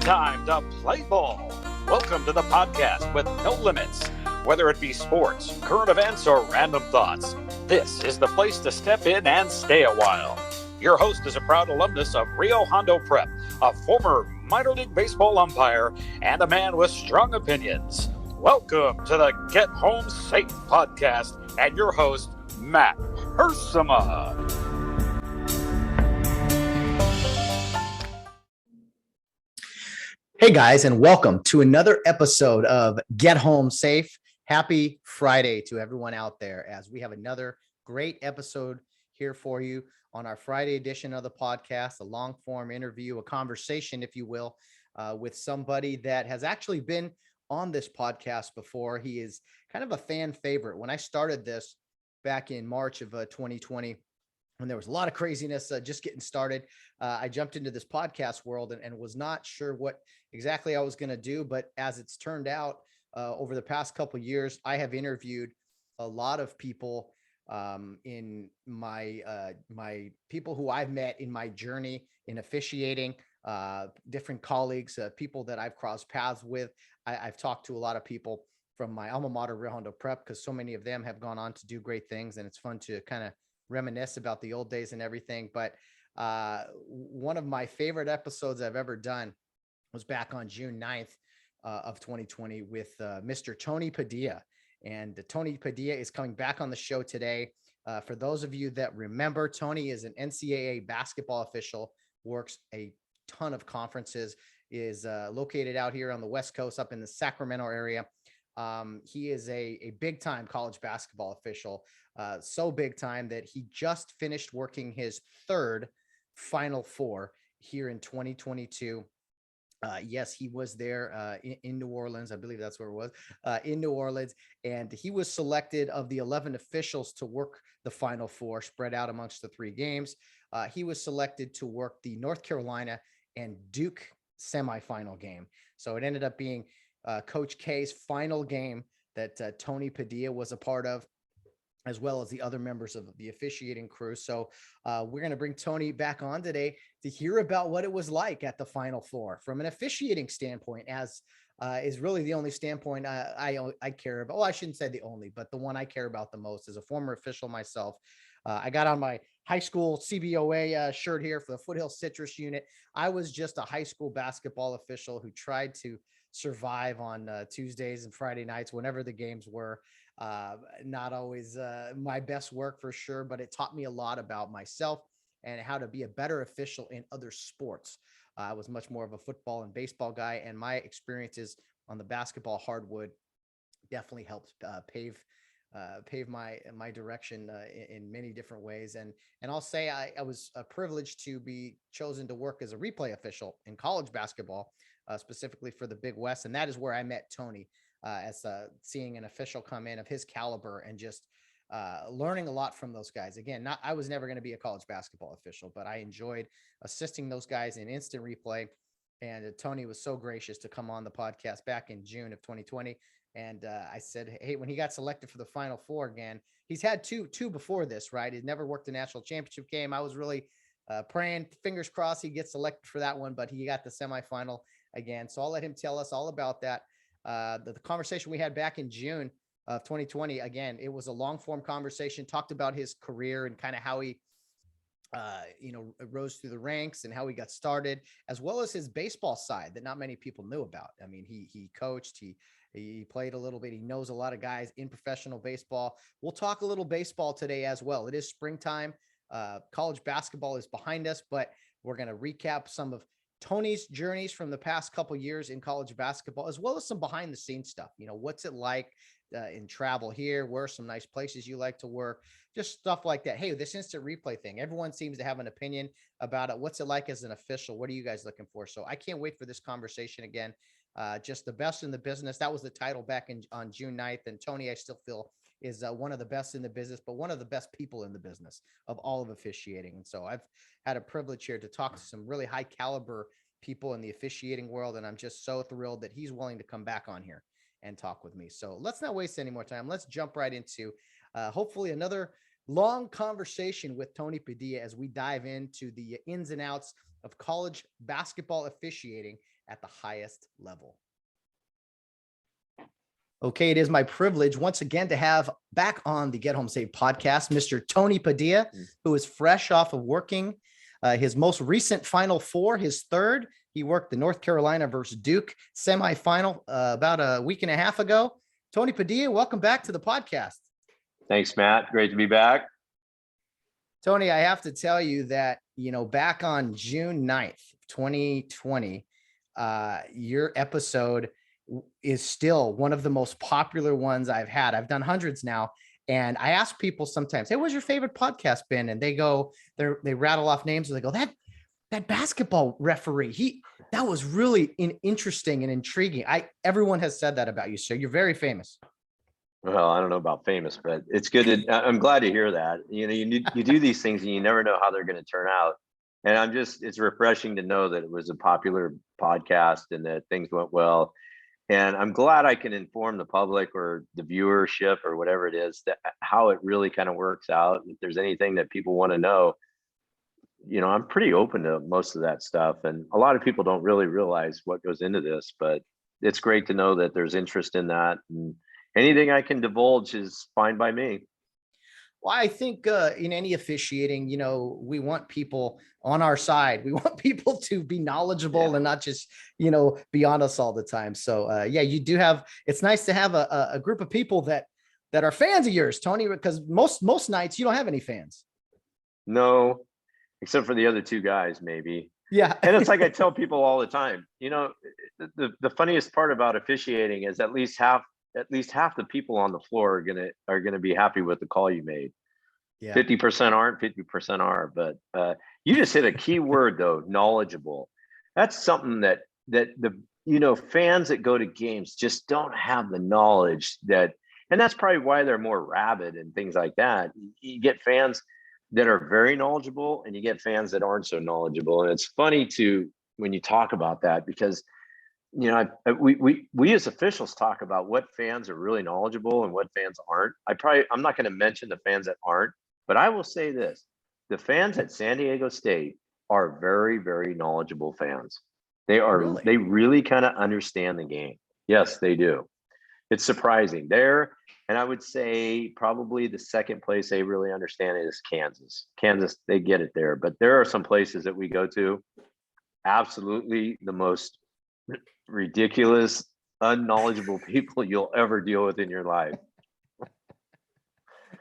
time to play ball. Welcome to the podcast with no limits. Whether it be sports, current events, or random thoughts, this is the place to step in and stay a while. Your host is a proud alumnus of Rio Hondo Prep, a former minor league baseball umpire, and a man with strong opinions. Welcome to the Get Home Safe podcast and your host, Matt Hersema. Hey guys, and welcome to another episode of Get Home Safe. Happy Friday to everyone out there, as we have another great episode here for you on our Friday edition of the podcast, a long form interview, a conversation, if you will, with somebody that has actually been on this podcast before. He is kind of a fan favorite. When I started this back in March of 2020, when there was a lot of craziness just getting started, I jumped into this podcast world and was not sure what exactly I was going to do. But as it's turned out, over the past couple of years, I have interviewed a lot of people in my people who I've met in my journey in officiating, different colleagues, people that I've crossed paths with. I've talked to a lot of people from my alma mater, Rio Hondo Prep, because so many of them have gone on to do great things, and it's fun to kind of reminisce about the old days and everything. But one of my favorite episodes I've ever done was back on June 9th of 2020 with Mr. Tony Padilla. And Tony Padilla is coming back on the show today. For those of you that remember, Tony is an NCAA basketball official, works a ton of conferences, is located out here on the West Coast, up in the Sacramento area. He is a big time college basketball official, so big time that he just finished working his third Final Four here in 2022. Yes, he was there in New Orleans. I believe that's where it was, in New Orleans. And he was selected of the 11 officials to work the Final Four spread out amongst the three games. He was selected to work the North Carolina and Duke semifinal game. So it ended up being Coach K's final game that Tony Padilla was a part of, as well as the other members of the officiating crew. So we're going to bring Tony back on today to hear about what it was like at the Final Four from an officiating standpoint, as is really the only standpoint I care about. Well, I shouldn't say the only, but the one I care about the most as a former official myself. I got on my high school CBOA shirt here for the Foothill Citrus unit. I was just a high school basketball official who tried to survive on Tuesdays and Friday nights whenever the games were. Not always my best work for sure, but it taught me a lot about myself and how to be a better official in other sports. I was much more of a football and baseball guy, and my experiences on the basketball hardwood definitely helped pave my direction in many different ways. And I'll say I was privileged to be chosen to work as a replay official in college basketball, specifically for the Big West. And that is where I met Tony, as seeing an official come in of his caliber and just learning a lot from those guys. Again, I was never going to be a college basketball official, but I enjoyed assisting those guys in instant replay. And Tony was so gracious to come on the podcast back in June of 2020. And I said, hey, when he got selected for the Final Four again, he's had two before this, right? He'd never worked a national championship game. I was really praying, fingers crossed, he gets selected for that one, but he got the semifinal again. So I'll let him tell us all about that. The conversation we had back in June of 2020, again, it was a long form conversation, talked about his career and kind of how he rose through the ranks and how he got started, as well as his baseball side that not many people knew about. I mean, he coached, he played a little bit. He knows a lot of guys in professional baseball. We'll talk a little baseball today as well. It is springtime. College basketball is behind us, but we're going to recap some of Tony's journeys from the past couple of years in college basketball, as well as some behind the scenes stuff. What's it like in travel here? Where are some nice places you like to work? Just stuff like that. Hey, this instant replay thing, everyone seems to have an opinion about it. What's it like as an official? What are you guys looking for? So I can't wait for this conversation again. Just the best in the business. That was the title back on June 9th. And Tony, I still feel, is one of the best in the business, but one of the best people in the business of all of officiating. And so I've had a privilege here to talk to some really high caliber people in the officiating world. And I'm just so thrilled that he's willing to come back on here and talk with me. So let's not waste any more time. Let's jump right into hopefully another long conversation with Tony Padilla as we dive into the ins and outs of college basketball officiating at the highest level. Okay, it is my privilege once again to have back on the Get Home Safe podcast, Mr. Tony Padilla, who is fresh off of working his most recent Final Four, his third. He worked the North Carolina versus Duke semifinal about a week and a half ago. Tony Padilla, welcome back to the podcast. Thanks, Matt. Great to be back. Tony, I have to tell you that, back on June 9th, 2020, your episode is still one of the most popular ones I've had. I've done hundreds now. And I ask people sometimes, hey, what's your favorite podcast been? And they go, they rattle off names and they go, that basketball referee, that was really interesting and intriguing. Everyone has said that about you. So you're very famous. Well, I don't know about famous, but it's good. I'm glad to hear that. You do these things and you never know how they're going to turn out. And it's refreshing to know that it was a popular podcast and that things went well. And I'm glad I can inform the public or the viewership or whatever it is that how it really kind of works out. If there's anything that people want to know, I'm pretty open to most of that stuff. And a lot of people don't really realize what goes into this, but it's great to know that there's interest in that. And anything I can divulge is fine by me. Well, I think in any officiating, we want people on our side. We want people to be knowledgeable and not just, be on us all the time. So, you do have, it's nice to have a group of people that are fans of yours, Tony, because most nights you don't have any fans. No, except for the other two guys, maybe. Yeah. And it's like I tell people all the time, the funniest part about officiating is at least half the people on the floor are gonna be happy with the call you made. Yeah. 50% aren't, 50% are. But you just hit a key word though, knowledgeable. That's something that the fans that go to games just don't have the knowledge and that's probably why they're more rabid and things like that. You get fans that are very knowledgeable and you get fans that aren't so knowledgeable. And it's funny when you talk about that because we as officials talk about what fans are really knowledgeable and what fans aren't. I'm not going to mention the fans that aren't, but I will say this: the fans at San Diego State are very, very knowledgeable fans. They are. Really? They really kind of understand the game. Yes, they do. It's surprising there, and I would say probably the second place they really understand it is Kansas. Kansas, they get it there, but there are some places that we go to, absolutely the most ridiculous, unknowledgeable people you'll ever deal with in your life.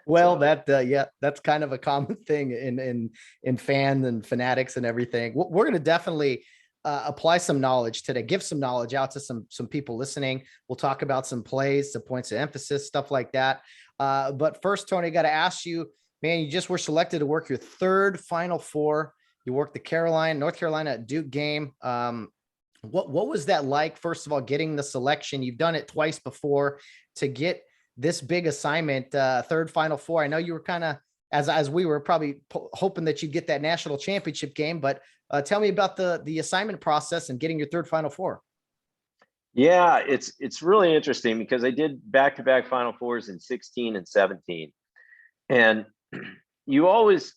Well, that's kind of a common thing in fans and fanatics and everything. We're going to definitely apply some knowledge today, give some knowledge out to some people listening. We'll talk about some plays, some points of emphasis, stuff like that. But first, Tony, I got to ask you, man, you just were selected to work your third Final Four. You worked the North Carolina Duke game. What was that like? First of all, getting the selection, you've done it twice before, to get this big assignment, third Final Four. I know you were kind of, as we were probably hoping that you'd get that national championship game, but tell me about the assignment process and getting your third Final Four. Yeah, it's really interesting because I did back-to-back Final Fours in 16 and 17. And you always,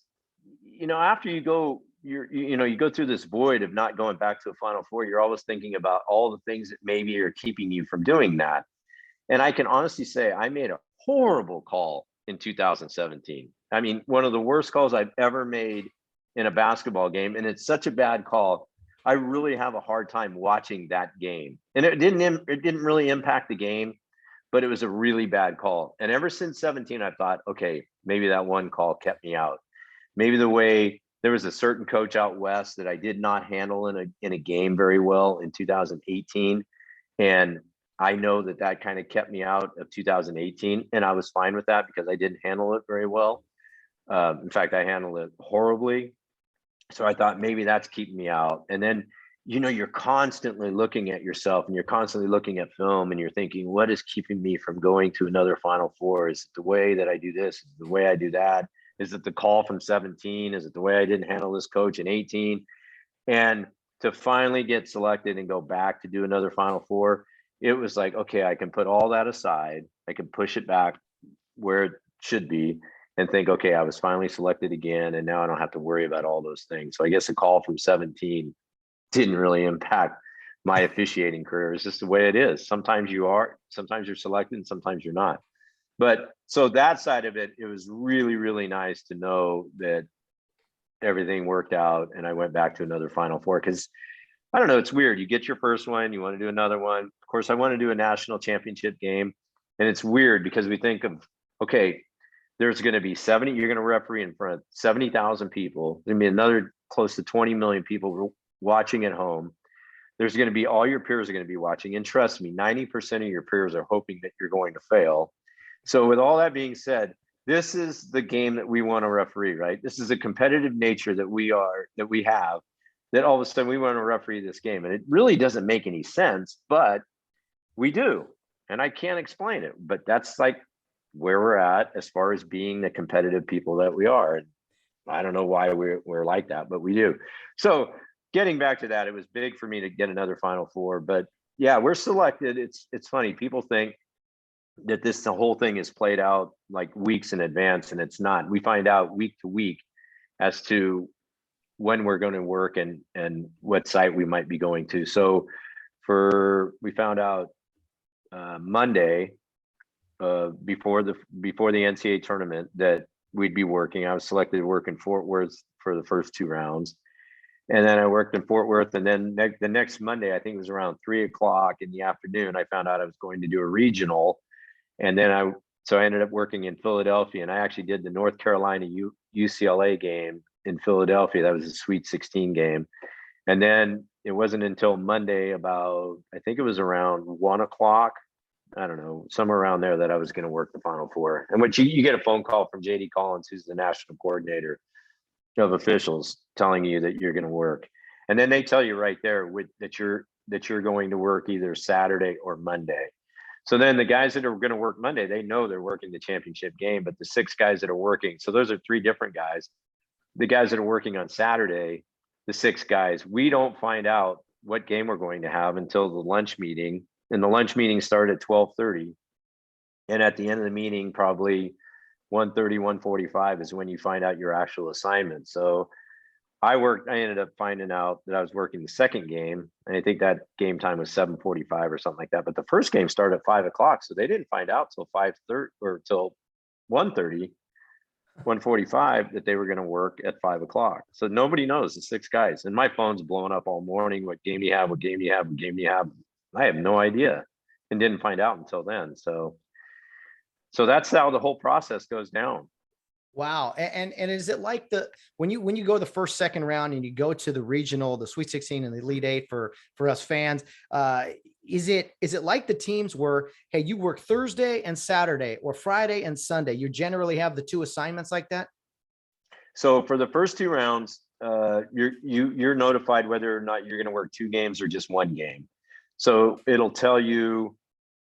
after you go, you go through this void of not going back to a Final Four, you're always thinking about all the things that maybe are keeping you from doing that. And I can honestly say I made a horrible call in 2017. I mean, one of the worst calls I've ever made in a basketball game. And it's such a bad call. I really have a hard time watching that game. And it didn't really impact the game, but it was a really bad call. And ever since 17, I thought, okay, maybe that one call kept me out. Maybe the way there was a certain coach out west that I did not handle in a game very well in 2018. And I know that kind of kept me out of 2018. And I was fine with that because I didn't handle it very well. In fact, I handled it horribly. So I thought maybe that's keeping me out. And then, you're constantly looking at yourself and you're constantly looking at film and you're thinking, what is keeping me from going to another Final Four? Is it the way that I do this? Is it the way I do that? Is it the call from 17? Is it the way I didn't handle this coach in 18? And to finally get selected and go back to do another Final Four, it was like, okay, I can put all that aside. I can push it back where it should be and think, okay, I was finally selected again. And now I don't have to worry about all those things. So I guess the call from 17 didn't really impact my officiating career. It's just the way it is. Sometimes you're selected and sometimes you're not. But so that side of it, it was really, really nice to know that everything worked out and I went back to another Final Four, because I don't know, it's weird. You get your first one, you want to do another one. Of course, I want to do a national championship game. And it's weird because we think of, okay, there's going to be 70, you're going to referee in front of 70,000 people. There's going to be another close to 20 million people watching at home. There's going to be, all your peers are going to be watching. And trust me, 90% of your peers are hoping that you're going to fail. So with all that being said, this is the game that we want to referee, right? This is a competitive nature that we have, that all of a sudden we want to referee this game. And it really doesn't make any sense, but we do. And I can't explain it, but that's like where we're at as far as being the competitive people that we are. And I don't know why we're like that, but we do. So getting back to that, it was big for me to get another Final Four. But yeah, we're selected. It's funny. People think that the whole thing is played out like weeks in advance, and it's not. We find out week to week as to when we're going to work and what site we might be going to. So we found out Monday before the NCAA tournament that we'd be working. I was selected to work in Fort Worth for the first 2 rounds. And then I worked in Fort Worth. And then the next Monday, I think it was around 3:00 in the afternoon, I found out I was going to do a regional. And then I ended up working in Philadelphia, and I actually did the North Carolina UCLA game in Philadelphia. That was a Sweet 16 game. And then it wasn't until Monday about, I think it was around 1:00, I don't know, somewhere around there, that I was going to work the Final Four. And which you get a phone call from JD Collins, who's the national coordinator of officials, telling you that you're going to work. And then they tell you right there that you're going to work either Saturday or Monday. So then the guys that are going to work Monday, they know they're working the championship game, but the 6 guys that are working, so those are 3 different guys. The guys that are working on Saturday, the 6 guys, we don't find out what game we're going to have until the lunch meeting. And the lunch meeting started at 12:30. And at the end of the meeting, probably 1:30, 1:45 is when you find out your actual assignment. So I ended up finding out that I was working the second game. And I think that game time was 7:45 or something like that. But the first game started at 5:00. So they didn't find out till 5:30 or till 1:30, 1:45 that they were going to work at 5:00. So nobody knows, the 6 guys. And my phone's blowing up all morning. What game do you have? What game do you have? What game do you have? I have no idea, and didn't find out until then. So that's how the whole process goes down. Wow. And is it like when you go the first, second round and you go to the regional, the Sweet 16 and the Elite 8 for us fans, is it like the teams where, hey, you work Thursday and Saturday or Friday and Sunday? You generally have the 2 assignments like that? So for the first 2 rounds, you're notified whether or not you're going to work 2 games or just 1 game. So it'll tell you,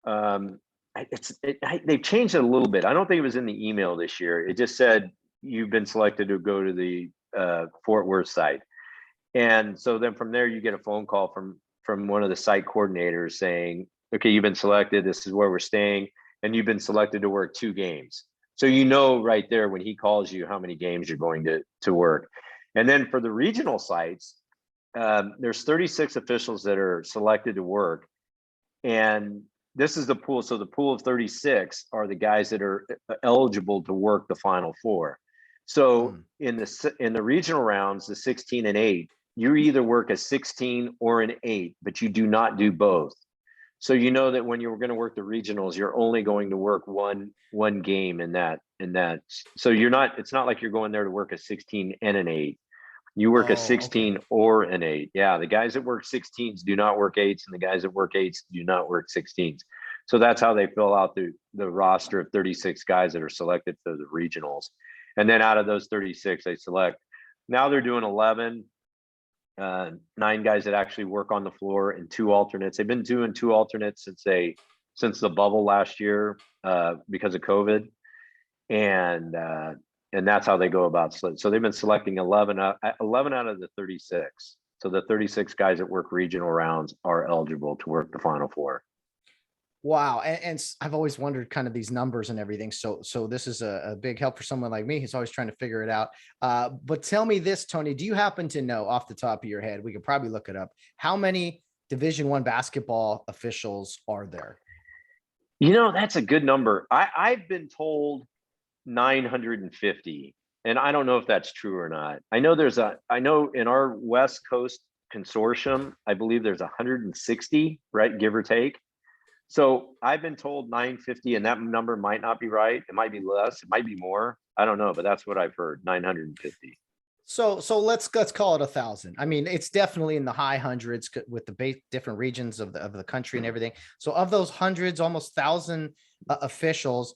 they've changed it a little bit. I don't think it was in the email this year. It just said you've been selected to go to the Fort Worth site. And so then from there, you get a phone call from one of the site coordinators saying, okay, you've been selected. This is where we're staying. And you've been selected to work 2 games. So you know right there when he calls you how many games you're going to work. And then for the regional sites, there's 36 officials that are selected to work. And this is the pool. So the pool of 36 are the guys that are eligible to work the Final Four. So in the regional rounds, the 16 and 8, you either work a 16 or an 8, but you do not do both. So you know that when you're going to work the regionals, you're only going to work one game in that. So it's not like you're going there to work a 16 and an 8. You work a 16 or an 8. Yeah, the guys that work 16s do not work 8s, and the guys that work 8s do not work 16s. So that's how they fill out the roster of 36 guys that are selected for the regionals. And then out of those 36, they select. Now they're doing 11, 9 guys that actually work on the floor and 2 alternates. They've been doing 2 alternates since the bubble last year because of COVID. And that's how they go about select. So they've been selecting 11 out of the 36. So the 36 guys that work regional rounds are eligible to work the Final Four. Wow. And I've always wondered kind of these numbers and everything. So this is a big help for someone like me who's always trying to figure it out. But tell me this, Tony, do you happen to know off the top of your head, we could probably look it up, how many Division I basketball officials are there? That's a good number. I've been told 950, and I don't know if that's true or not. I know in our West Coast consortium, I believe there's 160, right, give or take. So I've been told 950, and that number might not be right. It might be less, it might be more. I don't know, but that's what I've heard, 950. So let's call it 1,000. I mean, it's definitely in the high hundreds with the different regions of the country and everything. So of those hundreds, almost 1,000 officials,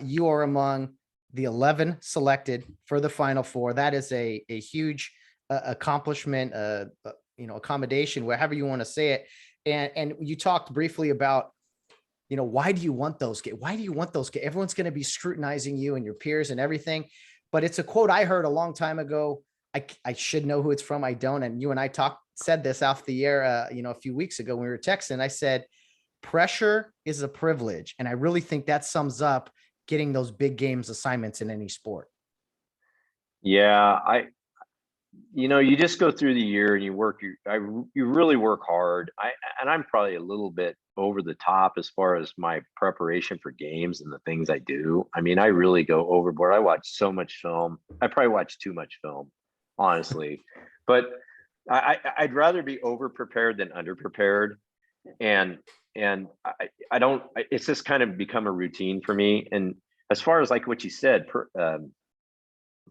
you are among the 11 selected for the Final Four. That is a huge accomplishment, accommodation, whatever you want to say it. And you talked briefly about, why do you want those? Why do you want those? Everyone's going to be scrutinizing you and your peers and everything. But it's a quote I heard a long time ago. I should know who it's from. I don't. And you and I said this off the air, a few weeks ago when we were texting. I said, pressure is a privilege. And I really think that sums up getting those big games assignments in any sport. Yeah, you just go through the year and you really work hard. I'm probably a little bit over the top as far as my preparation for games and the things I do. I mean, I really go overboard. I watch so much film. I probably watch too much film, honestly, but I'd rather be over prepared than under prepared. And I don't, it's just kind of become a routine for me. And as far as like what you said,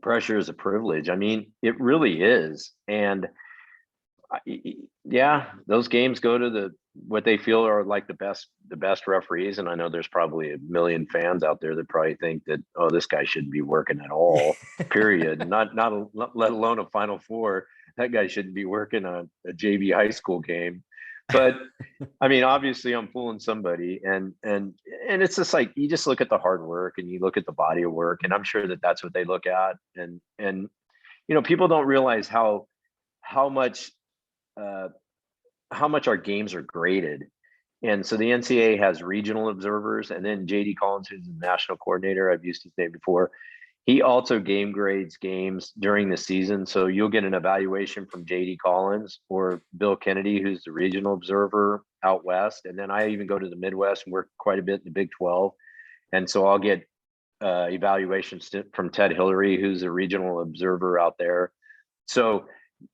pressure is a privilege. I mean, it really is. And yeah, those games go to what they feel are like the best referees. And I know there's probably a million fans out there that probably think that, oh, this guy shouldn't be working at all, period. Not let alone a Final Four. That guy shouldn't be working on a JV high school game. But I mean, obviously I'm fooling somebody, and it's just like, you just look at the hard work and you look at the body of work, and I'm sure that that's what they look at. And people don't realize how much our games are graded. And so the NCAA has regional observers, and then JD Collins, who's the national coordinator, I've used his name before, he also game grades games during the season. So you'll get an evaluation from JD Collins or Bill Kennedy, who's the regional observer out west. And then I even go to the Midwest and work quite a bit in the Big 12. And so I'll get evaluations from Ted Hillary, who's a regional observer out there. So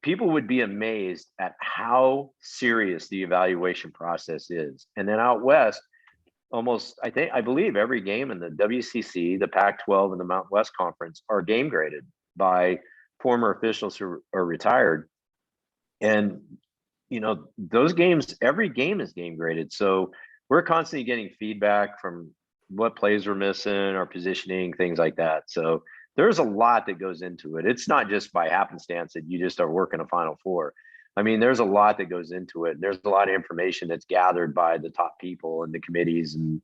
people would be amazed at how serious the evaluation process is. And then out west, I believe every game in the WCC, the Pac-12, and the Mountain West Conference are game graded by former officials who are retired. And, those games, every game is game graded. So we're constantly getting feedback from what plays we're missing, our positioning, things like that. So there's a lot that goes into it. It's not just by happenstance that you just are working a Final Four. I mean, there's a lot that goes into it. There's a lot of information that's gathered by the top people and the committees and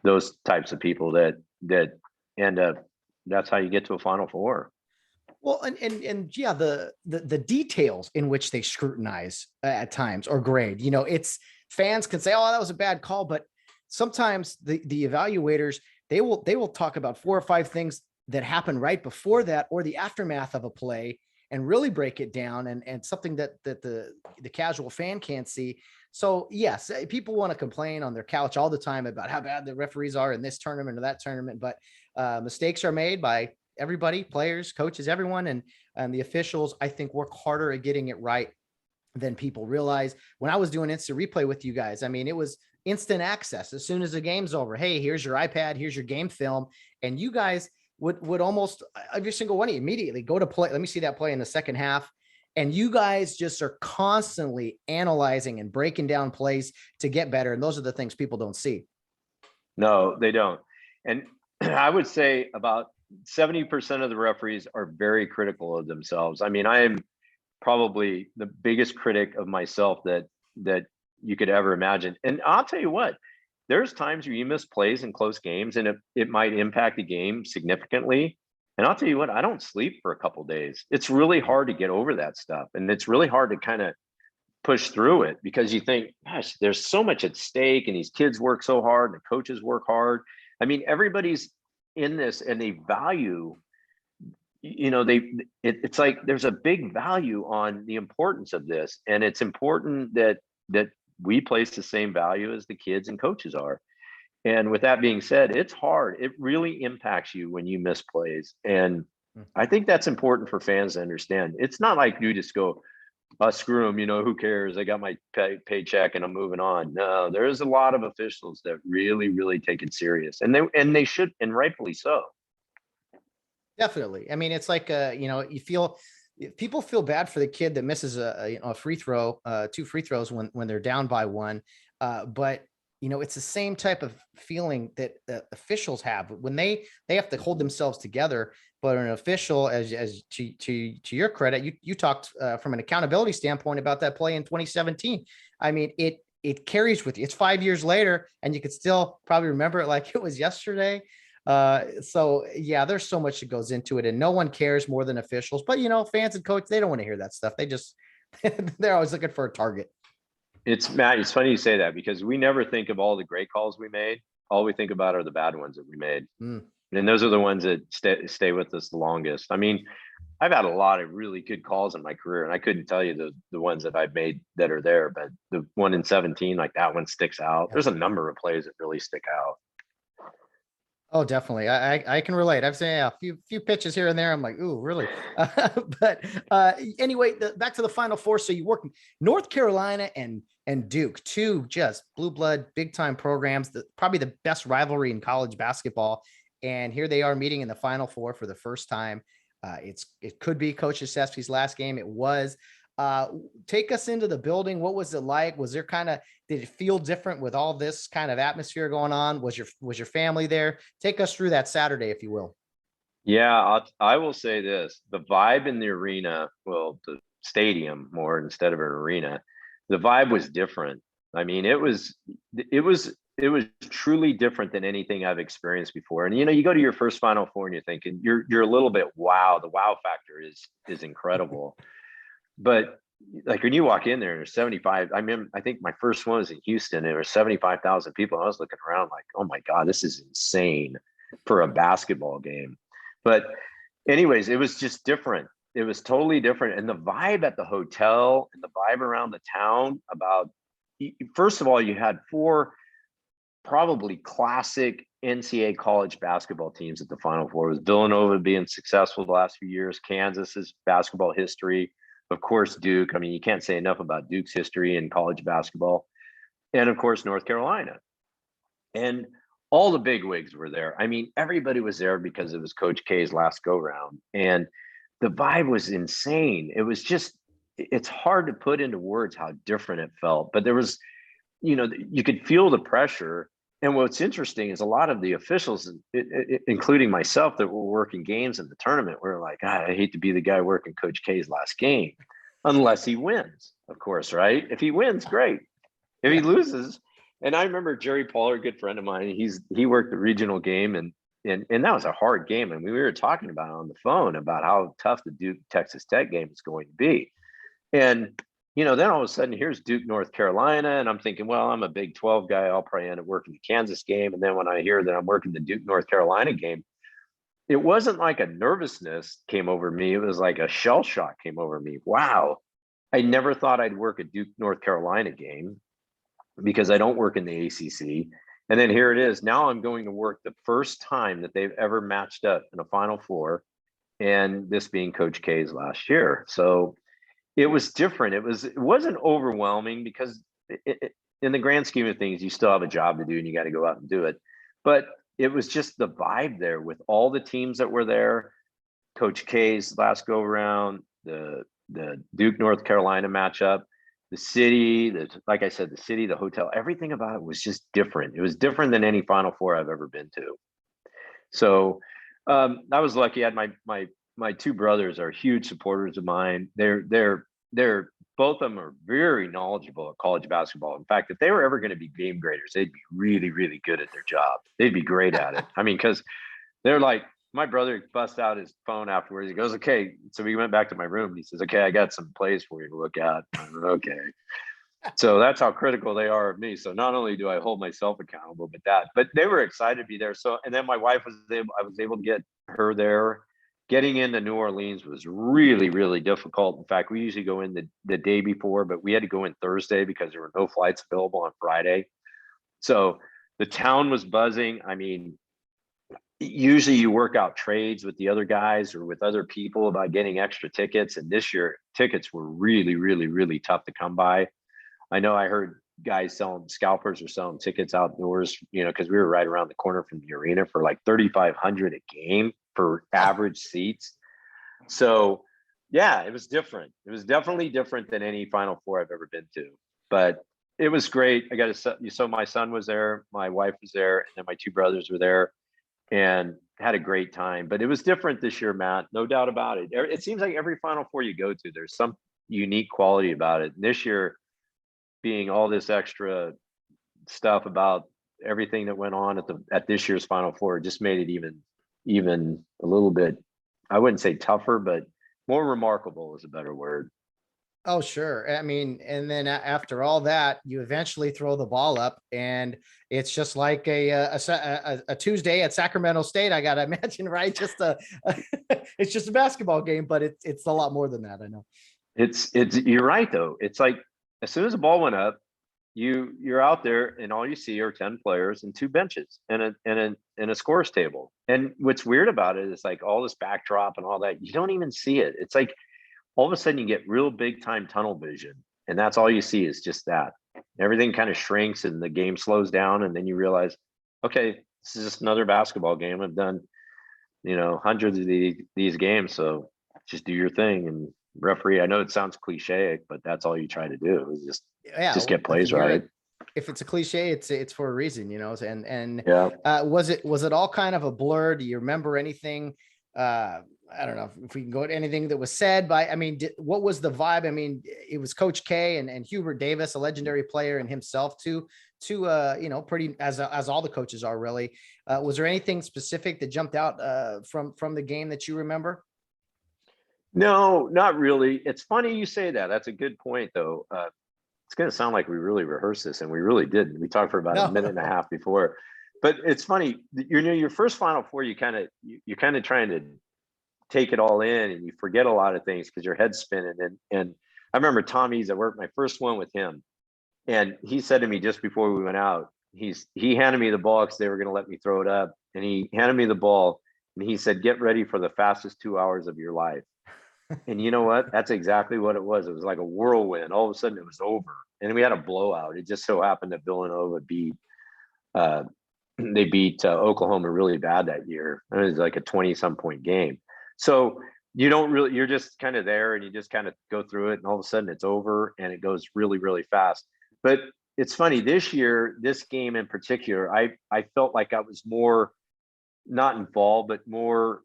those types of people that end up. That's how you get to a Final Four. Well, and yeah, the details in which they scrutinize at times or grade. It's fans can say, "Oh, that was a bad call," but sometimes the evaluators they will talk about 4 or 5 things that happen right before that or the aftermath of a play, and really break it down, and something that the casual fan can't see. So yes, people want to complain on their couch all the time about how bad the referees are in this tournament or that tournament, but mistakes are made by everybody, players, coaches, everyone, and the officials, I think, work harder at getting it right than people realize. When I was doing instant replay with you guys, I mean, it was instant access. As soon as the game's over, hey, here's your iPad, here's your game film, and you guys would almost every single one of you immediately go to play. Let me see that play in the second half. And you guys just are constantly analyzing and breaking down plays to get better. And those are the things people don't see. No, they don't. And I would say about 70% of the referees are very critical of themselves. I mean, I am probably the biggest critic of myself that you could ever imagine. And I'll tell you what, there's times where you miss plays in close games and it might impact the game significantly. And I'll tell you what, I don't sleep for a couple of days. It's really hard to get over that stuff. And it's really hard to kind of push through it because you think, gosh, there's so much at stake and these kids work so hard and the coaches work hard. I mean, everybody's in this and they value, it's like there's a big value on the importance of this. And it's important that we place the same value as the kids and coaches are. And with that being said, it's hard. It really impacts you when you miss plays. And I think that's important for fans to understand. It's not like you just go, screw them, who cares? I got my paycheck and I'm moving on. No, there's a lot of officials that really, really take it serious, and they should, and rightfully so. Definitely. I mean, it's like, people feel bad for the kid that misses a free throw, 2 free throws when they're down by 1. But it's the same type of feeling that officials have when they have to hold themselves together. But an official, as to your credit, you talked from an accountability standpoint about that play in 2017. I mean, it carries with you. It's 5 years later, and you could still probably remember it like it was yesterday. So yeah, there's so much that goes into it, and no one cares more than officials. But fans and coaches, they don't want to hear that stuff. They just they're always looking for a target. Matt, it's funny you say that, because we never think of all the great calls we made. All we think about are the bad ones that we made. And those are the ones that stay with us the longest. I mean, I've had a lot of really good calls in my career, and I couldn't tell you the ones that I've made that are there, but the one in 17, like that one sticks out. There's a number of plays that really stick out. Oh, definitely. I can relate. I've seen a few pitches here and there. I'm like, ooh, really? But anyway, back to the Final Four. So you work North Carolina and Duke, 2 just blue blood, big time programs, probably the best rivalry in college basketball. And here they are meeting in the Final Four for the first time. It could be Coach Krzyzewski's last game. It was. Take us into the building. What was it like? Was there did it feel different with all this kind of atmosphere going on? Was your family there? Take us through that Saturday, if you will. Yeah, I will say this: the vibe in the arena, well, the stadium more instead of an arena, the vibe was different. I mean, it was truly different than anything I've experienced before. And you go to your first Final Four and you're thinking you're a little bit wow. The wow factor is incredible. But like when you walk in there, there's 75. I think my first one was in Houston. There were 75,000 people. I was looking around like, oh my God, this is insane for a basketball game. But anyways, it was just different. It was totally different. And the vibe at the hotel and the vibe around the town first of all, you had 4 probably classic NCAA college basketball teams at the Final Four. It was Villanova being successful the last few years, Kansas's basketball history. Of course, Duke. I mean, you can't say enough about Duke's history in college basketball. And of course, North Carolina. And all the big wigs were there. I mean, everybody was there because it was Coach K's last go round. And the vibe was insane. It was just, it's hard to put into words how different it felt. But there was, you could feel the pressure. And what's interesting is a lot of the officials, including myself, that were working games in the tournament, were like, I hate to be the guy working Coach K's last game, unless he wins, of course, right? If he wins, great. If he loses, and I remember Jerry Pollard, a good friend of mine, he worked the regional game, and that was a hard game. And we were talking about it on the phone about how tough the Duke Texas Tech game is going to be. And then all of a sudden, here's Duke, North Carolina. And I'm thinking, well, I'm a Big 12 guy. I'll probably end up working the Kansas game. And then when I hear that I'm working the Duke, North Carolina game, it wasn't like a nervousness came over me. It was like a shell shock came over me. Wow. I never thought I'd work a Duke, North Carolina game because I don't work in the ACC. And then here it is. Now I'm going to work the first time that they've ever matched up in a Final Four. And this being Coach K's last year. So it was different. It wasn't overwhelming because in the grand scheme of things, you still have a job to do and you got to go out and do it. But it was just the vibe there with all the teams that were there. Coach K's last go around, the Duke North Carolina matchup, the city, like I said, the city, the hotel, everything about it was just different. It was different than any Final Four I've ever been to. So I was lucky. I had my 2 brothers are huge supporters of mine. They're both of them are very knowledgeable at college basketball. In fact, if they were ever going to be game graders, they'd be really, really good at their job. They'd be great at it. I mean, because they're like, my brother busts out his phone afterwards. He goes, okay. So we went back to my room. And he says, okay, I got some plays for you to look at. I'm like, okay. So that's how critical they are of me. So not only do I hold myself accountable, but they were excited to be there. So, and then my wife I was able to get her there. getting into New Orleans was really, really difficult. In fact, we usually go in the day before, but we had to go in Thursday because there were no flights available on Friday. So the town was buzzing. I mean, usually you work out trades with the other guys or with other people about getting extra tickets. And this year, tickets were really, really, really tough to come by. I know I heard guys selling scalpers or selling tickets outdoors, because we were right around the corner from the arena for like 3,500 a game for average seats. So yeah, it was different. It was definitely different than any Final Four I've ever been to, but it was great. I got to, so my son was there, my wife was there, and then my two brothers were there, and had a great time. But it was different this year, Matt, no doubt about it. It seems like every Final Four you go to, there's some unique quality about it. And this year, being all this extra stuff about everything that went on at this year's Final Four, just made it even a little bit, I wouldn't say tougher, but more remarkable is a better word. Oh, sure. I mean, and then after all that, you eventually throw the ball up, and it's just like a Tuesday at Sacramento State. I gotta imagine, right? It's just a basketball game, but it's a lot more than that. I know. It's you're right though. It's like as soon as the ball went up, you're out there, and all you see are 10 players and two benches and a scores table. And what's weird about it is like all this backdrop and all that, you don't even see it. It's like all of a sudden you get real big time tunnel vision, and that's all you see is just that. Everything kind of shrinks and the game slows down, and then you realize, okay, this is just another basketball game. I've done, hundreds of these games, so just do your thing and referee. I know it sounds cliche, but that's all you try to do is just get plays right. If it's a cliche, it's for a reason, and yeah. Was it all kind of a blur? Do you remember anything? I don't know if we can go to anything that was said by, what was the vibe? I mean, it was Coach K and Hubert Davis, a legendary player in himself too, pretty as all the coaches are really. Was there anything specific that jumped out from the game that you remember? No, not really. It's funny you say that. That's a good point though. It's going to sound like we really rehearsed this, and we really didn't. We talked for about a minute and a half before, but it's funny. Your first Final Four, you're kind of trying to take it all in, and you forget a lot of things because your head's spinning. And I remember Tommy's, I worked my first one with him, and he said to me just before we went out, he handed me the ball because they were going to let me throw it up, and he handed me the ball, and he said, "Get ready for the fastest 2 hours of your life." And you know what? That's exactly what it was. It was like a whirlwind. All of a sudden, it was over, and we had a blowout. It just so happened that Villanova beat Oklahoma really bad that year. It was like a 20-some point game. So you're just kind of there, and you just kind of go through it, and all of a sudden it's over, and it goes really, really fast. But it's funny, this year, this game in particular, I felt like I was more not involved, but more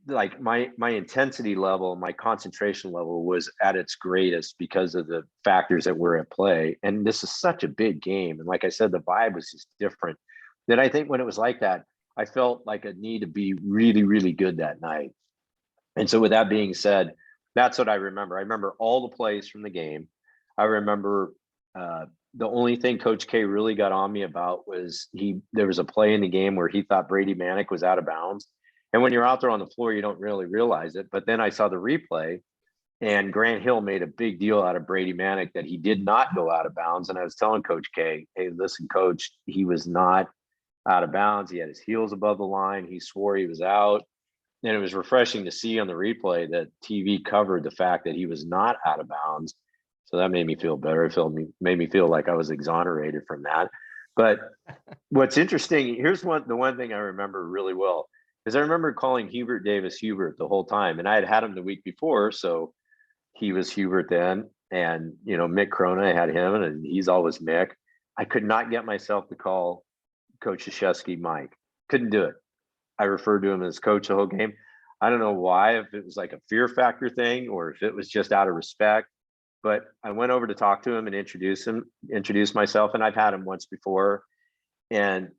like my intensity level, my concentration level was at its greatest because of the factors that were at play. And this is such a big game. And like I said, the vibe was just different. That I think when it was like that, I felt like a need to be really, really good that night. And so with that being said, that's what I remember. I remember all the plays from the game. I remember the only thing Coach K really got on me about was there was a play in the game where he thought Brady Manick was out of bounds. And when you're out there on the floor, you don't really realize it. But then I saw the replay, and Grant Hill made a big deal out of Brady Manick that he did not go out of bounds. And I was telling Coach K, "Hey, listen, Coach, he was not out of bounds. He had his heels above the line. He swore he was out." And it was refreshing to see on the replay that TV covered the fact that he was not out of bounds. So that made me feel better. Made me feel like I was exonerated from that. But what's interesting, here's the one thing I remember really well, is I remember calling Hubert Davis Hubert the whole time. And I had him the week before, so he was Hubert then. And, Mick Crona, I had him, and he's always Mick. I could not get myself to call Coach Krzyzewski Mike. Couldn't do it. I referred to him as coach the whole game. I don't know why, if it was like a fear factor thing or if it was just out of respect, but I went over to talk to him and introduce myself. And I've had him once before. And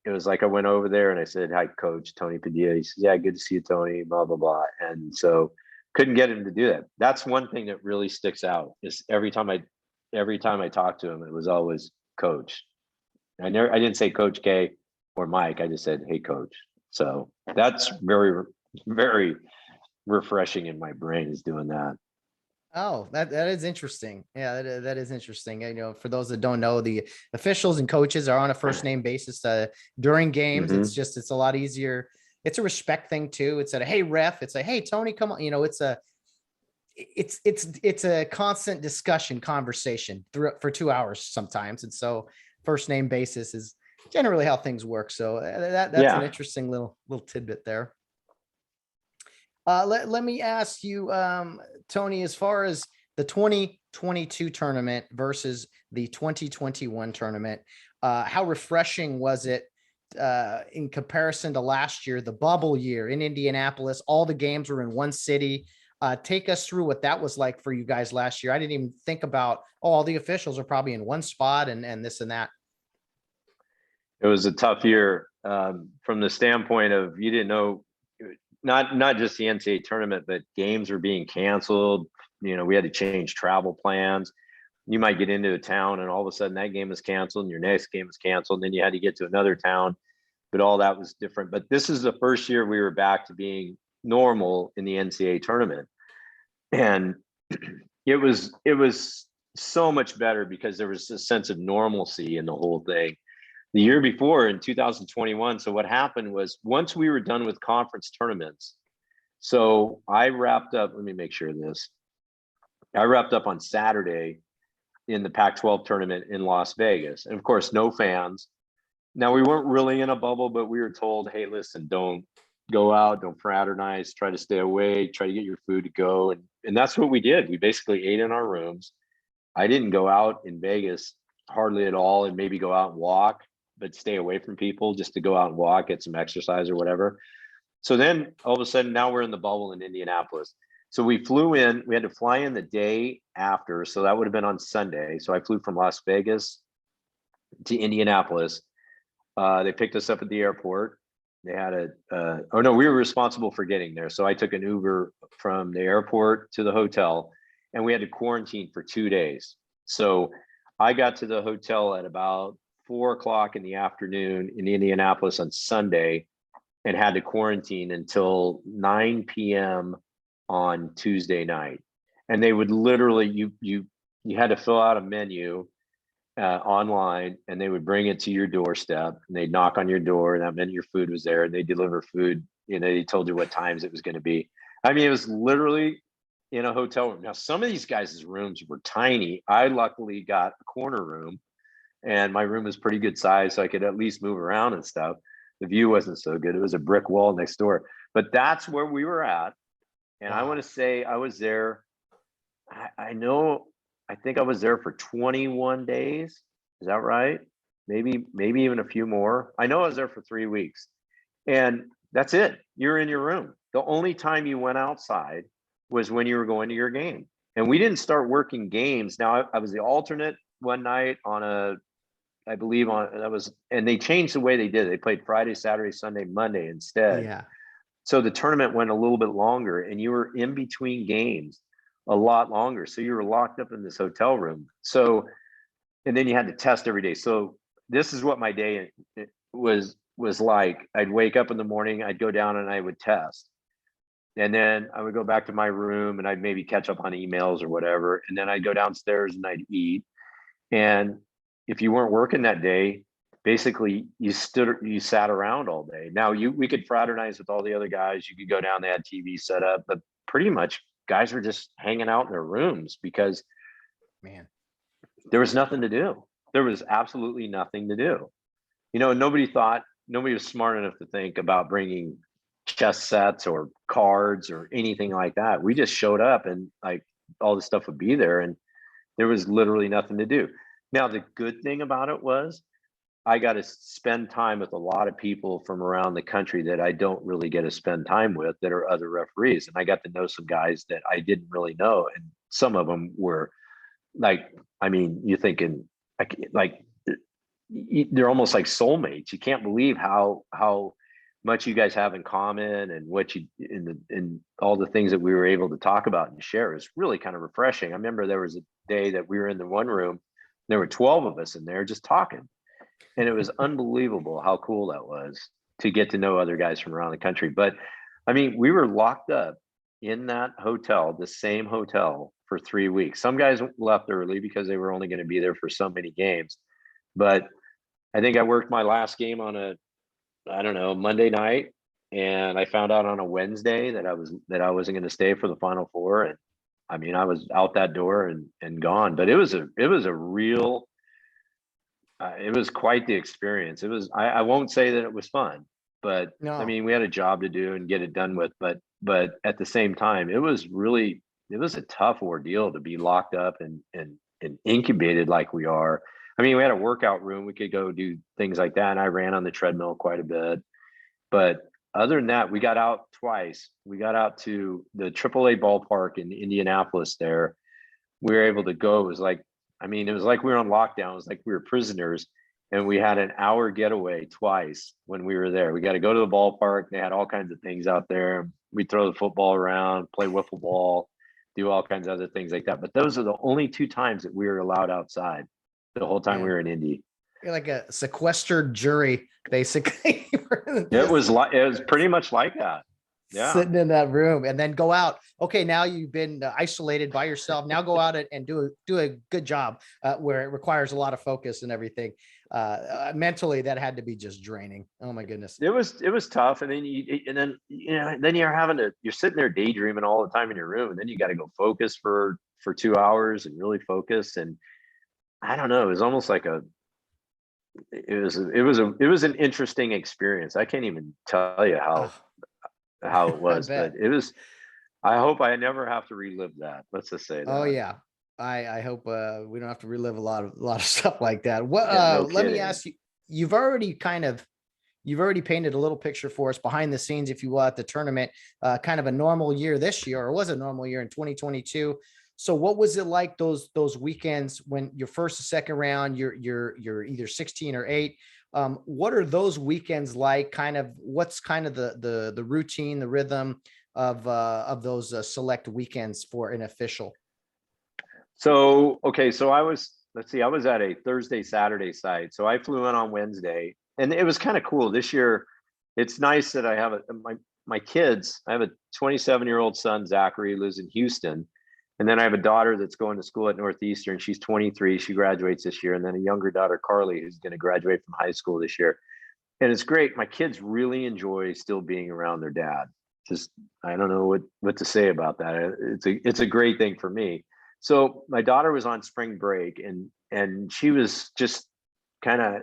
it was like, I went over there and I said, "Hi, Coach, Tony Padilla." He says, "Yeah, good to see you, Tony," blah, blah, blah. And so couldn't get him to do that. That's one thing that really sticks out, is every time I talked to him, it was always Coach. I didn't say Coach K or Mike. I just said, "Hey, Coach." So that's very, very refreshing in my brain is doing that. Oh, that is interesting. Yeah, that is interesting. You know, for those that don't know, the officials and coaches are on a first name basis during games. Mhm. It's a lot easier. It's a respect thing too. It's a hey ref. It's a hey Tony, come on. You know, it's a constant conversation for 2 hours sometimes, and so first name basis is generally how things work. So that's an Yeah. interesting little tidbit there. Let me ask you, Tony, as far as the 2022 tournament versus the 2021 tournament, how refreshing was it in comparison to last year, the bubble year in Indianapolis? All the games were in one city. Take us through what that was like for you guys last year. I didn't even think about, all the officials are probably in one spot and this and that. It was a tough year from the standpoint of you didn't know, not just the NCAA tournament, but games were being canceled. You know, we had to change travel plans. You might get into a town and all of a sudden that game was canceled and your next game was canceled. And then you had to get to another town, but all that was different. But this is the first year we were back to being normal in the NCAA tournament. And it was so much better because there was a sense of normalcy in the whole thing. The year before in 2021, so what happened was once we were done with conference tournaments, so I wrapped up, let me make sure of this. I wrapped up on Saturday in the Pac-12 tournament in Las Vegas. And of course, no fans. Now we weren't really in a bubble, but we were told, hey, listen, don't go out, don't fraternize, try to stay away, try to get your food to go. And that's what we did. We basically ate in our rooms. I didn't go out in Vegas hardly at all, and maybe go out and walk, but stay away from people just to go out and walk, get some exercise or whatever. So then all of a sudden, now we're in the bubble in Indianapolis. So we flew in, we had to fly in the day after. So that would have been on Sunday. So I flew from Las Vegas to Indianapolis. They picked us up at the airport. They had oh no, we were responsible for getting there. So I took an Uber from the airport to the hotel and we had to quarantine for 2 days. So I got to the hotel at about 4 o'clock in the afternoon in Indianapolis on Sunday and had to quarantine until 9 p.m. on Tuesday night. And they would literally, you had to fill out a menu online and they would bring it to your doorstep and they'd knock on your door and that meant your food was there and they deliver food. You know, they told you what times it was going to be. I mean, it was literally in a hotel room. Now, some of these guys' rooms were tiny. I luckily got a corner room and my room was pretty good size, so I could at least move around and stuff. The view wasn't so good. It was a brick wall next door, but that's where we were at. And wow. I want to say I was there. I think I was there for 21 days. Is that right? Maybe even a few more. I know I was there for 3 weeks. And that's it. You're in your room. The only time you went outside was when you were going to your game. And we didn't start working games. Now I was the alternate one night on and they changed the way they did it. They played Friday, Saturday, Sunday, Monday instead. Yeah. So the tournament went a little bit longer and you were in between games a lot longer. So you were locked up in this hotel room. So, and then you had to test every day. So this is what my day was like. I'd wake up in the morning, I'd go down and I would test. And then I would go back to my room and I'd maybe catch up on emails or whatever. And then I'd go downstairs and I'd eat. And if you weren't working that day, basically you sat around all day. Now we could fraternize with all the other guys. You could go down, they had TV set up, but pretty much guys were just hanging out in their rooms because, man, there was nothing to do. There was absolutely nothing to do. You know, nobody was smart enough to think about bringing chess sets or cards or anything like that. We just showed up and like all the stuff would be there and there was literally nothing to do. Now, the good thing about it was I got to spend time with a lot of people from around the country that I don't really get to spend time with that are other referees. And I got to know some guys that I didn't really know. And some of them were like, I mean, you're thinking like they're almost like soulmates. You can't believe how much you guys have in common and what you in all the things that we were able to talk about and share is really kind of refreshing. I remember there was a day that we were in the one room, there were 12 of us in there just talking. And it was unbelievable how cool that was to get to know other guys from around the country. But I mean, we were locked up in that hotel, the same hotel, for 3 weeks. Some guys left early because they were only going to be there for so many games. But I think I worked my last game on I don't know, Monday night, and I found out on a Wednesday that I wasn't going to stay for the Final Four. And I mean, I was out that door and gone. But it was a real, it was quite the experience. It was, I won't say that it was fun, but I No. mean, we had a job to do and get it done with. But at the same time, it was a tough ordeal to be locked up and incubated like we are. I mean, we had a workout room. We could go do things like that. And I ran on the treadmill quite a bit. But other than that, we got out twice. We got out to the AAA ballpark in Indianapolis there. We were able to go. It was like, I mean, it was like we were on lockdown. It was like we were prisoners. And we had an hour getaway twice when we were there. We got to go to the ballpark. They had all kinds of things out there. We throw the football around, play wiffle ball, do all kinds of other things like that. But those are the only 2 times that we were allowed outside the whole time we were in Indy. You're like a sequestered jury, basically. It was pretty much like that. Yeah. Sitting in that room and then go out. Okay, now you've been isolated by yourself. Now go out and do a good job where it requires a lot of focus and everything. Mentally, that had to be just draining. Oh my goodness. It was tough. And then you're sitting there daydreaming all the time in your room, and then you got to go focus for 2 hours and really focus. And I don't know, it was almost like it was an interesting experience. I can't even tell you how it was, but it was, I hope I never have to relive that. Let's just say that. Oh yeah. I hope we don't have to relive a lot of stuff like that. What let me ask you, you've already painted a little picture for us behind the scenes, if you will, at the tournament, kind of a normal year this year, or was a normal year in 2022. So what was it like those weekends when your first or second round, you're either 16 or 8? What are those weekends like? Kind of what's kind of the routine, the rhythm of those select weekends for an official? So I was at a Thursday, Saturday site. So I flew in on Wednesday, and it was kind of cool this year. It's nice that I have my kids. I have a 27-year-old son, Zachary, lives in Houston. And then I have a daughter that's going to school at Northeastern. She's 23. She graduates this year. And then a younger daughter, Carly, who's going to graduate from high school this year. And it's great. My kids really enjoy still being around their dad. Just, I don't know what to say about that. It's a great thing for me. So my daughter was on spring break, and she was just kind of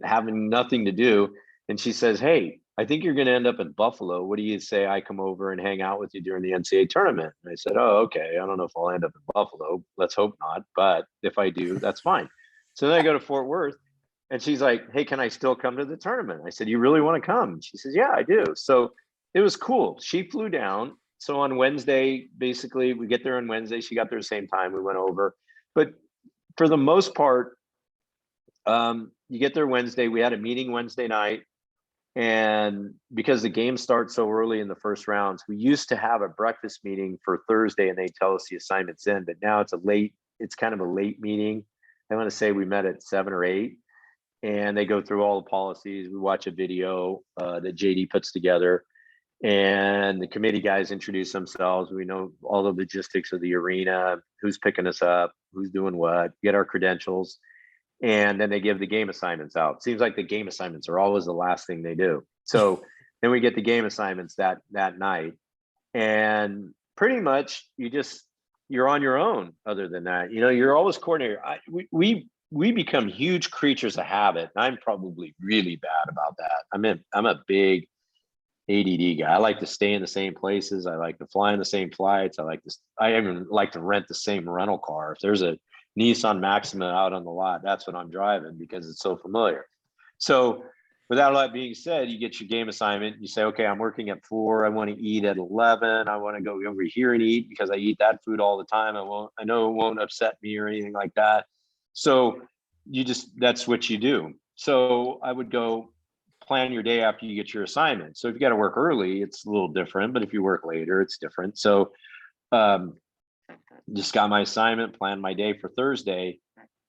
having nothing to do. And she says, "Hey, I think you're going to end up in Buffalo. What do you say I come over and hang out with you during the NCAA tournament?" And I said, "Oh, okay. I don't know if I'll end up in Buffalo. Let's hope not. But if I do, that's fine." So then I go to Fort Worth, and she's like, "Hey, can I still come to the tournament?" I said, "You really want to come?" She says, "Yeah, I do." So it was cool. She flew down. So on Wednesday, basically, we get there on Wednesday. She got there the same time. We went over. But for the most part, you get there Wednesday. We had a meeting Wednesday night. And because the game starts so early in the first rounds, we used to have a breakfast meeting for Thursday, and they tell us the assignment's in, but now it's kind of a late meeting. I want to say we met at 7 or 8, and they go through all the policies. We watch a video that JD puts together, and the committee guys introduce themselves. We know all the logistics of the arena, who's picking us up, who's doing what, get our credentials. And then they give the game assignments out. Seems like the game assignments are always the last thing they do. So then we get the game assignments that night, and pretty much you're on your own. Other than that, you're always coordinator. We become huge creatures of habit. I'm probably really bad about that. I'm a big ADD guy. I like to stay in the same places. I like to fly in the same flights. I even like to rent the same rental car. If there's a Nissan Maxima out on the lot, that's what I'm driving because it's so familiar. So with that lot being said, you get your game assignment. You say, okay, I'm working at 4. I want to eat at 11. I want to go over here and eat because I eat that food all the time. I know it won't upset me or anything like that. So that's what you do. So I would go plan your day after you get your assignment. So if you got to work early, it's a little different, but if you work later, it's different. So, just got my assignment, planned my day for Thursday.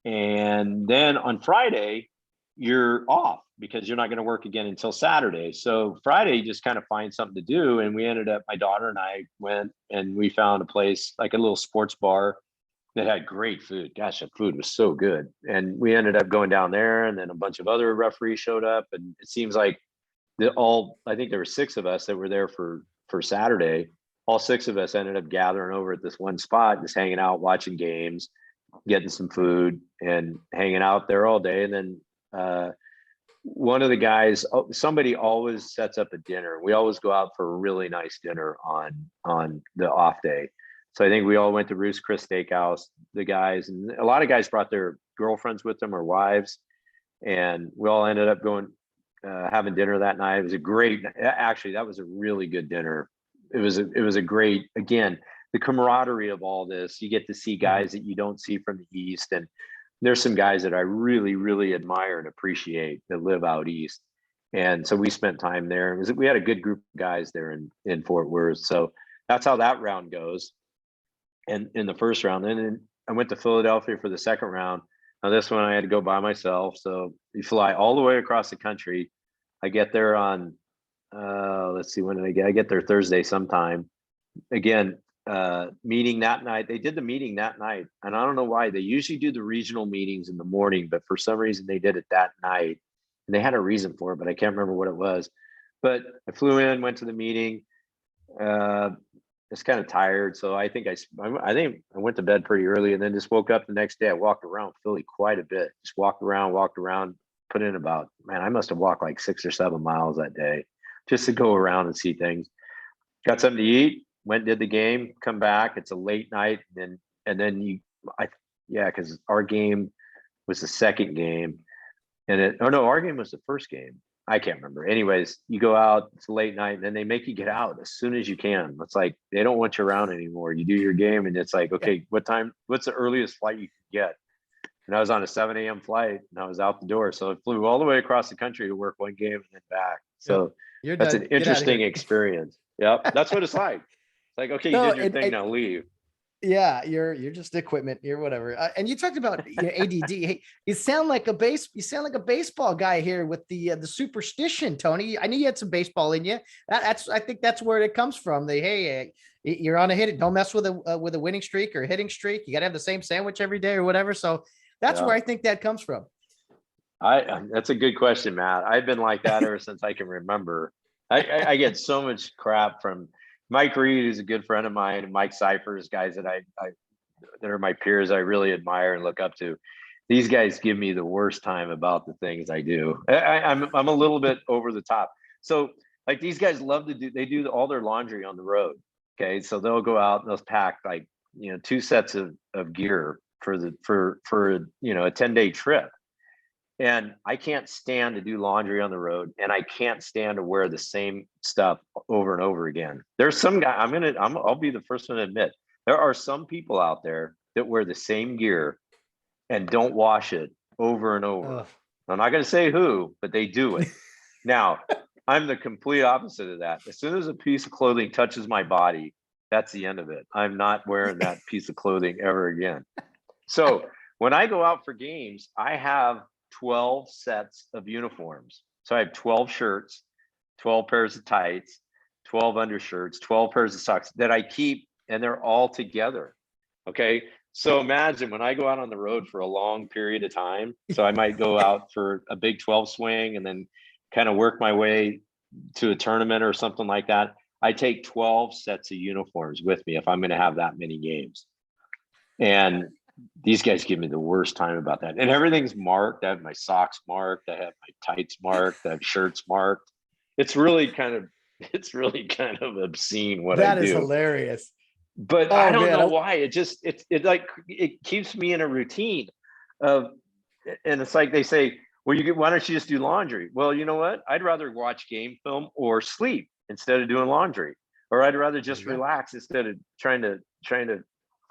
And then on Friday, you're off. because you're not going to work again until Saturday. So Friday, you just kind of find something to do. And we ended up, my daughter and I went and we found a place, like a little sports bar that had great food. Gosh, the food was so good. And we ended up going down there, and then a bunch of other referees showed up. And it seems like I think there were 6 of us that were there for Saturday. All 6 of us ended up gathering over at this one spot, just hanging out, watching games, getting some food and hanging out there all day. And then one of the guys, somebody always sets up a dinner. We always go out for a really nice dinner on the off day. So I think we all went to Ruth's Chris Steakhouse, the guys, and a lot of guys brought their girlfriends with them or wives. And we all ended up going, having dinner that night. It was that was a really good dinner. It was a great, again, the camaraderie of all this. You get to see guys that you don't see from the East. And there's some guys that I really, really admire and appreciate that live out East. And so we spent time there. We had a good group of guys there in Fort Worth. So that's how that round goes. And in the first round, then I went to Philadelphia for the second round. Now this one I had to go by myself. So you fly all the way across the country. I get there on, let's see, when did I get? I get there Thursday sometime. Again, meeting that night. They did the meeting that night. And I don't know why. They usually do the regional meetings in the morning, but for some reason they did it that night. And they had a reason for it, but I can't remember what it was. But I flew in, went to the meeting. Just kind of tired. So I think I went to bed pretty early, and then just woke up the next day. I walked around Philly quite a bit. Just walked around, put in about, man, I must have walked like 6 or 7 miles that day just to go around and see things. Got something to eat, went, did the game, come back. It's a late night. And then because our game was the second game, and our game was the first game. I can't remember. Anyways, you go out, it's a late night, and then they make you get out as soon as you can. It's like they don't want you around anymore. You do your game, and it's like, okay, what's the earliest flight you can get? And I was on a 7 a.m. flight, and I was out the door. So I flew all the way across the country to work one game and then back. So that's an interesting experience. Yep, that's what it's like. It's like, okay, you did your thing, now leave. Yeah, you're just equipment. You're whatever. And you talked about ADD. Hey, you sound like a baseball guy here with the superstition, Tony. I knew you had some baseball in you. I think that's where it comes from. You're on a hit. Don't mess with a winning streak or hitting streak. You got to have the same sandwich every day or whatever. So that's where I think that comes from. That's a good question, Matt. I've been like that ever since I can remember. I get so much crap from Mike Reed, who's a good friend of mine, and Mike Cyphers, guys that that are my peers, I really admire and look up to. These guys give me the worst time about the things I do. I'm a little bit over the top. So like these guys love to do all their laundry on the road. Okay, so they'll go out and they'll pack 2 sets of gear for a 10-day trip. And I can't stand to do laundry on the road, and I can't stand to wear the same stuff over and over again. There's some guy, I'll be the first one to admit, there are some people out there that wear the same gear and don't wash it over and over. Ugh. I'm not going to say who, but they do it. Now, I'm the complete opposite of that. As soon as a piece of clothing touches my body, that's the end of it. I'm not wearing that piece of clothing ever again. So when I go out for games, I have 12 sets of uniforms. So I have 12 shirts, 12 pairs of tights, 12 undershirts, 12 pairs of socks that I keep, and they're all together. Okay. So imagine when I go out on the road for a long period of time. So I might go out for a Big 12 swing and then kind of work my way to a tournament or something like that. I take 12 sets of uniforms with me if I'm going to have that many games. And these guys give me the worst time about that. And everything's marked. I have my socks marked. I have my tights marked. I have shirts marked. It's really kind of obscene what I do. That is hilarious. But I don't know why. It keeps me in a routine of, and it's like they say, well, why don't you just do laundry? Well, you know what? I'd rather watch game film or sleep instead of doing laundry. Or I'd rather just relax instead of trying to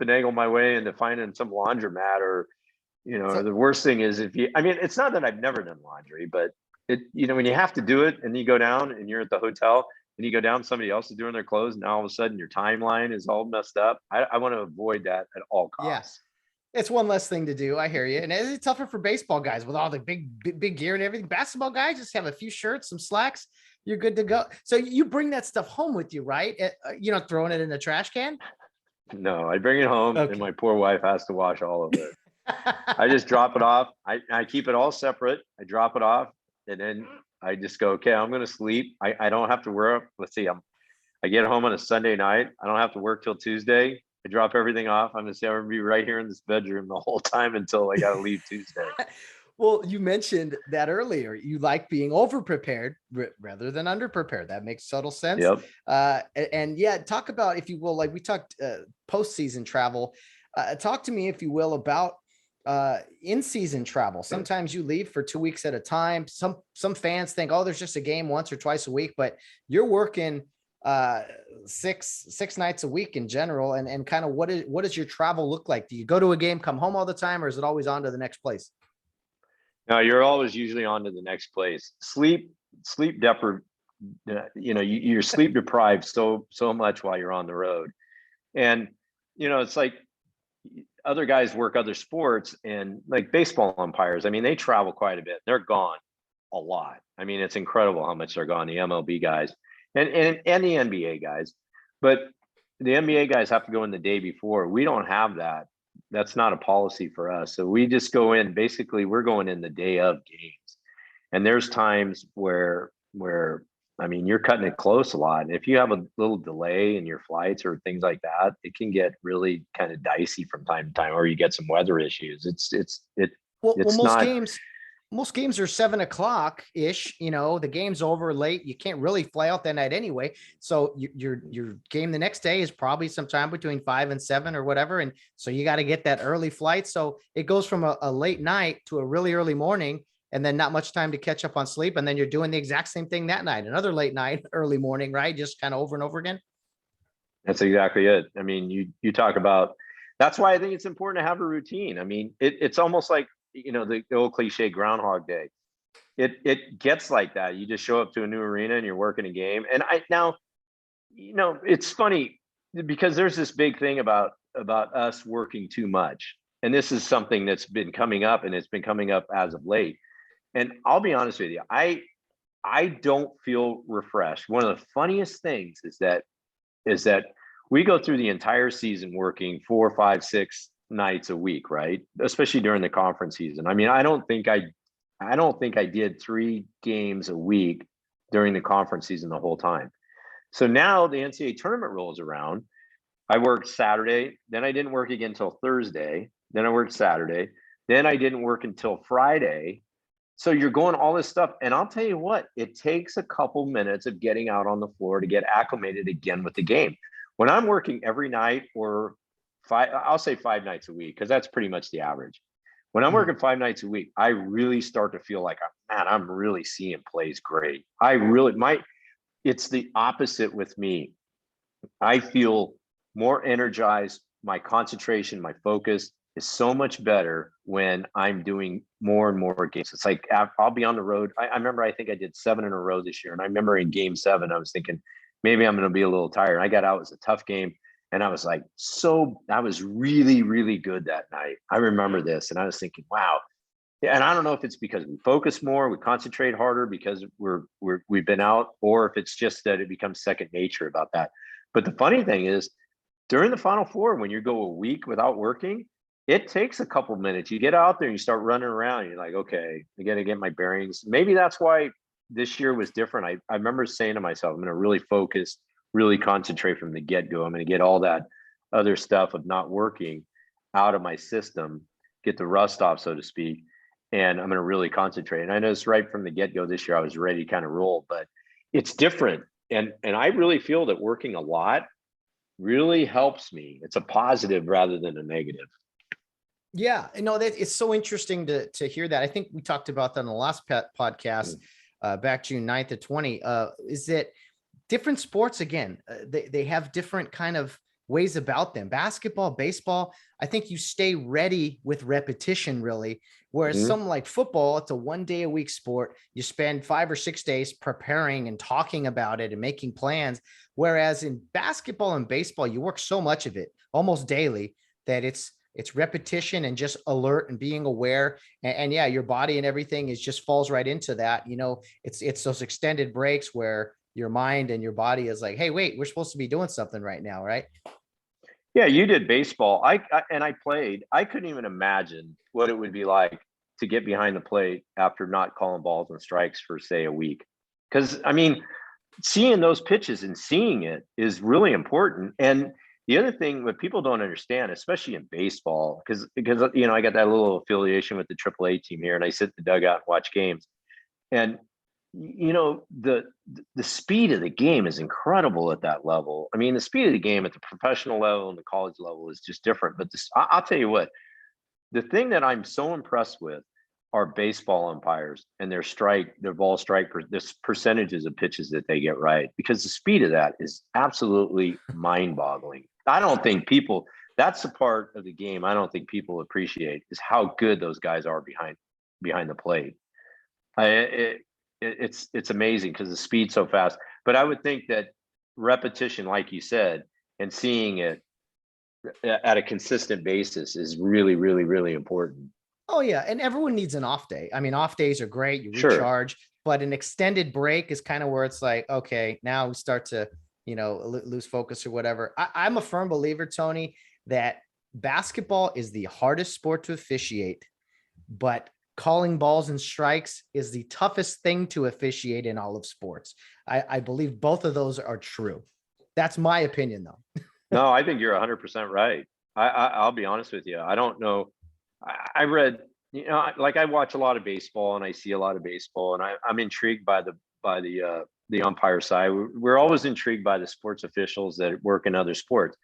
finagle my way into finding some laundromat. Or the worst thing is it's not that I've never done laundry, but when you have to do it and you go down and you're at the hotel and you go down, somebody else is doing their clothes, and now all of a sudden your timeline is all messed up. I want to avoid that at all costs. It's one less thing to do. I hear you. And it's tougher for baseball guys with all the big gear and everything. Basketball guys just have a few shirts, some slacks. You're good to go. So you bring that stuff home with you, right? You're not throwing it in the trash can. No, I bring it home Okay. and my poor wife has to wash all of it. I just drop it off. I keep it all separate. I drop it off and then I just go, okay, I'm going to sleep. I don't have to work. Let's see. I get home on a Sunday night. I don't have to work till Tuesday. I drop everything off. I'm going to be right here in this bedroom the whole time until I got to leave Tuesday. Well, you mentioned that earlier. You like being over-prepared rather than under-prepared. That makes total sense. Yep. And yeah, talk about, if you will, like we talked postseason travel. Talk to me, if you will, about in-season travel. Sometimes you leave for 2 weeks at a time. Some fans think, oh, there's just a game once or twice a week, but you're working six nights a week in general. And kind of what does your travel look like? Do you go to a game, come home all the time, or is it always on to the next place? No, you're always usually on to the next place. Sleep you're sleep deprived so much while you're on the road. And, it's like other guys work other sports, and like baseball umpires, I mean, they travel quite a bit. They're gone a lot. I mean, it's incredible how much they're gone, the MLB guys and the NBA guys. But the NBA guys have to go in the day before. We don't have that. That's not a policy for us. So we just go in, basically we're going in the day of games. And there's times where I mean, you're cutting it close a lot. And if you have a little delay in your flights or things like that, it can get really kind of dicey from time to time, or you get some weather issues. Well, not, most games are 7:00 ish. The game's over late. You can't really fly out that night anyway. So your game the next day is probably sometime between 5 and 7 or whatever. And so you got to get that early flight. So it goes from a late night to a really early morning, and then not much time to catch up on sleep. And then you're doing the exact same thing that night, another late night, early morning, right? Just kind of over and over again. That's exactly it. I mean, you talk about, that's why I think it's important to have a routine. I mean, it's almost like, the old cliche Groundhog Day. It gets like that. You just show up to a new arena and you're working a game. And it's funny because there's this big thing about us working too much. And this is something that's been coming up, and it's been coming up as of late. And I'll be honest with you, I don't feel refreshed. One of the funniest things is that we go through the entire season working 4, 5, 6 nights a week, right? Especially during the conference season. I mean, I don't think I did 3 games a week during the conference season the whole time. So now the NCAA tournament rolls around. I worked Saturday, then I didn't work again until Thursday, then I worked Saturday, then I didn't work until Friday. So you're going all this stuff. And I'll tell you what, it takes a couple minutes of getting out on the floor to get acclimated again with the game. When I'm working every night, or I'll say 5 nights a week, because that's pretty much the average. When I'm working 5 nights a week, I really start to feel like, man, I'm really seeing plays great. It's the opposite with me. I feel more energized. My concentration, my focus is so much better when I'm doing more and more games. It's like, I'll be on the road. I remember, I think I did 7 in a row this year. And I remember in game 7, I was thinking, maybe I'm going to be a little tired. I got out, it was a tough game. And I was like, I was really, really good that night. I remember this. And I was thinking, wow. And I don't know if it's because we focus more, we concentrate harder because we've been out, or if it's just that it becomes second nature about that. But the funny thing is, during the Final Four, when you go a week without working, it takes a couple minutes. You get out there and you start running around. You're like, okay, I got to get my bearings. Maybe that's why this year was different. I remember saying to myself, I'm going to really focus, really concentrate from the get-go. I'm going to get all that other stuff of not working out of my system, get the rust off, so to speak, and I'm going to really concentrate. And I noticed right from the get-go this year, I was ready to kind of roll, but it's different. And I really feel that working a lot really helps me. It's a positive rather than a negative. Yeah, that it's so interesting to hear that. I think we talked about that on the last podcast back June 9th to 20. Is that different sports, again, they have different kind of ways about them. Basketball, baseball, I think you stay ready with repetition, really. Whereas something like football, it's a 1 day a week sport. You spend 5 or 6 days preparing and talking about it and making plans. Whereas in basketball and baseball, you work so much of it almost daily that it's It's repetition and just alert and being aware. And yeah, your body and everything is just falls right into that. It's those extended breaks where your mind and your body is like, hey, wait, we're supposed to be doing something right now, right? Yeah, you did baseball. I played. I couldn't even imagine what it would be like to get behind the plate after not calling balls and strikes for, say, a week. Because I mean, seeing those pitches and seeing it is really important. And the other thing what people don't understand, especially in baseball, because I got that little affiliation with the AAA team here, and I sit in the dugout and watch games. And the speed of the game is incredible at that level. I mean, the speed of the game at the professional level and the college level is just different. But I'll tell you what, the thing that I'm so impressed with are baseball umpires and their ball strike, this percentages of pitches that they get right, because the speed of that is absolutely mind boggling. I don't think that's the part of the game I don't think people appreciate, is how good those guys are behind the plate. It's amazing because the speed's so fast. But I would think that repetition, like you said, and seeing it at a consistent basis is really, really, really important. Oh yeah, and everyone needs an off day. I mean, off days are great. You Sure. recharge, but an extended break is kind of where it's like, okay, now we start to, lose focus or whatever. I'm a firm believer, Tony, that basketball is the hardest sport to officiate, but calling balls and strikes is the toughest thing to officiate in all of sports. I believe both of those are true. That's my opinion, though. No, I think you're 100% right. I'll be honest with you. I don't know. I read, like I watch a lot of baseball and I see a lot of baseball, and I'm intrigued by the umpire side. We're always intrigued by the sports officials that work in other sports.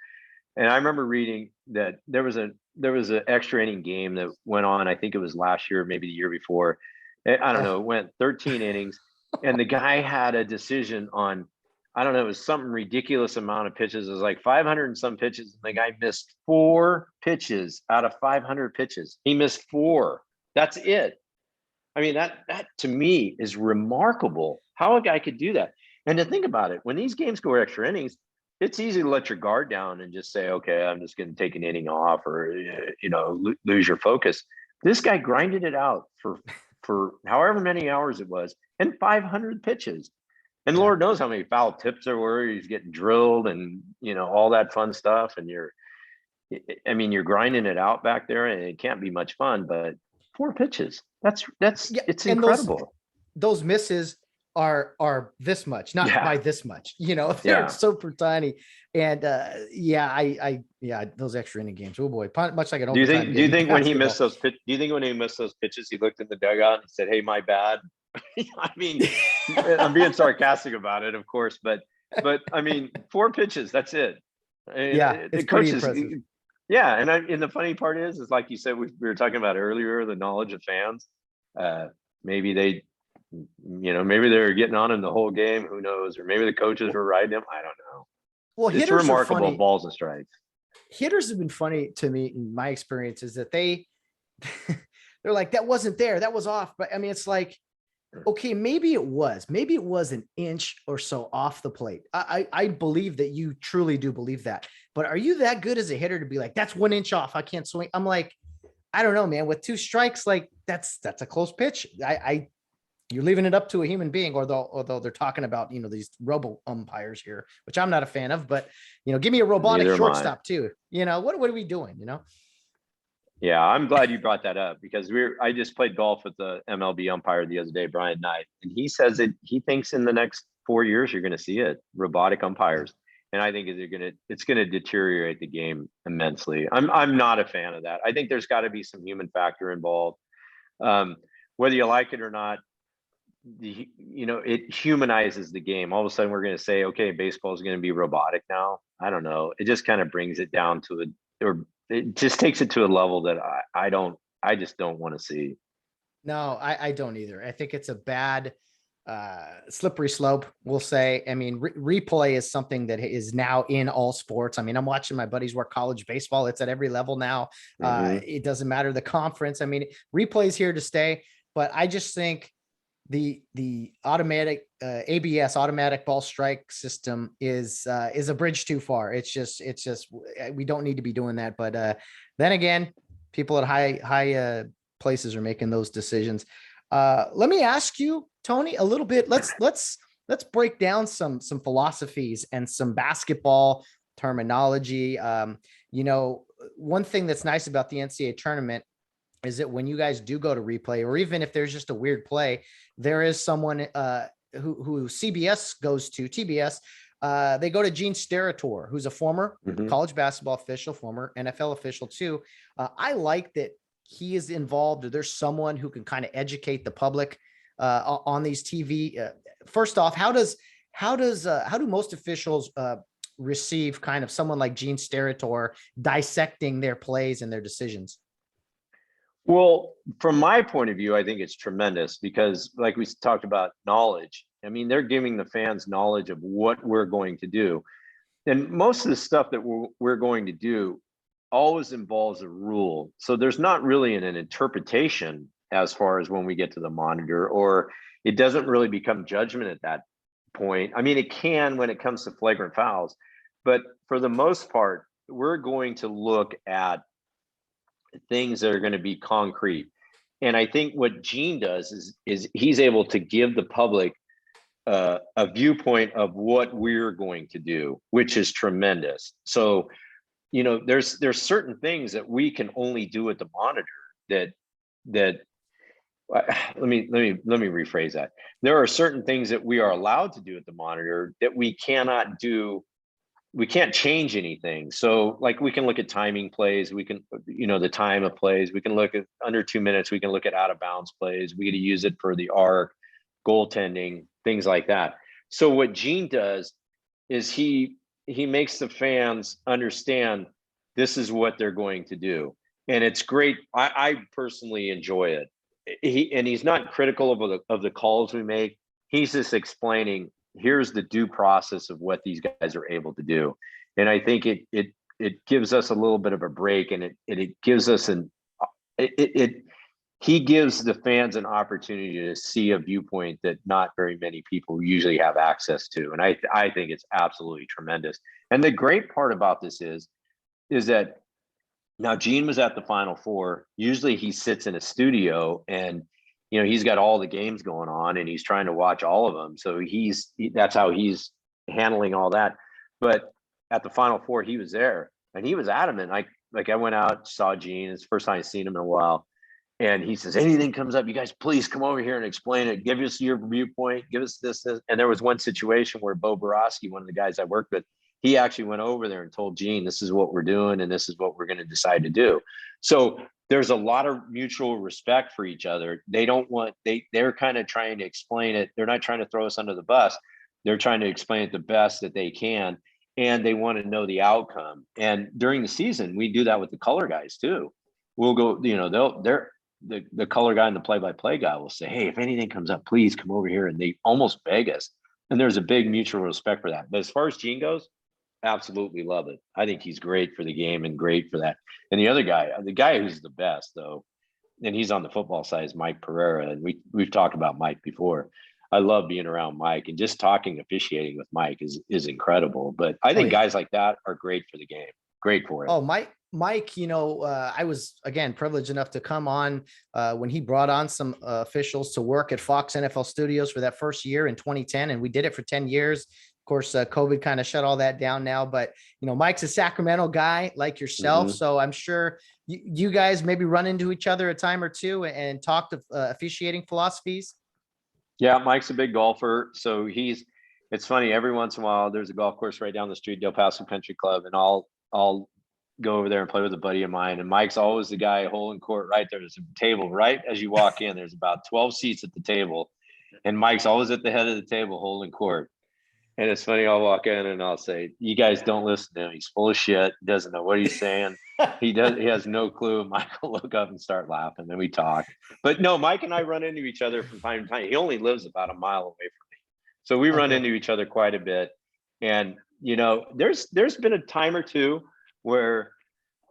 And I remember reading that there was an extra inning game that went on. I think it was last year, maybe the year before. I don't know. It went 13 innings, and the guy had a decision on, I don't know, it was some ridiculous amount of pitches. It was like 500 and some pitches. And the guy missed 4 pitches out of 500 pitches. He missed 4. That's it. I mean, that to me is remarkable how a guy could do that. And to think about it, when these games go extra innings, it's easy to let your guard down and just say, okay, I'm just going to take an inning off, or, lose your focus. This guy grinded it out for however many hours it was, and 500 pitches. And Lord knows how many foul tips there were. He's getting drilled and, all that fun stuff. And you're grinding it out back there, and it can't be much fun, but 4 pitches, it's incredible. Those misses are this much, not by this much, they're super tiny. And those extra inning games, oh boy, much like an do you think when he missed those pitches, he looked in the dugout and said, hey, my bad? I mean, I'm being sarcastic about it, of course, but I mean, 4 pitches, that's it. It's pretty impressive. Yeah, and the funny part is like you said, we were talking about earlier, the knowledge of fans. Maybe they're getting on him the whole game. Who knows? Or maybe the coaches were riding him. I don't know. Well, it's remarkable balls and strikes. Hitters have been funny to me in my experience, is that they're like, that wasn't there, that was off. But I mean, it's like, okay, maybe it was an inch or so off the plate. I believe that you truly do believe that. But are you that good as a hitter to be like, that's 1 inch off, I can't swing? I'm like, I don't know, man. With 2 strikes, like that's a close pitch. You're leaving it up to a human being, although they're talking about, these robo umpires here, which I'm not a fan of, but, give me a robotic shortstop too. What are we doing, Yeah, I'm glad you brought that up, because I just played golf with the MLB umpire the other day, Brian Knight, and he says that he thinks in the next 4 years you're going to see it, robotic umpires. And I think it's going to deteriorate the game immensely. I'm not a fan of that. I think there's got to be some human factor involved. Whether you like it or not, it humanizes the game. All of a sudden we're going to say, okay, baseball is going to be robotic now. I don't know. It just kind of brings it down to it just takes it to a level that I just don't want to see. No, I don't either. I think it's a bad slippery slope, we'll say. I mean, replay is something that is now in all sports. I mean, I'm watching my buddies work college baseball. It's at every level now. It doesn't matter the conference. I mean, replay is here to stay, but I just think the automatic ABS, automatic ball strike system is a bridge too far. It's just we don't need to be doing that. But then again, people at high places are making those decisions. Let me ask you, Tony, a little bit. Let's break down some philosophies and some basketball terminology. One thing that's nice about the NCAA tournament is that when you guys do go to replay, or even if there's just a weird play, there is someone who CBS goes to, TBS. They go to Gene Steratore, who's a former college basketball official, former NFL official too. I like that he is involved, or there's someone who can kind of educate the public on these TV. First off, how do most officials receive kind of someone like Gene Steratore dissecting their plays and their decisions? Well, from my point of view, I think it's tremendous because, like we talked about, knowledge. I mean, they're giving the fans knowledge of what we're going to do. And most of the stuff that we're going to do always involves a rule. So there's not really an interpretation as far as when we get to the monitor, or it doesn't really become judgment at that point. I mean, it can when it comes to flagrant fouls, but for the most part, we're going to look at things that are going to be concrete. And I think what Gene does is he's able to give the public a viewpoint of what we're going to do, which is tremendous. So, there's certain things that we can only do at the monitor that let me rephrase that. There are certain things that we are allowed to do at the monitor that we cannot do. We can't change anything. So like we can look at timing plays, we can, the time of plays, we can look at under 2 minutes, we can look at out of bounds plays, we get to use it for the arc, goaltending, things like that. So what Gene does is he makes the fans understand this is what they're going to do. And it's great. I personally enjoy it. He's not critical of the calls we make. He's just explaining, here's the due process of what these guys are able to do. And I think it gives us a little bit of a break, and it gives us he gives the fans an opportunity to see a viewpoint that not very many people usually have access to. And I think it's absolutely tremendous. And the great part about this is that now Gene was at the Final Four. Usually he sits in a studio and he's got all the games going on and he's trying to watch all of them. So that's how he's handling all that. But at the Final Four, he was there and he was adamant. I went out, saw Gene. It's the first time I've seen him in a while. And he says, anything comes up, you guys, please come over here and explain it. Give us your viewpoint. Give us this. And there was one situation where Bo Borowski, one of the guys I worked with, he actually went over there and told Gene, this is what we're doing and this is what we're going to decide to do. So there's a lot of mutual respect for each other. They're kind of trying to explain it. They're not trying to throw us under the bus. They're trying to explain it the best that they can. And they want to know the outcome. And during the season, we do that with the color guys too. We'll go, the color guy and the play-by-play guy will say, hey, if anything comes up, please come over here. And they almost beg us. And there's a big mutual respect for that. But as far as Gene goes, absolutely love it. I think he's great for the game and great for that. And the other guy, the guy who's the best though, and he's on the football side, is Mike Pereira. And we've talked about Mike before. I love being around Mike, and just talking officiating with Mike is incredible. But I think guys like that are great for the game. Great for it. Oh, Mike, I was, again, privileged enough to come on when he brought on some officials to work at Fox NFL Studios for that first year in 2010. And we did it for 10 years. Of course, COVID kind of shut all that down now. But, Mike's a Sacramento guy like yourself. Mm-hmm. So I'm sure you guys maybe run into each other a time or two and talk to officiating philosophies. Yeah, Mike's a big golfer. So it's funny, every once in a while, there's a golf course right down the street, Del Paso Country Club, and I'll go over there and play with a buddy of mine. And Mike's always the guy holding court right there. There's a table right as you walk in. There's about 12 seats at the table. And Mike's always at the head of the table holding court. And it's funny, I'll walk in and I'll say, you guys don't listen to him. He's full of shit. Doesn't know what he's saying. He has no clue. Mike will look up and start laughing. Then we talk. But no, Mike and I run into each other from time to time. He only lives about a mile away from me. So we run into each other quite a bit. And, there's been a time or two where,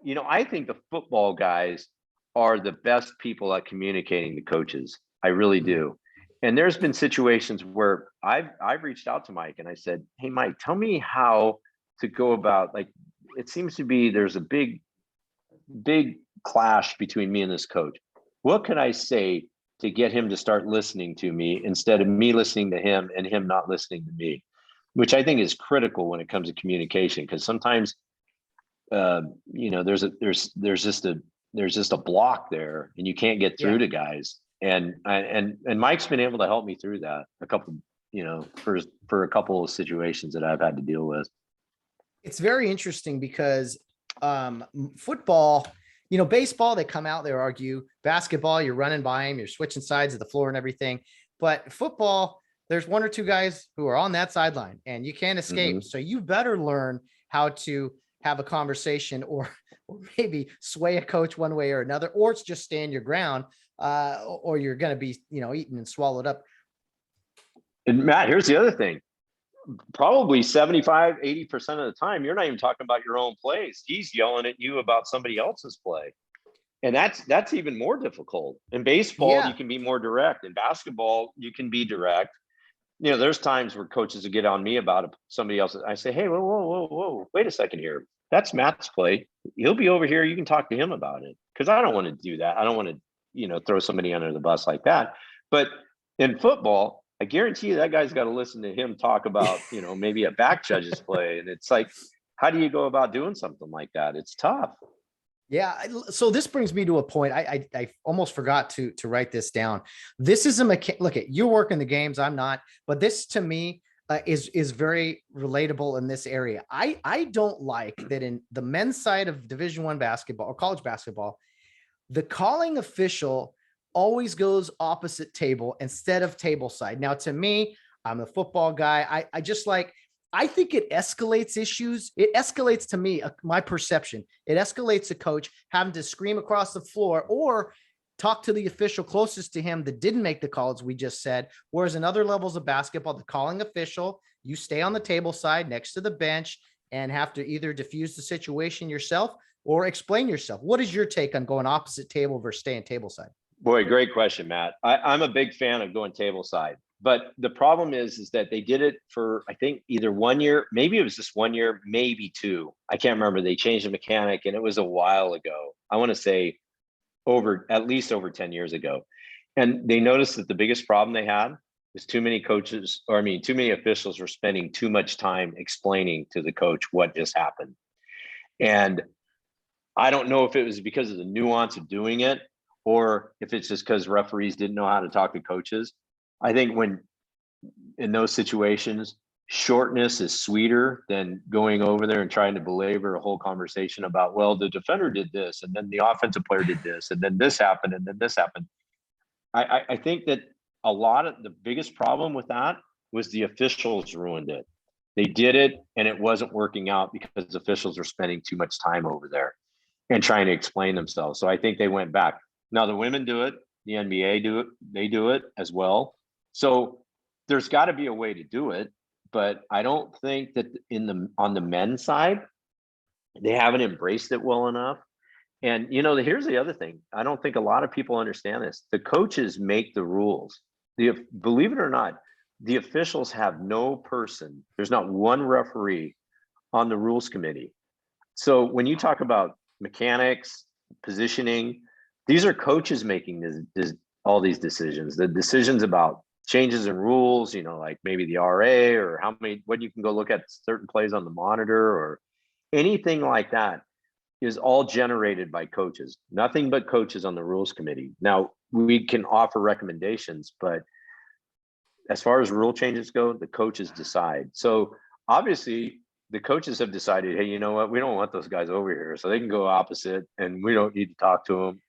I think the football guys are the best people at communicating to coaches. I really do. And there's been situations where I've reached out to Mike and I said, "Hey, Mike, tell me how to go about, like, it seems to be there's a big clash between me and this coach. What can I say to get him to start listening to me instead of me listening to him and him not listening to me?" Which I think is critical when it comes to communication, because sometimes there's just a block there and you can't get through Yeah. to guys. And Mike's been able to help me through that a couple, for a couple of situations that I've had to deal with. It's very interesting because football, baseball, they come out, they argue. Basketball, you're running by them, you're switching sides of the floor and everything. But football, there's one or two guys who are on that sideline and you can't escape. Mm-hmm. So you better learn how to have a conversation or maybe sway a coach one way or another, or it's just stand your ground, or you're going to be, eaten and swallowed up. And Matt, here's the other thing. Probably 75-80% of the time, you're not even talking about your own plays. He's yelling at you about somebody else's play. And that's even more difficult. In baseball, you can be more direct. In basketball, you can be direct. There's times where coaches will get on me about somebody else. I say, "Hey, whoa, wait a second here. That's Matt's play. He'll be over here. You can talk to him about it." Because I don't want to do that. I don't want to, throw somebody under the bus like that. But in football, I guarantee you that guy's got to listen to him talk about, maybe a back judge's play. And it's like, how do you go about doing something like that? It's tough. Yeah. So this brings me to a point. I almost forgot to write this down. This is look at, you're working the games. I'm not, but this to me is very relatable in this area. I don't like that in the men's side of Division I basketball or college basketball, the calling official always goes opposite table instead of table side. Now, to me, I'm a football guy. I think it escalates issues. It escalates, to me, my perception. It escalates a coach having to scream across the floor or talk to the official closest to him that didn't make the call, as we just said. Whereas in other levels of basketball, the calling official, you stay on the table side next to the bench and have to either diffuse the situation yourself or explain yourself. What is your take on going opposite table versus staying table side? Boy, great question, Matt. I'm a big fan of going table side. But the problem is that they did it for, I think, either 1 year, maybe it was just 1 year, maybe two. I can't remember. They changed the mechanic and it was a while ago. I want to say at least over 10 years ago. And they noticed that the biggest problem they had was too many officials were spending too much time explaining to the coach what just happened. And I don't know if it was because of the nuance of doing it or if it's just because referees didn't know how to talk to coaches. I think when in those situations, shortness is sweeter than going over there and trying to belabor a whole conversation about, well, the defender did this, and then the offensive player did this, and then this happened, and then this happened. I think that a lot of the biggest problem with that was the officials ruined it. They did it, and it wasn't working out because officials were spending too much time over there and trying to explain themselves. So I think they went back. Now the women do it, the NBA do it, they do it as well. So there's got to be a way to do it, but I don't think that on the men's side, they haven't embraced it well enough. And here's the other thing. I don't think a lot of people understand this. The coaches make the rules. Believe it or not, the officials have no person. There's not one referee on the rules committee. So when you talk about mechanics, positioning, these are coaches making all these decisions. The decisions about changes in rules, like maybe the RA or what you can go look at certain plays on the monitor or anything like that is all generated by coaches. Nothing but coaches on the rules committee. Now, we can offer recommendations, but as far as rule changes go, the coaches decide. So obviously the coaches have decided, hey, you know what? We don't want those guys over here. So they can go opposite and we don't need to talk to them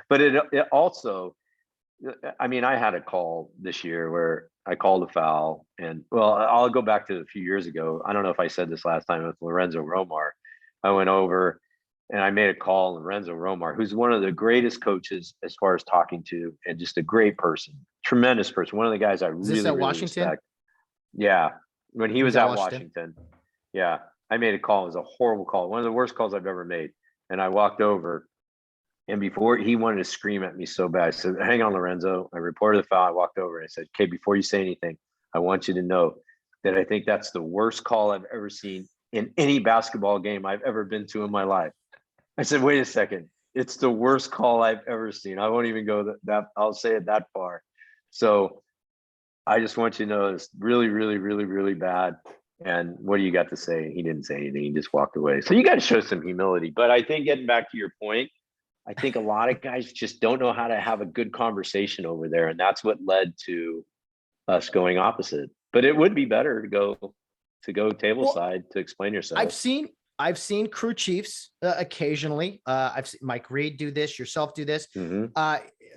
but it also, I had a call this year where I called a foul and I'll go back to a few years ago. I don't know if I said this last time with Lorenzo Romar. I went over and I made a call. Lorenzo Romar, who's one of the greatest coaches as far as talking to and just a great person, tremendous person. One of the guys I really respect. Yeah. When he was at Washington. Yeah. I made a call. It was a horrible call. One of the worst calls I've ever made. And I walked over And before, he wanted to scream at me so bad. I said, hang on, Lorenzo. I reported the foul. I walked over and I said, okay, before you say anything, I want you to know that I think that's the worst call I've ever seen in any basketball game I've ever been to in my life. I said, wait a second. It's the worst call I've ever seen. I won't even go that I'll say it that far. So I just want you to know it's really, really, really, really bad. And what do you got to say? He didn't say anything. He just walked away. So you got to show some humility. But I think, getting back to your point, I think a lot of guys just don't know how to have a good conversation over there. And that's what led to us going opposite. But it would be better to go table side to explain yourself. I've seen crew chiefs occasionally. I've seen Mike Reed do this, yourself do this.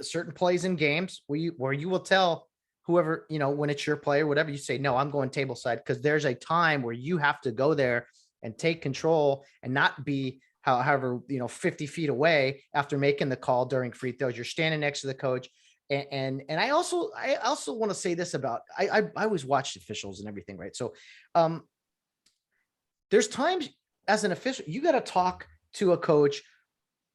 Certain plays in games where you will tell whoever, when it's your play or whatever, you say, no, I'm going table side, because there's a time where you have to go there and take control and not be however, 50 feet away after making the call during free throws. You're standing next to the coach. And I also want to say this about, I always watched officials and everything, right? So there's times as an official, you got to talk to a coach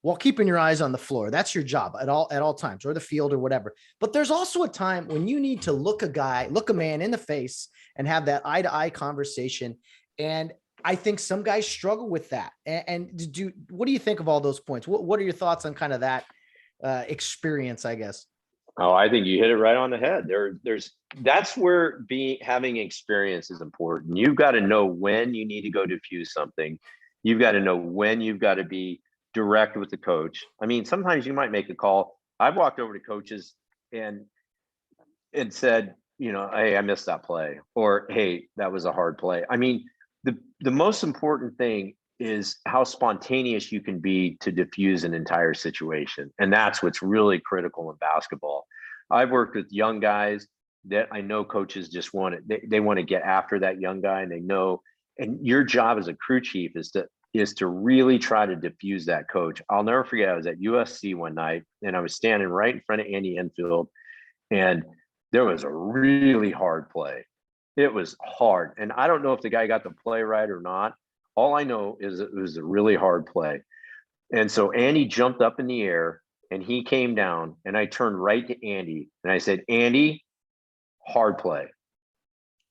while keeping your eyes on the floor. That's your job at all times, or the field or whatever. But there's also a time when you need to look a man in the face and have that eye-to-eye conversation. And I think some guys struggle with that. And what do you think of all those points? What are your thoughts on kind of that experience, I guess? Oh, I think you hit it right on the head. That's where having experience is important. You've got to know when you need to go diffuse something. You've got to know when you've got to be direct with the coach. I mean, sometimes you might make a call. I've walked over to coaches and said, hey, I missed that play, or hey, that was a hard play. I mean, the most important thing is how spontaneous you can be to diffuse an entire situation. And that's what's really critical in basketball. I've worked with young guys that I know coaches just want it. They want to get after that young guy, and they know, and your job as a crew chief is to really try to diffuse that coach. I'll never forget, I was at USC one night and I was standing right in front of Andy Enfield, and there was a really hard play. It was hard. And I don't know if the guy got the play right or not. All I know is it was a really hard play. And so Andy jumped up in the air and he came down, and I turned right to Andy and I said, Andy, hard play.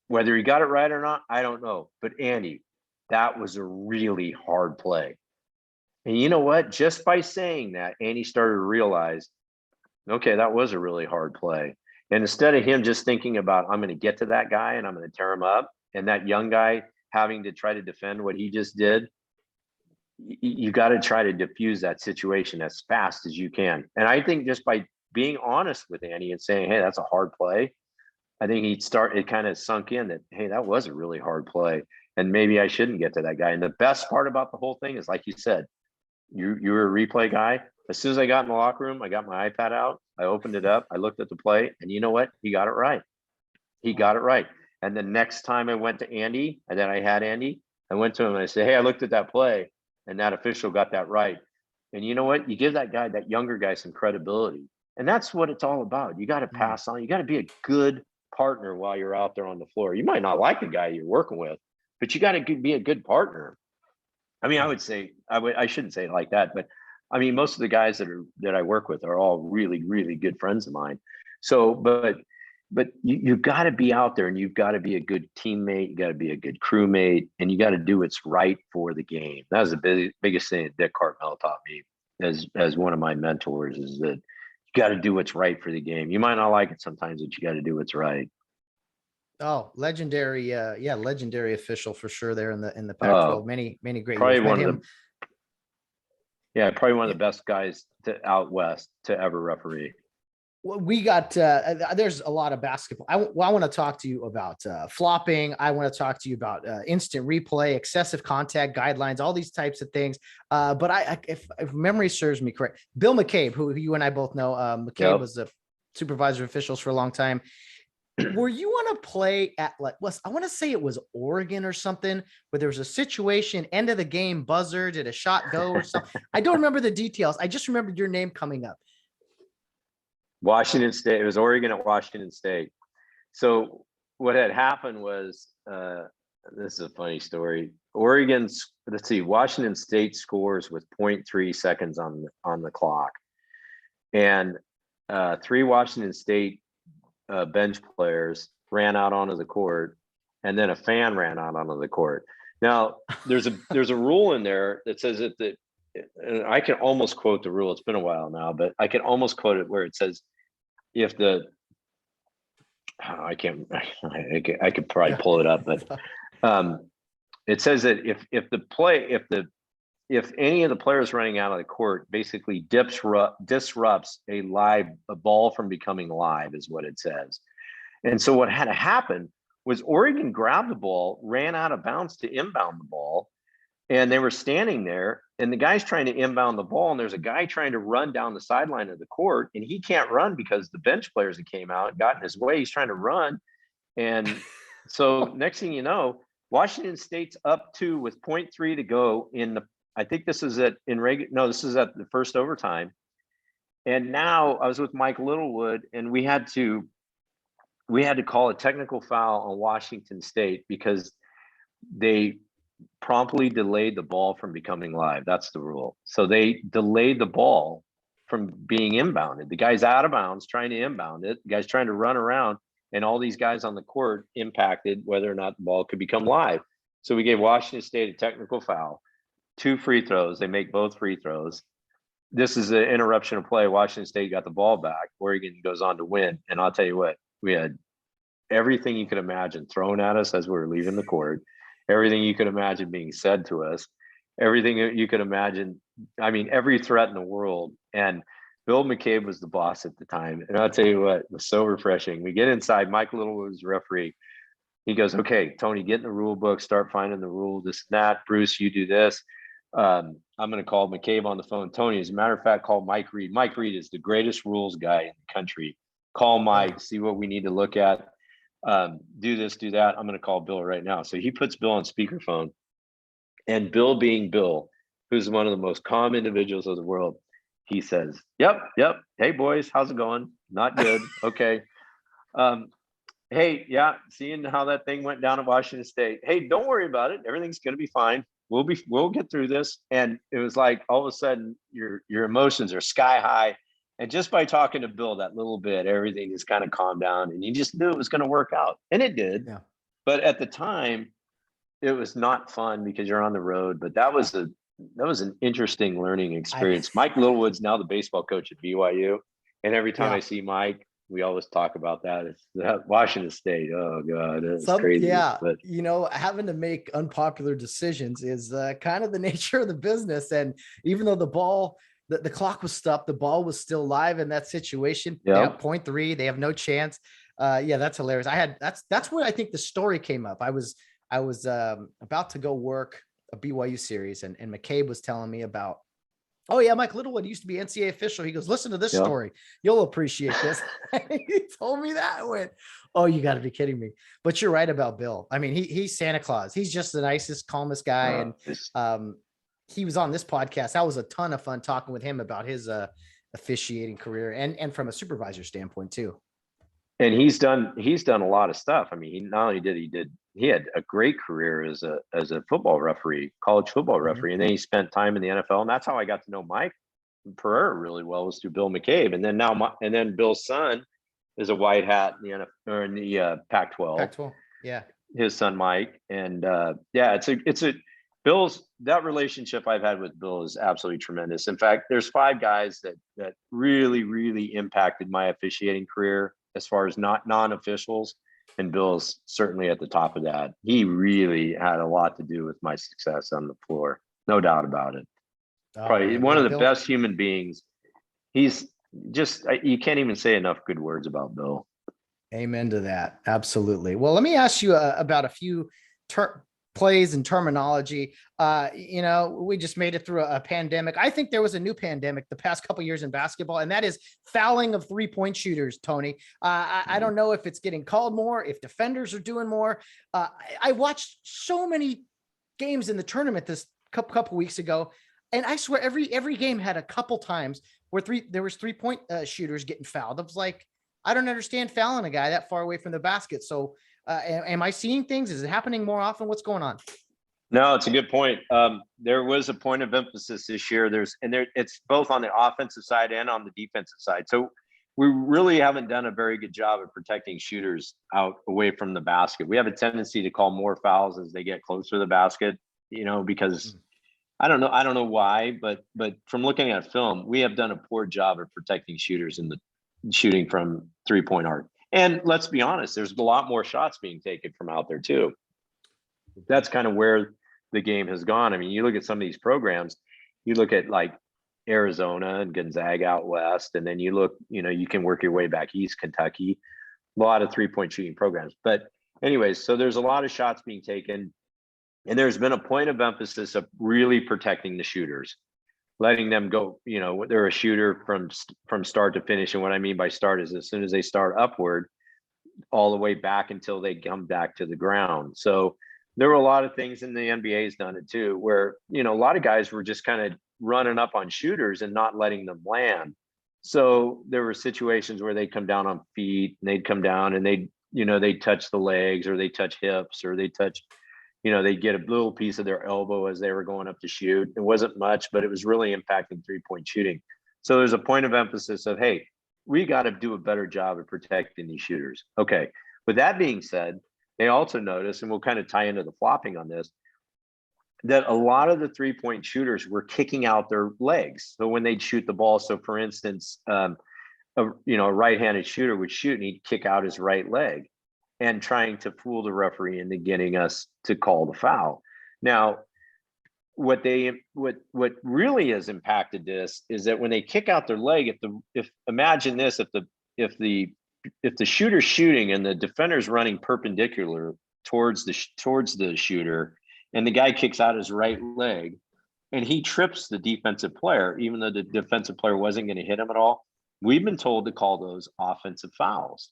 Whether he got it right or not, I don't know. But Andy, that was a really hard play. And you know what? Just by saying that, Andy started to realize, okay, that was a really hard play. And instead of him just thinking about, I'm going to get to that guy and I'm going to tear him up, and that young guy having to try to defend what he just did, you got to try to diffuse that situation as fast as you can. And I think just by being honest with Andy and saying, hey, that's a hard play, I think it kind of sunk in that, hey, that was a really hard play, and maybe I shouldn't get to that guy. And the best part about the whole thing is, like you said, you were a replay guy. As soon as I got in the locker room, I got my iPad out, I opened it up, I looked at the play, and you know what? He got it right. He got it right. And the next time I went to Andy, and then I had Andy, I went to him and I said, hey, I looked at that play and that official got that right. And you know what? You give that younger guy, some credibility. And that's what it's all about. You got to pass on. You got to be a good partner while you're out there on the floor. You might not like the guy you're working with, but you got to be a good partner. I mean, I would say, I shouldn't say it like that, but I mean, most of the guys that I work with are all really, really good friends of mine. So, but you've got to be out there, and you've got to be a good teammate. You got to be a good crewmate, and you got to do what's right for the game. That was the biggest thing that Dick Cartmel taught me as one of my mentors, is that you got to do what's right for the game. You might not like it sometimes, but you got to do what's right. Oh, legendary. Legendary official for sure there in the Pac-12. Many great probably years. Probably one of the best guys out west to ever referee. Well, we got there's a lot of basketball. I want to talk to you about flopping. I want to talk to you about instant replay, excessive contact guidelines, all these types of things. But if memory serves me correct, Bill McCabe, who you and I both know, McCabe was the supervisor of officials for a long time. Were you on a play at I want to say it was Oregon or something, where there was a situation, end of the game, buzzer, did a shot go or something? I don't remember the details. I just remembered your name coming up. Washington State. It was Oregon at Washington State. So what had happened was this is a funny story. Washington State scores with 0.3 seconds on the clock, and 3 Washington State bench players ran out onto the court, and then a fan ran out onto the court. Now, there's a rule in there that says that and I can almost quote the rule. It's been a while now, but I can almost quote it where it says, if the I could probably pull it up, but it says that if any of the players running out of the court basically disrupts a ball from becoming live, is what it says. And so what had to happen was Oregon grabbed the ball, ran out of bounds to inbound the ball, and they were standing there, and the guy's trying to inbound the ball, and there's a guy trying to run down the sideline of the court, and he can't run because the bench players that came out got in his way. He's trying to run. And so next thing you know, Washington State's up 2 with 0.3 to go I think this is this is at the first overtime. And now I was with Mike Littlewood, and we had to call a technical foul on Washington State because they promptly delayed the ball from becoming live. That's the rule. So they delayed the ball from being inbounded. The guy's out of bounds trying to inbound it. The guy's trying to run around, and all these guys on the court impacted whether or not the ball could become live. So we gave Washington State a technical foul, 2 free throws. They make both free throws. This is an interruption of play. Washington State got the ball back. Oregon goes on to win. And I'll tell you what, we had everything you could imagine thrown at us as we were leaving the court. Everything you could imagine being said to us, everything you could imagine. I mean, every threat in the world. And Bill McCabe was the boss at the time. And I'll tell you what, it was so refreshing. We get inside, Mike Littlewood was the referee. He goes, okay, Tony, get in the rule book, start finding the rule, this and that. Bruce, you do this. I'm going to call McCabe on the phone. Tony, as a matter of fact, call Mike Reed. Mike Reed is the greatest rules guy in the country. Call Mike, see what we need to look at. Do this, do that. I'm going to call Bill right now. So he puts Bill on speakerphone, and Bill, being Bill, who's one of the most calm individuals of the world, he says, yep. Hey boys, how's it going? Not good. Okay. Hey, yeah, seeing how that thing went down at Washington State. Hey, don't worry about it. Everything's going to be fine. We'll get through this. And it was like, all of a sudden your emotions are sky high. And just by talking to Bill that little bit, everything just kind of calmed down, and you just knew it was going to work out. And it did. Yeah. But at the time, it was not fun because you're on the road. But that was an interesting learning experience. Mike Littlewood's now the baseball coach at BYU. And every time I see Mike, we always talk about that. It's that Washington State. Oh God, it's crazy. Yeah, but having to make unpopular decisions is kind of the nature of the business. And even though the clock was stopped, the ball was still live in that situation. Yep. They have 0.3. They have no chance. Yeah, that's hilarious. That's where I think the story came up. I was about to go work a BYU series, and McCabe was telling me about, oh yeah, Mike Littlewood used to be NCAA official. He goes, listen to this story. You'll appreciate this. He told me that. I went, oh, you got to be kidding me. But you're right about Bill. I mean, he's Santa Claus. He's just the nicest, calmest guy. And he was on this podcast. That was a ton of fun talking with him about his officiating career and from a supervisor standpoint too. And he's done a lot of stuff. I mean, he had a great career as a football referee, college football referee. And then he spent time in the NFL. And that's how I got to know Mike Pereira really well, was through Bill McCabe. And then Bill's son is a white hat in the NFL or in the Pac-12. Pac-12. Yeah. His son, Mike. And that relationship I've had with Bill is absolutely tremendous. In fact, there's 5 guys that really, really impacted my officiating career as far as non-officials. And Bill's certainly at the top of that. He really had a lot to do with my success on the floor. No doubt about it. Probably one of the best human beings. He's just, you can't even say enough good words about Bill. Amen to that. Absolutely. Well, let me ask you about a few plays and terminology. We just made it through a pandemic. I think there was a new pandemic the past couple of years in basketball, and that is fouling of 3-point shooters, Tony. I don't know if it's getting called more, if defenders are doing more. I watched so many games in the tournament this couple weeks ago, and I swear every game had a couple times where there was 3-point shooters getting fouled. I was like, I don't understand fouling a guy that far away from the basket. So Am I seeing things? Is it happening more often? What's going on? No, it's a good point. There was a point of emphasis this year. It's both on the offensive side and on the defensive side. So we really haven't done a very good job of protecting shooters out away from the basket. We have a tendency to call more fouls as they get closer to the basket, because I don't know why, but from looking at film, we have done a poor job of protecting shooters in the shooting from 3-point arc. And let's be honest, there's a lot more shots being taken from out there too. That's kind of where the game has gone. I mean, you look at some of these programs, you look at like Arizona and Gonzaga out west, and then you look, you can work your way back east, Kentucky, a lot of 3-point shooting programs. But anyways, so there's a lot of shots being taken, and there's been a point of emphasis of really protecting the shooters, letting them go, they're a shooter from start to finish. And what I mean by start is as soon as they start upward, all the way back until they come back to the ground. So there were a lot of things, and the NBA's done it too, where, a lot of guys were just kind of running up on shooters and not letting them land. So there were situations where they'd come down on feet, and they'd come down and they'd touch the legs, or they touch hips, or they touch, they'd get a little piece of their elbow as they were going up to shoot. It wasn't much, but it was really impacting 3-point shooting. So there's a point of emphasis of, hey, we got to do a better job of protecting these shooters. Okay. With that being said, they also notice, and we'll kind of tie into the flopping on this, that a lot of the 3-point shooters were kicking out their legs. So when they'd shoot the ball, so for instance, a right-handed shooter would shoot and he'd kick out his right leg, and trying to fool the referee into getting us to call the foul. Now, what really has impacted this is that when they kick out their leg, imagine this, if the shooter's shooting and the defender's running perpendicular towards the shooter, and the guy kicks out his right leg and he trips the defensive player, even though the defensive player wasn't going to hit him at all, we've been told to call those offensive fouls.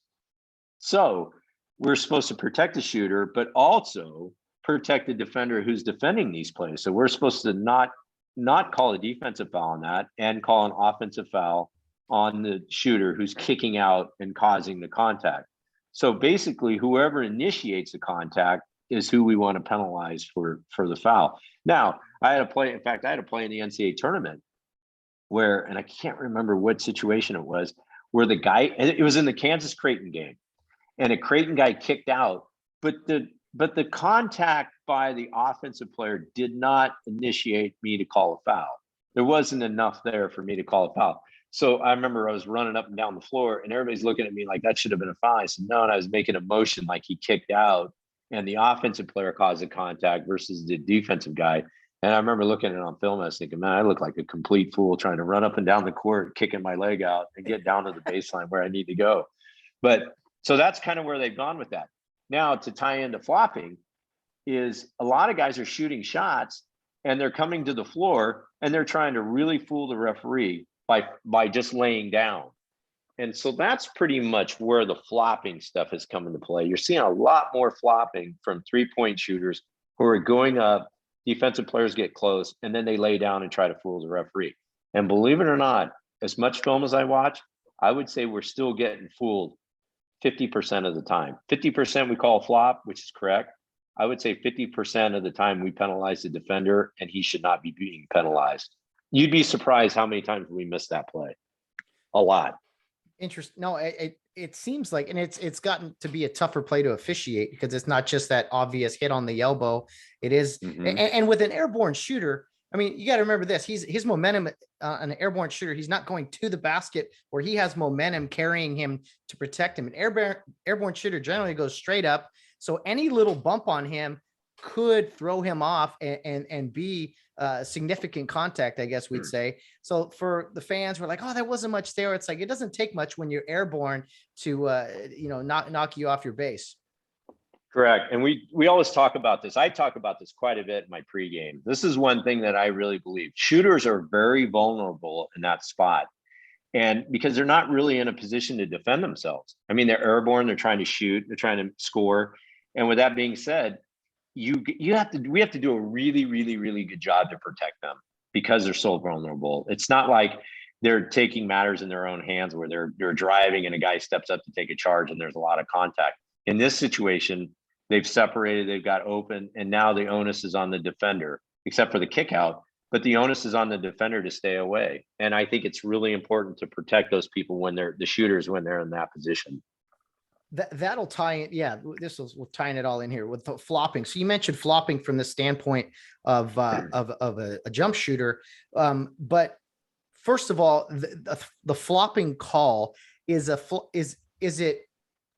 So we're supposed to protect the shooter, but also protect the defender who's defending these plays. So we're supposed to not call a defensive foul on that, and call an offensive foul on the shooter who's kicking out and causing the contact. So basically, whoever initiates the contact is who we want to penalize for the foul. Now, I had a play in the NCAA tournament where, and I can't remember what situation it was, where the guy, and it was in the Kansas Creighton game, and a Creighton guy kicked out, but the contact by the offensive player did not initiate me to call a foul. There wasn't enough there for me to call a foul. So I remember I was running up and down the floor, and everybody's looking at me like that should have been a foul. I said, no, and I was making a motion like he kicked out, and the offensive player caused the contact versus the defensive guy. And I remember looking at it on film, I was thinking, man, I look like a complete fool trying to run up and down the court, kicking my leg out and get down to the baseline where I need to go. But so that's kind of where they've gone with that. Now, to tie into flopping, is a lot of guys are shooting shots and they're coming to the floor and they're trying to really fool the referee by just laying down. And so that's pretty much where the flopping stuff has come into play. You're seeing a lot more flopping from 3-point shooters who are going up, defensive players get close, and then they lay down and try to fool the referee. And believe it or not, as much film as I watch, I would say we're still getting fooled 50% of the time. 50% we call a flop, which is correct. I would say 50% of the time we penalize the defender, and he should not be being penalized. You'd be surprised how many times we miss that play. A lot. Interesting. No, it seems like, and it's gotten to be a tougher play to officiate because it's not just that obvious hit on the elbow. It is, and with an airborne shooter, I mean, you got to remember this. His momentum, an airborne shooter, he's not going to the basket where he has momentum carrying him to protect him. An airborne shooter generally goes straight up. So any little bump on him could throw him off and be significant contact, I guess we'd say. So for the fans, we're like, oh, that wasn't much there. It's like, it doesn't take much when you're airborne to, knock you off your base. Correct. And we always talk about this. I talk about this quite a bit in my pregame. This is one thing that I really believe. Shooters are very vulnerable in that spot. And because they're not really in a position to defend themselves. I mean, they're airborne, they're trying to shoot, they're trying to score. And with that being said, we have to do a really, really, really good job to protect them because they're so vulnerable. It's not like they're taking matters in their own hands where they're driving and a guy steps up to take a charge and there's a lot of contact. In this situation, they've separated, they've got open, and now the onus is on the defender, except for the kick out, but the onus is on the defender to stay away. And I think it's really important to protect those people when they're the shooters, when they're in that position. That'll tie in. Yeah, we're tying it all in here with the flopping. So you mentioned flopping from the standpoint of a jump shooter. But first of all, the flopping call is it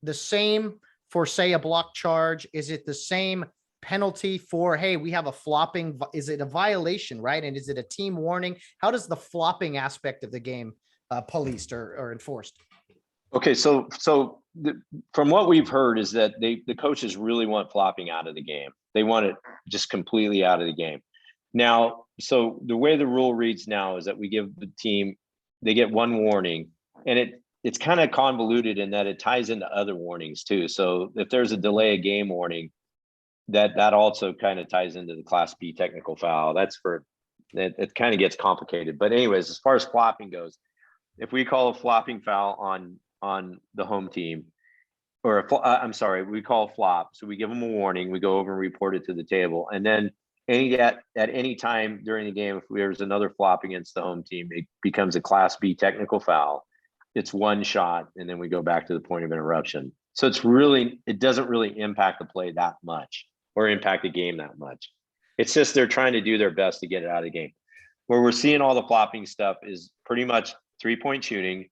the same for, say, a block charge? Is it the same penalty for, hey, we have a flopping? Is it a violation, right? And is it a team warning? How does the flopping aspect of the game policed or enforced? Okay, from what we've heard is that the coaches really want flopping out of the game. They want it just completely out of the game. Now, so the way the rule reads now is that we give the team, they get one warning, and it's kind of convoluted in that it ties into other warnings too. So if there's a delay of game warning, that also kind of ties into the Class B technical foul. That's for it kind of gets complicated. But anyways, as far as flopping goes, if we call a flopping foul on the home team, or we call a flop. So we give them a warning, we go over and report it to the table. And then at any time during the game, if there's another flop against the home team, it becomes a Class B technical foul. It's one shot, and then we go back to the point of interruption. So it doesn't really impact the play that much or impact the game that much. It's just they're trying to do their best to get it out of the game. Where we're seeing all the flopping stuff is pretty much 3-point shooting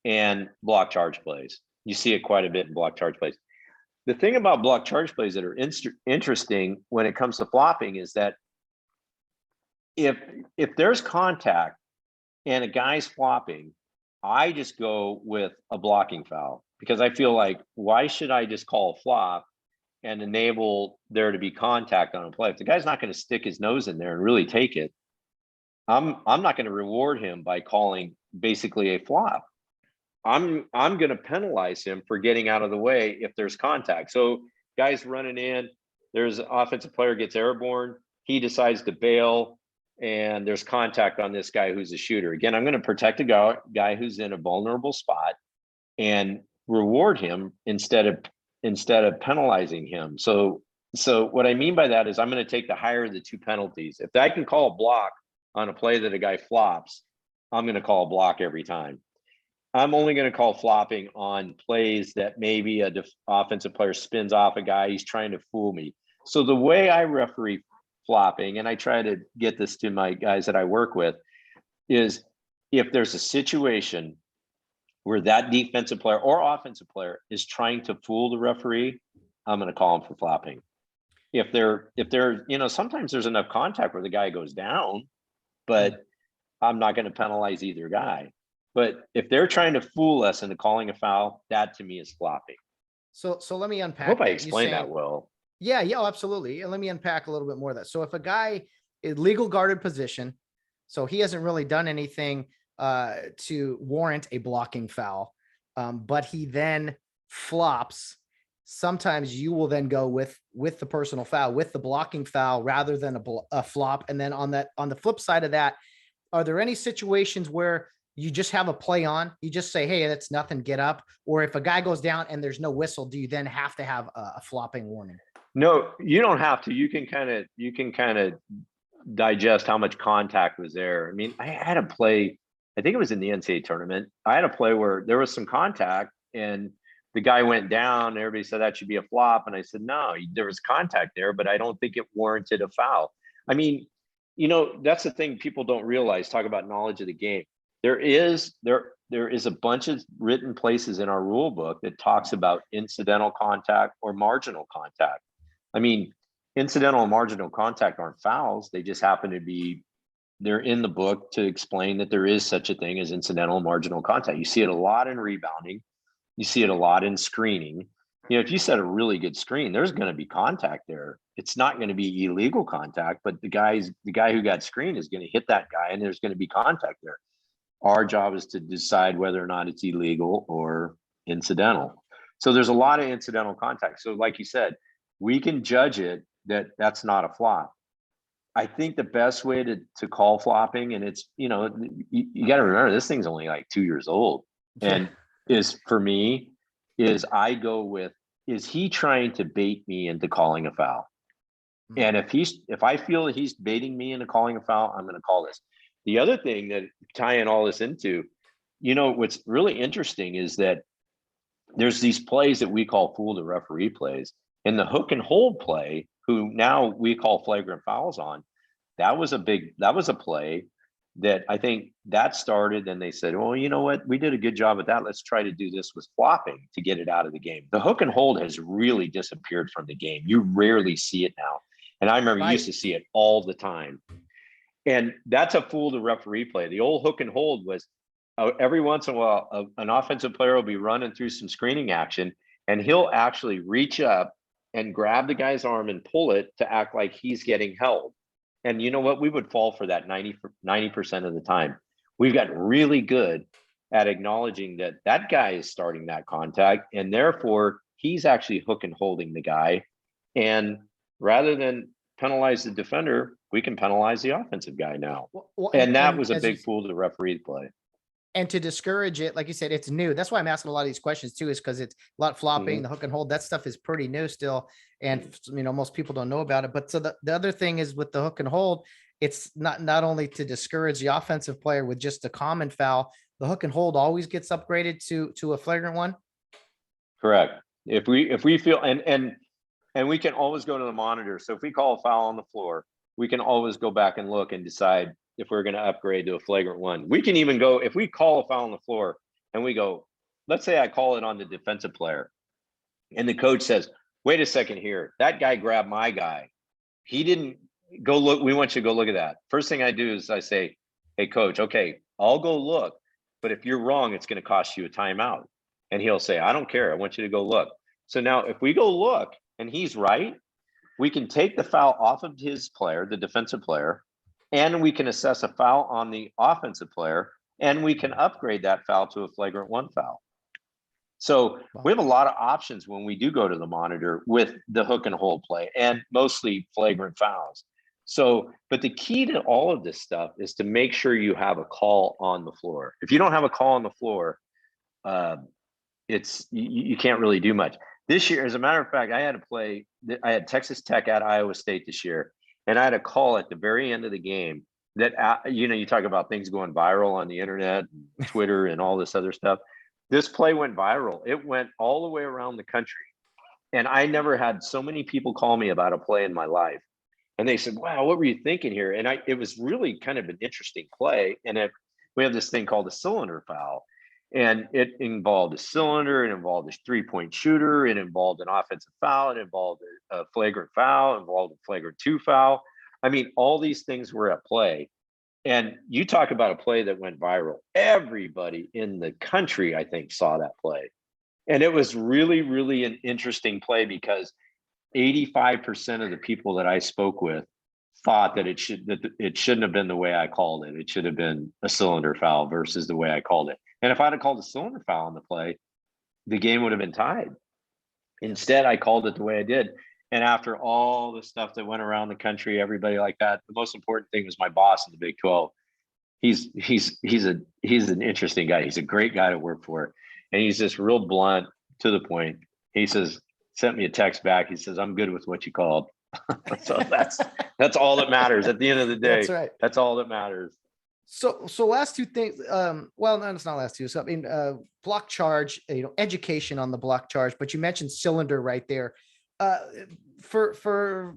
and block charge plays. You see it quite a bit in block charge plays. The thing about block charge plays that are interesting when it comes to flopping is that if there's contact and a guy's flopping, I just go with a blocking foul, because I feel like, why should I just call a flop and enable there to be contact on a play? If the guy's not going to stick his nose in there and really take it, I'm not going to reward him by calling basically a flop. I'm going to penalize him for getting out of the way if there's contact. So guys running in, there's an offensive player gets airborne, he decides to bail, and there's contact on this guy who's a shooter. Again, I'm going to protect a guy who's in a vulnerable spot and reward him instead of penalizing him. So what I mean by that is I'm going to take the higher of the two penalties. If I can call a block on a play that a guy flops, I'm going to call a block every time. I'm only going to call flopping on plays that maybe a offensive player spins off a guy, he's trying to fool me. So the way I referee flopping, and I try to get this to my guys that I work with, is if there's a situation where that defensive player or offensive player is trying to fool the referee, I'm going to call him for flopping. If they're, sometimes there's enough contact where the guy goes down, but I'm not going to penalize either guy. But if they're trying to fool us into calling a foul, that to me is flopping. So let me unpack. I hope I explained that well. Yeah, absolutely. And let me unpack a little bit more of that. So if a guy is legal guarded position, so he hasn't really done anything to warrant a blocking foul, but he then flops, sometimes you will then go with the personal foul, with the blocking foul rather than a flop. And then on the flip side of that, are there any situations where you just have a play on, you just say, hey, that's nothing, get up? Or if a guy goes down and there's no whistle, do you then have to have a flopping warning? No, you don't have to. You can kind of digest how much contact was there. I mean, I had a play, I think it was in the NCAA tournament. I had a play where there was some contact and the guy went down and everybody said that should be a flop. And I said, no, there was contact there, but I don't think it warranted a foul. I mean, that's the thing people don't realize, talk about knowledge of the game. There is a bunch of written places in our rule book that talks about incidental contact or marginal contact. I mean, incidental and marginal contact aren't fouls. They just happen to be, they're in the book to explain that there is such a thing as incidental and marginal contact. You see it a lot in rebounding. You see it a lot in screening. If you set a really good screen, there's going to be contact there. It's not going to be illegal contact, but the guy who got screened is going to hit that guy and there's going to be contact there. Our job is to decide whether or not it's illegal or incidental. So there's a lot of incidental contact. So like you said, we can judge it that's not a flop. I think the best way to call flopping, and it's, you got to remember this thing's only like 2 years old, and is I go with is he trying to bait me into calling a foul? And if I feel that he's baiting me into calling a foul, I'm going to call this. The other thing that tying all this into, what's really interesting is that there's these plays that we call fool the referee plays, and the hook and hold play, who now we call flagrant fouls on. That was a play that I think that started, and they said, well, you know what? We did a good job at that. Let's try to do this with flopping to get it out of the game. The hook and hold has really disappeared from the game. You rarely see it now. And I remember you used to see it all the time. And that's a fool the referee play. The old hook and hold was every once in a while, an offensive player will be running through some screening action, and he'll actually reach up and grab the guy's arm and pull it to act like he's getting held. And you know what? We would fall for that 90% of the time. We've gotten really good at acknowledging that that guy is starting that contact, and therefore he's actually hook and holding the guy. And rather than penalize the defender, we can penalize the offensive guy now. And that was a big fool to the referee play. And to discourage it, like you said, it's new. That's why I'm asking a lot of these questions too, is because it's a lot of flopping, the hook and hold. That stuff is pretty new still. And, most people don't know about it. But so the other thing is with the hook and hold, it's not only to discourage the offensive player with just a common foul, the hook and hold always gets upgraded to a flagrant one. Correct. If we feel, and we can always go to the monitor. So if we call a foul on the floor, we can always go back and look and decide if we're going to upgrade to a flagrant one. We can even go, if we call a foul on the floor and we go, let's say I call it on the defensive player, and the coach says, wait a second here, that guy grabbed my guy. He didn't go look. We want you to go look at that. First thing I do is I say, hey coach, okay, I'll go look, but if you're wrong, it's going to cost you a timeout. And he'll say, I don't care. I want you to go look. So now if we go look and he's right, we can take the foul off of his player, the defensive player, and we can assess a foul on the offensive player, and we can upgrade that foul to a flagrant one foul. So we have a lot of options when we do go to the monitor with the hook and hold play, and mostly flagrant fouls. So, but the key to all of this stuff is to make sure you have a call on the floor. If you don't have a call on the floor, you can't really do much. This year, as a matter of fact, I had Texas Tech at Iowa State this year, and I had a call at the very end of the game that, you talk about things going viral on the internet, and Twitter, and all this other stuff. This play went viral. It went all the way around the country. And I never had so many people call me about a play in my life. And they said, wow, what were you thinking here? And it was really kind of an interesting play. And we have this thing called a cylinder foul. And it involved a cylinder, it involved a three-point shooter, it involved an offensive foul, it involved a flagrant foul, it involved a flagrant two foul. I mean, all these things were at play. And you talk about a play that went viral. Everybody in the country, I think, saw that play. And it was really, really an interesting play because 85% of the people that I spoke with thought that it shouldn't have been the way I called it. It should have been a cylinder foul versus the way I called it. And if I'd have called a cylinder foul on the play, the game would have been tied. Instead, I called it the way I did. And after all the stuff that went around the country, everybody like that, the most important thing was my boss in the Big 12. He's an interesting guy. He's a great guy to work for. And he's just real blunt, to the point. He says, sent me a text back. He says, I'm good with what you called. So that's all that matters at the end of the day. That's right. That's all that matters. So last two things. Well, no, it's not last two. So I mean, block charge, education on the block charge, but you mentioned cylinder right there. For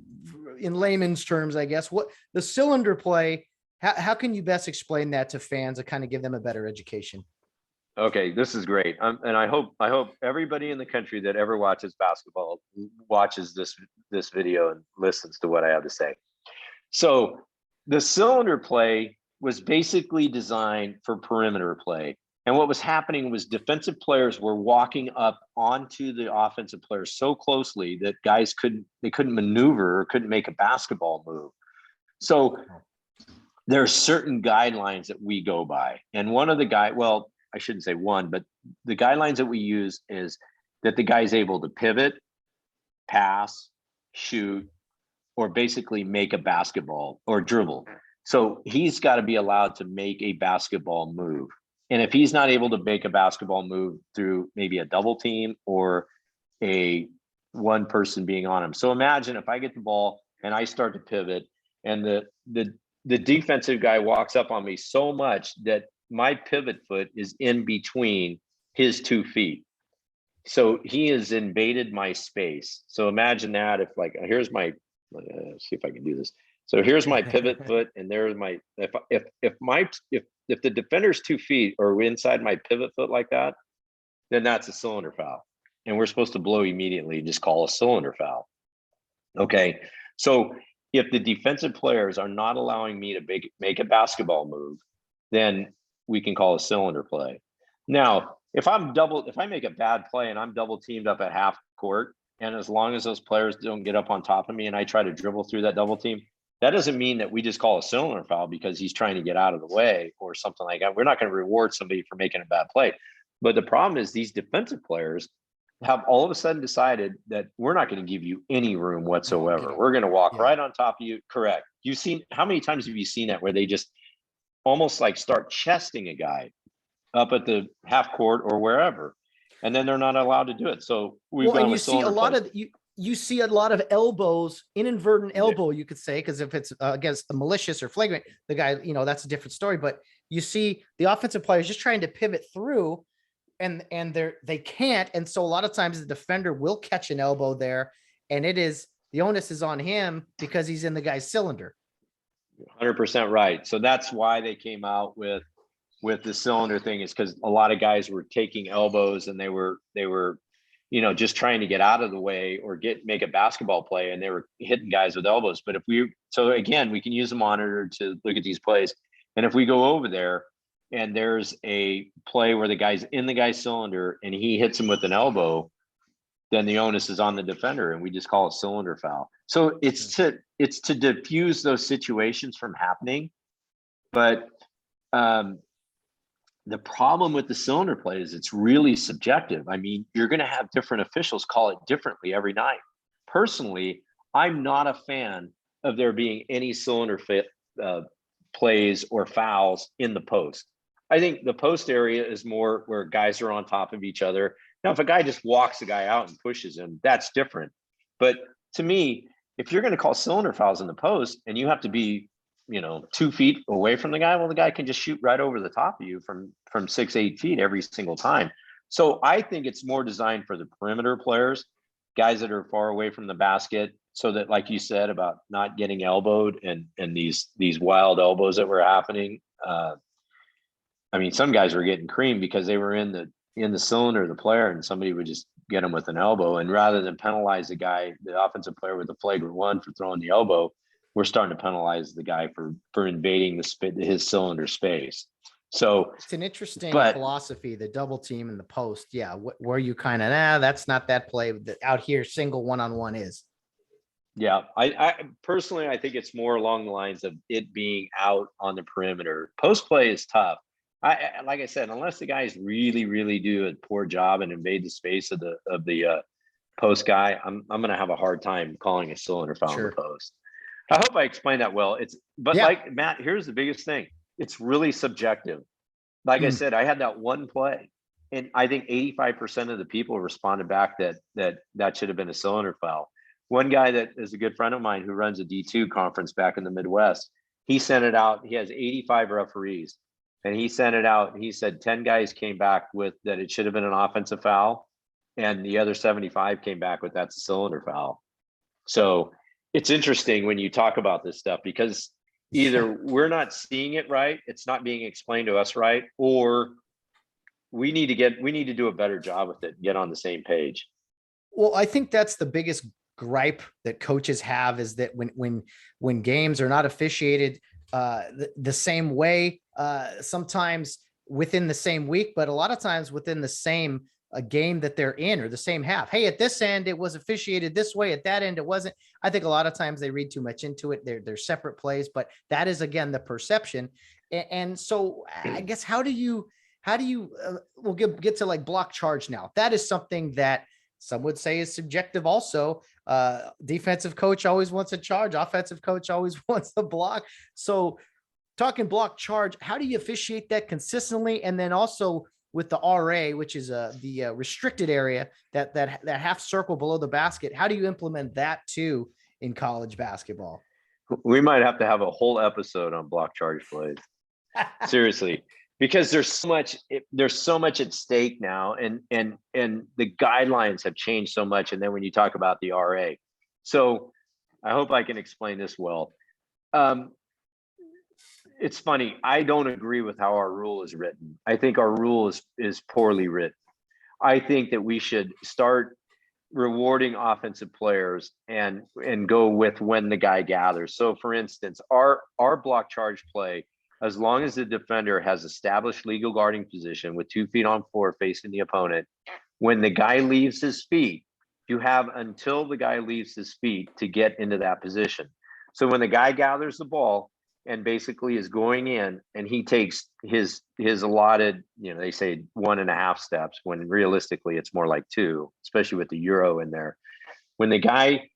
in layman's terms, I guess, what the cylinder play, how can you best explain that to fans to kind of give them a better education? Okay, this is great. And I hope everybody in the country that ever watches basketball watches this video and listens to what I have to say. So the cylinder play was basically designed for perimeter play. And what was happening was defensive players were walking up onto the offensive players so closely that guys couldn't maneuver or couldn't make a basketball move. So there are certain guidelines that we go by. And one of the well, I shouldn't say one, but the guidelines that we use is that the guy's able to pivot, pass, shoot, or basically make a basketball or dribble. So he's got to be allowed to make a basketball move. And if he's not able to make a basketball move through maybe a double team or a one person being on him. So imagine if I get the ball and I start to pivot, and the defensive guy walks up on me so much that my pivot foot is in between his 2 feet. So he has invaded my space. So imagine that if, like, here's my, see if I can do this. So here's my pivot foot, and there's my, if the defender's 2 feet or inside my pivot foot like that, then that's a cylinder foul. And we're supposed to blow immediately, just call a cylinder foul. Okay. So if the defensive players are not allowing me to make a basketball move, then we can call a cylinder play. Now, if I make a bad play and I'm double teamed up at half court, and as long as those players don't get up on top of me and I try to dribble through that double team, that doesn't mean that we just call a cylinder foul because he's trying to get out of the way or something like that. We're not going to reward somebody for making a bad play. But the problem is these defensive players have all of a sudden decided that we're not going to give you any room whatsoever. We're going to walk right on top of you. Correct. You've seen, how many times have you seen that where they just almost like start chesting a guy up at the half court or wherever, and then they're not allowed to do it. So you see a lot of you see a lot of elbows, inadvertent elbow, you could say, because if it's against a malicious or flagrant, the guy, that's a different story. But you see the offensive players just trying to pivot through, and they can't. And so a lot of times the defender will catch an elbow there, and the onus is on him because he's in the guy's cylinder. 100% right. So that's why they came out with the cylinder thing, is because a lot of guys were taking elbows and they were just trying to get out of the way or make a basketball play, and they were hitting guys with elbows. But so again, we can use a monitor to look at these plays. And if we go over there and there's a play where the guy's in the guy's cylinder and he hits him with an elbow, then the onus is on the defender, and we just call it cylinder foul. So it's to diffuse those situations from happening. But the problem with the cylinder play is it's really subjective. I mean, you're going to have different officials call it differently every night. Personally, I'm not a fan of there being any cylinder plays or fouls in the post. I think the post area is more where guys are on top of each other. Now, if a guy just walks a guy out and pushes him, that's different. But to me, if you're going to call cylinder fouls in the post and you have to be 2 feet away from the guy, well, the guy can just shoot right over the top of you from 6-8 feet every single time. So I think it's more designed for the perimeter players, guys that are far away from the basket, so that, like you said, about not getting elbowed and these wild elbows that were happening. I mean, some guys were getting creamed because they were in the cylinder of the player, and somebody would just get them with an elbow. And rather than penalize the guy, the offensive player, with a flagrant one for throwing the elbow, we're starting to penalize the guy for invading his cylinder space. So it's an interesting philosophy, the double team in the post. Yeah. Where you kind of, that's not that play that out here, single one-on-one is. Yeah. I personally, I think it's more along the lines of it being out on the perimeter. Post play is tough. Like I said, unless the guys really, really do a poor job and invade the space of the post guy, I'm going to have a hard time calling a cylinder foul in the post. I hope I explained that well. Like Matt, here's the biggest thing. It's really subjective. Like I said, I had that one play, and I think 85% of the people responded back that should have been a cylinder foul. One guy that is a good friend of mine who runs a D2 conference back in the Midwest, he sent it out. He has 85 referees, and he sent it out. He said 10 guys came back with that it should have been an offensive foul, and the other 75 came back with that's a cylinder foul. So it's interesting when you talk about this stuff, because either we're not seeing it right, it's not being explained to us right, or we need to do a better job with it, get on the same page. Well, I think that's the biggest gripe that coaches have, is that when games are not officiated the same way, sometimes within the same week, but a lot of times within the same a game that they're in, or the same half. Hey, at this end, it was officiated this way. At that end, it wasn't. I think a lot of times they read too much into it. They're separate plays, but that is, again, the perception. And so I guess, how do you we'll get to like block charge now. That is something that some would say is subjective also. Defensive coach always wants a charge. Offensive coach always wants a block. So talking block charge, how do you officiate that consistently? And then also, with the RA, which is the restricted area, that half circle below the basket. How do you implement that too in college basketball? We might have to have a whole episode on block charge plays. Seriously, because there's so much at stake now, and the guidelines have changed so much. And then when you talk about the RA, so I hope I can explain this well. It's funny. I don't agree with how our rule is written. I think our rule is poorly written. I think that we should start rewarding offensive players and go with when the guy gathers. So for instance, our block charge play, as long as the defender has established legal guarding position with 2 feet on floor facing the opponent, when the guy leaves his feet, you have until the guy leaves his feet to get into that position. So when the guy gathers the ball and basically is going in, and he takes his allotted, they say 1.5 steps, when realistically it's more like 2, especially with the Euro in there. When the guy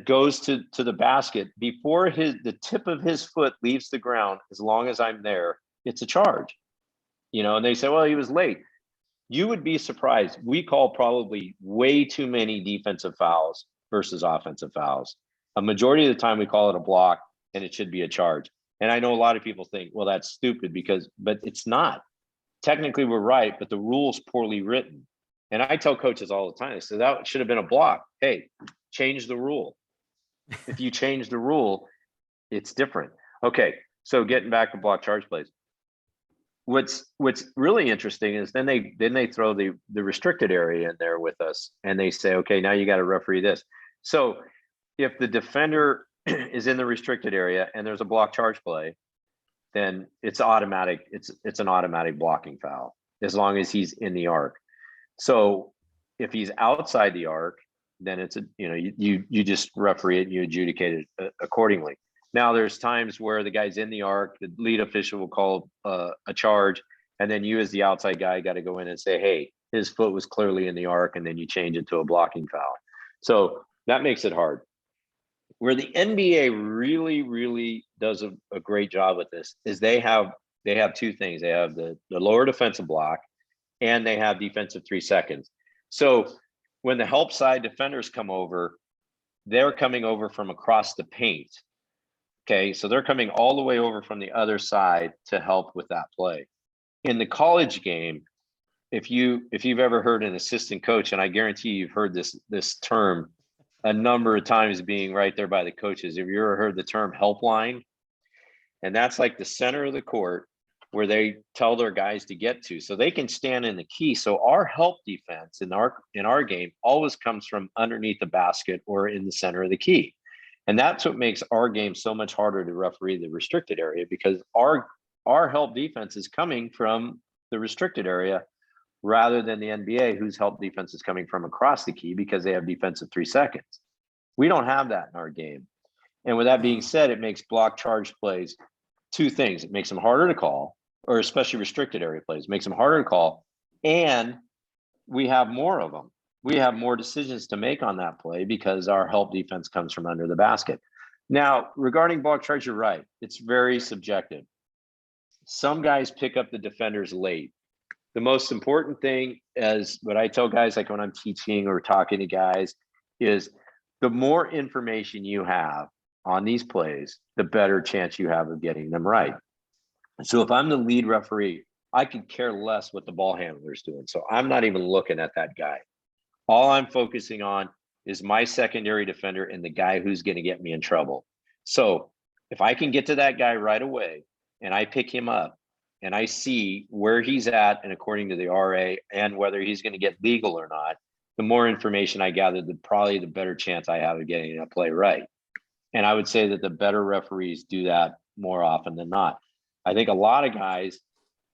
goes to the basket, before the tip of his foot leaves the ground, as long as I'm there, it's a charge. And they say, well, he was late. You would be surprised. We call probably way too many defensive fouls versus offensive fouls. A majority of the time we call it a block, and it should be a charge. And I know a lot of people think, well, that's stupid but it's not. Technically we're right, but the rule's poorly written. And I tell coaches all the time, I say that should have been a block. Hey, change the rule. If you change the rule, it's different. Okay, so getting back to block charge plays. What's really interesting is then they throw the restricted area in there with us, and they say, okay, now you got to referee this. So if the defender is in the restricted area and there's a block charge play, then it's automatic. It's an automatic blocking foul as long as he's in the arc. So if he's outside the arc, then it's you just referee it and you adjudicate it accordingly. Now there's times where the guy's in the arc, the lead official will call a charge, and then you as the outside guy got to go in and say, hey, his foot was clearly in the arc, and then you change it to a blocking foul. So that makes it hard. Where the NBA really, really does a great job with this is they have 2 things. They have the lower defensive block, and they have defensive 3 seconds. So when the help side defenders come over, they're coming over from across the paint. Okay, so they're coming all the way over from the other side to help with that play. In the college game, if you've ever heard an assistant coach, and I guarantee you've heard this term a number of times being right there by the coaches. Have you ever heard the term help line? And that's like the center of the court where they tell their guys to get to, so they can stand in the key. So our help defense in our game always comes from underneath the basket or in the center of the key. And that's what makes our game so much harder to referee the restricted area, because our help defense is coming from the restricted area rather than the NBA, whose help defense is coming from across the key because they have defensive 3 seconds. We don't have that in our game. And with that being said, it makes block charge plays 2 things. It makes them harder to call, or especially restricted area plays, makes them harder to call. And we have more of them. We have more decisions to make on that play because our help defense comes from under the basket. Now, regarding block charge, you're right. It's very subjective. Some guys pick up the defenders late. The most important thing, as what I tell guys, like when I'm teaching or talking to guys, is the more information you have on these plays, the better chance you have of getting them right. So if I'm the lead referee, I could care less what the ball handler is doing. So I'm not even looking at that guy. All I'm focusing on is my secondary defender and the guy who's going to get me in trouble. So if I can get to that guy right away and I pick him up, and I see where he's at, and according to the RA, and whether he's going to get legal or not, the more information I gather, probably the better chance I have of getting a play right. And I would say that the better referees do that more often than not. I think a lot of guys,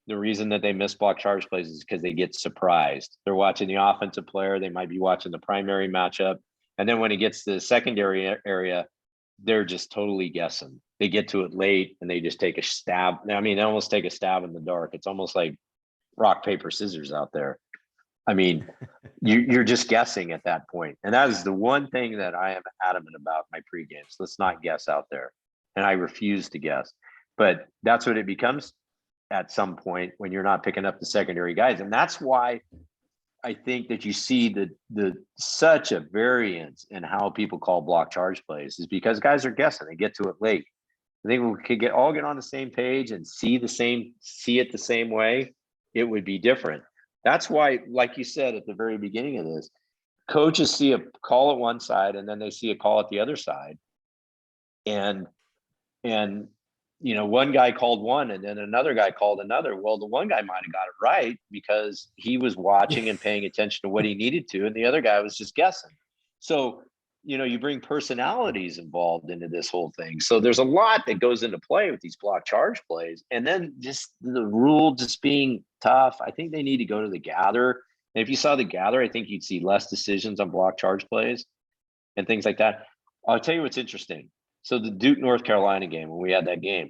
the reason that they miss block charge plays is because they get surprised. They're watching the offensive player. They might be watching the primary matchup. And then when it gets to the secondary area, they're just totally guessing. They get to it late and they just take a stab. I mean, they almost take a stab in the dark. It's almost like rock, paper, scissors out there. I mean, you're just guessing at that point. And that is the one thing that I am adamant about my pre-games. Let's not guess out there. And I refuse to guess. But that's what it becomes. at some point when you're not picking up the secondary guys. And that's why I think that you see the such a variance in how people call block charge plays, is because guys are guessing. They get to it late. I think we could all get on the same page and see it the same way, it would be different. That's why, like you said at the very beginning of this, coaches see a call at one side and then they see a call at the other side. And one guy called one and then another guy called another. Well, the one guy might have got it right because he was watching and paying attention to what he needed to, and the other guy was just guessing. So, you bring personalities involved into this whole thing. So there's a lot that goes into play with these block charge plays. And then just the rule just being tough. I think they need to go to the gather. And if you saw the gather, I think you'd see less decisions on block charge plays and things like that. I'll tell you what's interesting. So the Duke North Carolina game, when we had that game,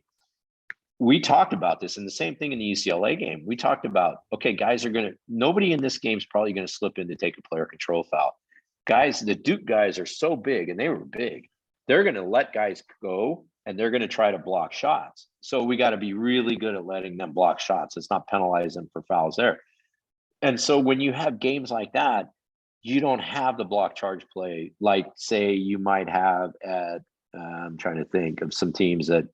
we talked about this, and the same thing in the UCLA game. We talked about, okay, guys nobody in this game is probably going to slip in to take a player control foul. Guys, the Duke guys are so big, and they were big. They're going to let guys go, and they're going to try to block shots. So we got to be really good at letting them block shots. It's not penalize them for fouls there. And so when you have games like that, you don't have the block charge play like, say, you might have at I'm trying to think of some teams that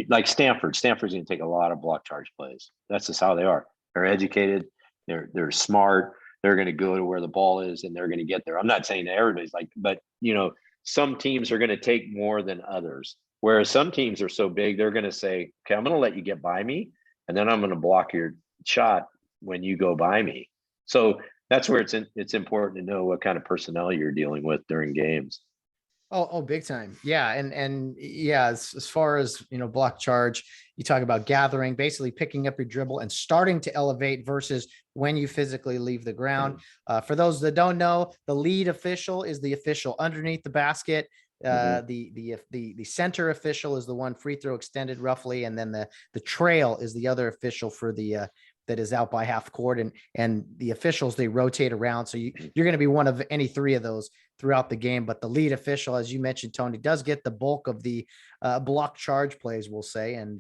like Stanford. Stanford's going to take a lot of block charge plays. That's just how they are. They're educated. They're smart. They're going to go to where the ball is and they're going to get there. I'm not saying that everybody's like, but some teams are going to take more than others. Whereas some teams are so big, they're going to say, okay, I'm going to let you get by me, and then I'm going to block your shot when you go by me. So that's where it's important to know what kind of personnel you're dealing with during games. Oh, big time. Yeah. And yeah, as far as, block charge, you talk about gathering, basically picking up your dribble and starting to elevate versus when you physically leave the ground. For those that don't know, the lead official is the official underneath the basket. The center official is the one free throw extended roughly. And then the trail is the other official for that is out by half court, and the officials, they rotate around. So you're going to be one of any three of those throughout the game. But the lead official, as you mentioned, Tony, does get the bulk of the block charge plays, we'll say. And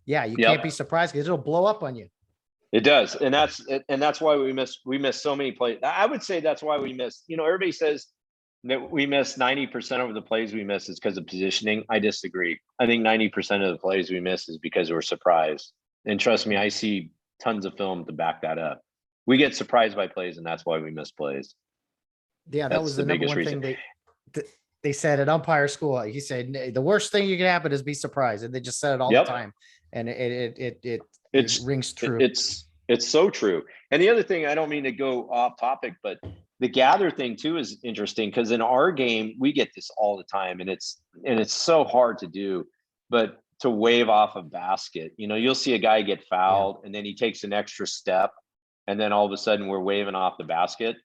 you can't be surprised because it'll blow up on you. It does. And that's why we miss so many plays. I would say that's why we miss, everybody says that we miss 90% of the plays we miss is because of positioning. I disagree. I think 90% of the plays we miss is because we're surprised. And trust me, I see tons of film to back that up. We get surprised by plays, and that's why we miss plays. Yeah, that was the number one thing they said at umpire school. He said the worst thing you can happen is be surprised, and they just said it all the time, and it rings true. It's so true. And the other thing, I don't mean to go off topic, but the gather thing too is interesting because in our game we get this all the time, and it's so hard to do, but to wave off a basket. You'll see a guy get fouled and then he takes an extra step and then all of a sudden we're waving off the basket.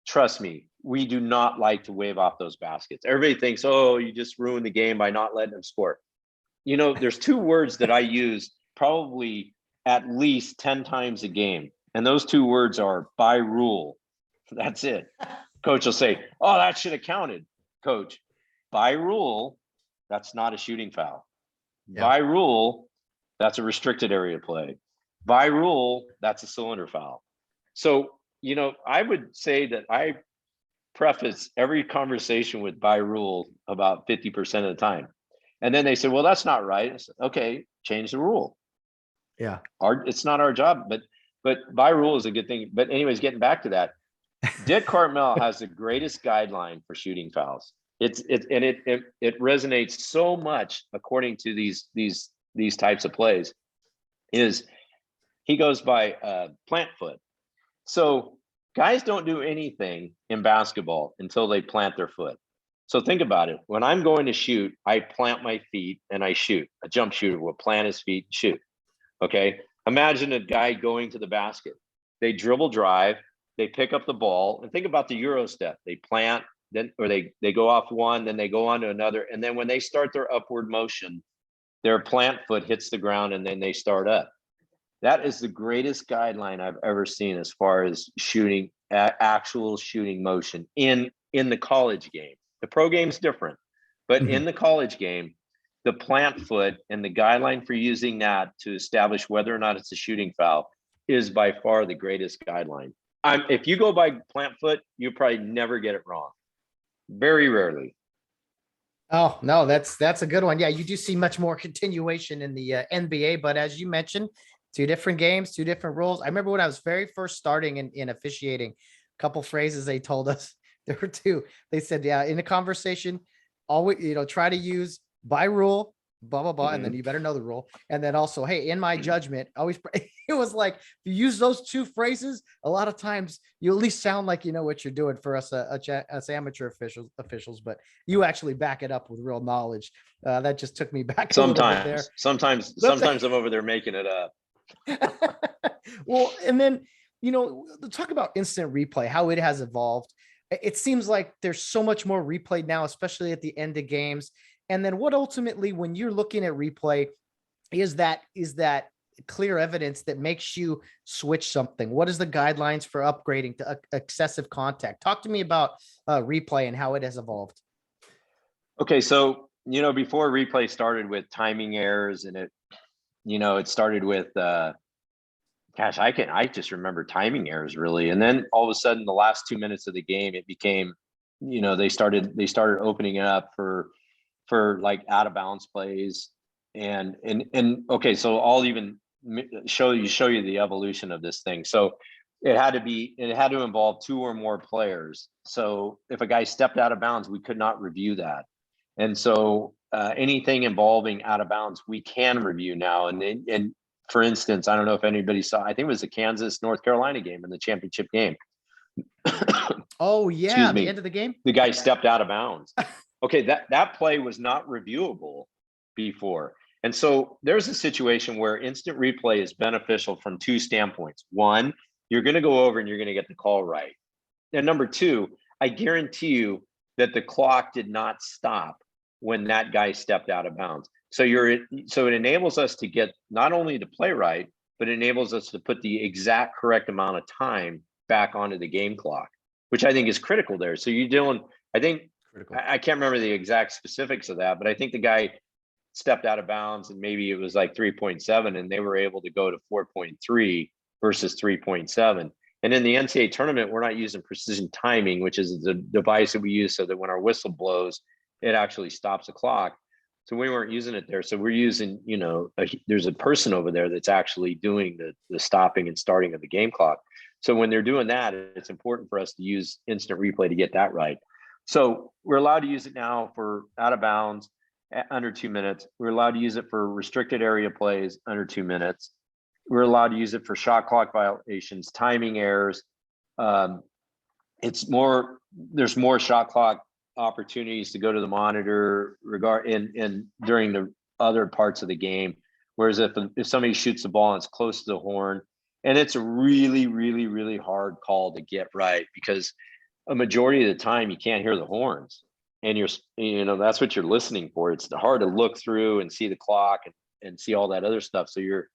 Trust me, we do not like to wave off those baskets. Everybody thinks, oh, you just ruined the game by not letting them score. There's two words that I use probably at least 10 times a game. And those two words are by rule. That's it. Coach will say, oh, that should have counted. Coach, by rule, that's not a shooting foul. Yeah. By rule, that's a restricted area play. By rule, that's a cylinder foul. So, I would say that I preface every conversation with by rule about 50% of the time. And then they say, well, that's not right. I said, okay, change the rule. Yeah. It's not our job, but by rule is a good thing. But anyways, getting back to that, Dick Cartmel has the greatest guideline for shooting fouls. It resonates so much according to these types of plays. Is he goes by plant foot. So guys don't do anything in basketball until they plant their foot. So think about it. When I'm going to shoot, I plant my feet and I shoot. A jump shooter will plant his feet and shoot. Okay. Imagine a guy going to the basket. They dribble drive, they pick up the ball, and think about the Euro step. They plant, they go off one, then they go on to another. And then when they start their upward motion, their plant foot hits the ground and then they start up. That is the greatest guideline I've ever seen as far as shooting, actual shooting motion in the college game. The pro game's different, but in the college game, the plant foot and the guideline for using that to establish whether or not it's a shooting foul is by far the greatest guideline. If you go by plant foot, you probably never get it wrong. Very rarely. Oh, no, that's a good one. Yeah, you do see much more continuation in the NBA, but as you mentioned, two different games, two different rules. I remember when I was very first starting in officiating, a couple phrases they told us. There were two. They said, yeah, in a conversation, always, try to use by rule, blah, blah, blah. And then you better know the rule. And then also, hey, in my judgment, always, it was like, if you use those two phrases, a lot of times you at least sound like you know what you're doing for us, us amateur officials, but you actually back it up with real knowledge. That just took me back a little bit there. Sometimes I'm over there making it up. Well, and then, talk about instant replay, how it has evolved. It seems like there's so much more replay now, especially at the end of games. And then what ultimately, when you're looking at replay, is that clear evidence that makes you switch something? What is the guidelines for upgrading to excessive contact? Talk to me about replay and how it has evolved. Okay. So, before replay started with timing errors, and it started with, I just remember timing errors really. And then all of a sudden the last 2 minutes of the game, it became, they started opening it up for like out of bounds plays. And okay, so I'll even show you the evolution of this thing. So it had to involve two or more players. So if a guy stepped out of bounds, we could not review that. And so anything involving out of bounds, we can review now. And for instance, I don't know if anybody saw, I think it was the Kansas North Carolina game in the championship game. Oh yeah, the end of the game. The guy stepped out of bounds. Okay, that play was not reviewable before. And so there's a situation where instant replay is beneficial from two standpoints. One, you're going to go over and you're going to get the call right. And number two, I guarantee you that the clock did not stop when that guy stepped out of bounds. So it enables us to get not only the play right, but it enables us to put the exact correct amount of time back onto the game clock, which I think is critical there. So you're dealing, I think, I can't remember the exact specifics of that, but I think the guy stepped out of bounds and maybe it was like 3.7 and they were able to go to 4.3 versus 3.7. And in the NCAA tournament, we're not using precision timing, which is the device that we use so that when our whistle blows, it actually stops the clock. So we weren't using it there. So we're using, there's a person over there that's actually doing the stopping and starting of the game clock. So when they're doing that, it's important for us to use instant replay to get that right. So we're allowed to use it now for out of bounds under 2 minutes. We're allowed to use it for restricted area plays under 2 minutes. We're allowed to use it for shot clock violations, timing errors. There's more shot clock opportunities to go to the monitor during the other parts of the game. Whereas if somebody shoots the ball and it's close to the horn, and it's a really, really, really hard call to get right because a majority of the time you can't hear the horns and that's what you're listening for. It's hard to look through and see the clock and see all that other stuff. So you're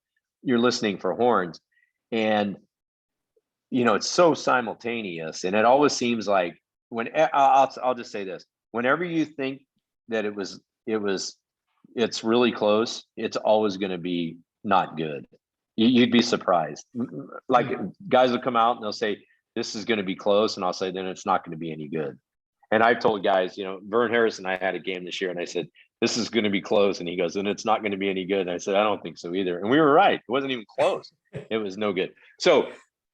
listening for horns and it's so simultaneous and it always seems like I'll just say this, whenever you think that it's really close, it's always going to be not good. You'd be surprised. Like guys will come out and they'll say, this is going to be close. And I'll say, then it's not going to be any good. And I've told guys, Vern Harris and I had a game this year and I said, this is going to be close. And he goes, and it's not going to be any good. And I said, I don't think so either. And we were right. It wasn't even close. It was no good. So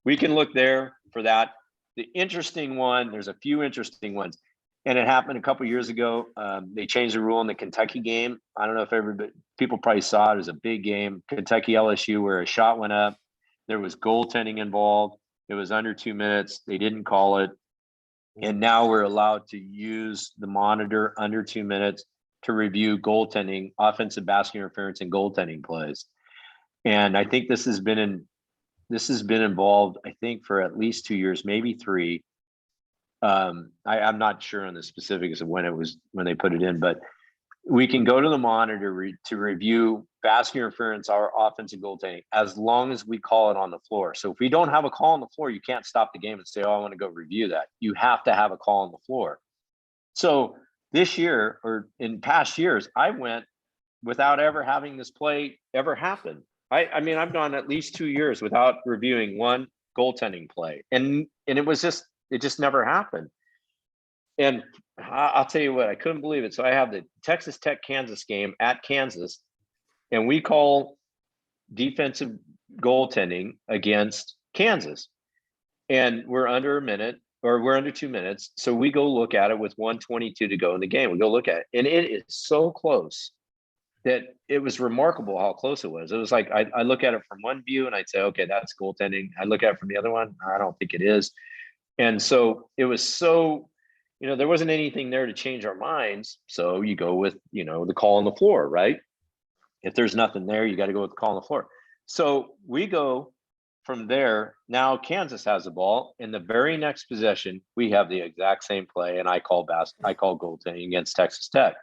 we can look there for that. The interesting one, there's a few interesting ones. And it happened a couple of years ago. They changed the rule in the Kentucky game. I don't know if people probably saw it. It was a big game, Kentucky LSU, where a shot went up. There was goaltending involved. It was under 2 minutes. They didn't call it. And now we're allowed to use the monitor under 2 minutes to review goaltending, offensive basket interference, and goaltending plays. And I think this has been involved, I think, for at least 2 years, maybe 3. I'm not sure on the specifics of when they put it in, but we can go to the monitor to review basket interference or offensive goaltending as long as we call it on the floor. So if we don't have a call on the floor, you can't stop the game and say, oh, I want to go review that. You have to have a call on the floor. So this year or in past years, I went without ever having this play ever happen. I mean, I've gone at least 2 years without reviewing one goaltending play, and it just never happened. And I'll tell you what, I couldn't believe it. So I have the Texas Tech Kansas game at Kansas, and we call defensive goaltending against Kansas, and we're under a minute, or we're under 2 minutes. So we go look at it with 1:22 to go in the game. We go look at it, and it is so close that it was remarkable how close it was. It was like, I look at it from one view and I'd say, okay, that's goaltending. I look at it from the other one, I don't think it is. And so it was so, there wasn't anything there to change our minds. So you go with, the call on the floor, right? If there's nothing there, you got to go with the call on the floor. So we go from there. Now Kansas has the ball. In the very next possession, we have the exact same play, and I call goaltending against Texas Tech.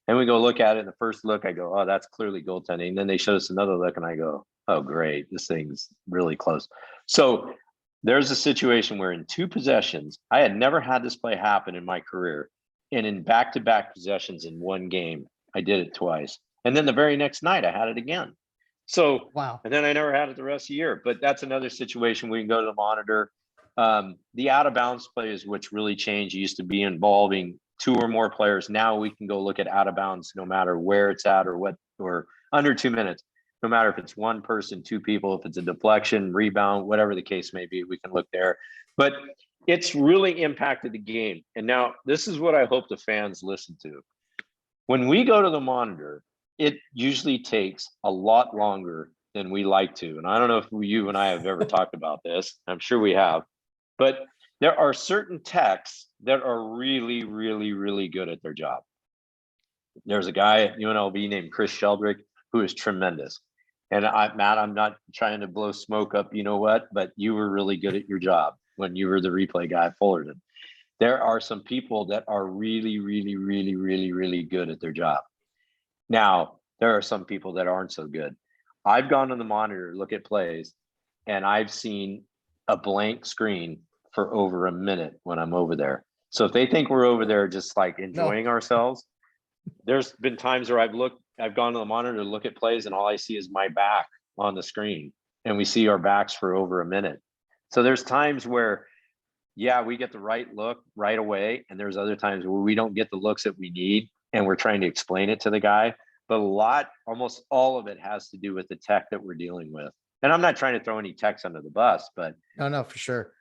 And we go look at it. In the first look, I go, oh, that's clearly goaltending. Then they show us another look, and I go, oh, great, this thing's really close. So there's a situation where in 2 possessions, I had never had this play happen in my career. And in back-to-back possessions in one game, I did it twice. And then the very next night, I had it again. So, wow. And then I never had it the rest of the year. But that's another situation we can go to the monitor. The out-of-bounds plays, which really changed, used to be involving 2 or more players. Now we can go look at out of bounds, no matter where it's at or under 2 minutes, no matter if it's one person, 2 people, if it's a deflection, rebound, whatever the case may be, we can look there. But it's really impacted the game. And now this is what I hope the fans listen to. When we go to the monitor, it usually takes a lot longer than we like to. And I don't know if you and I have ever talked about this. I'm sure we have, but there are certain techs that are really, really, really good at their job. There's a guy at UNLV named Chris Sheldrick who is tremendous. And Matt, I'm not trying to blow smoke up, but you were really good at your job when you were the replay guy at Fullerton. There are some people that are really, really, really, really, really good at their job. Now, there are some people that aren't so good. I've gone on the monitor, look at plays, and I've seen a blank screen for over a minute when I'm over there. So if they think we're over there just like enjoying ourselves, there's been times where I've gone to the monitor to look at plays, and all I see is my back on the screen, and we see our backs for over a minute. So there's times where, yeah, we get the right look right away, and there's other times where we don't get the looks that we need, and we're trying to explain it to the guy. But almost all of it has to do with the tech that we're dealing with. And I'm not trying to throw any techs under the bus, but No, for sure.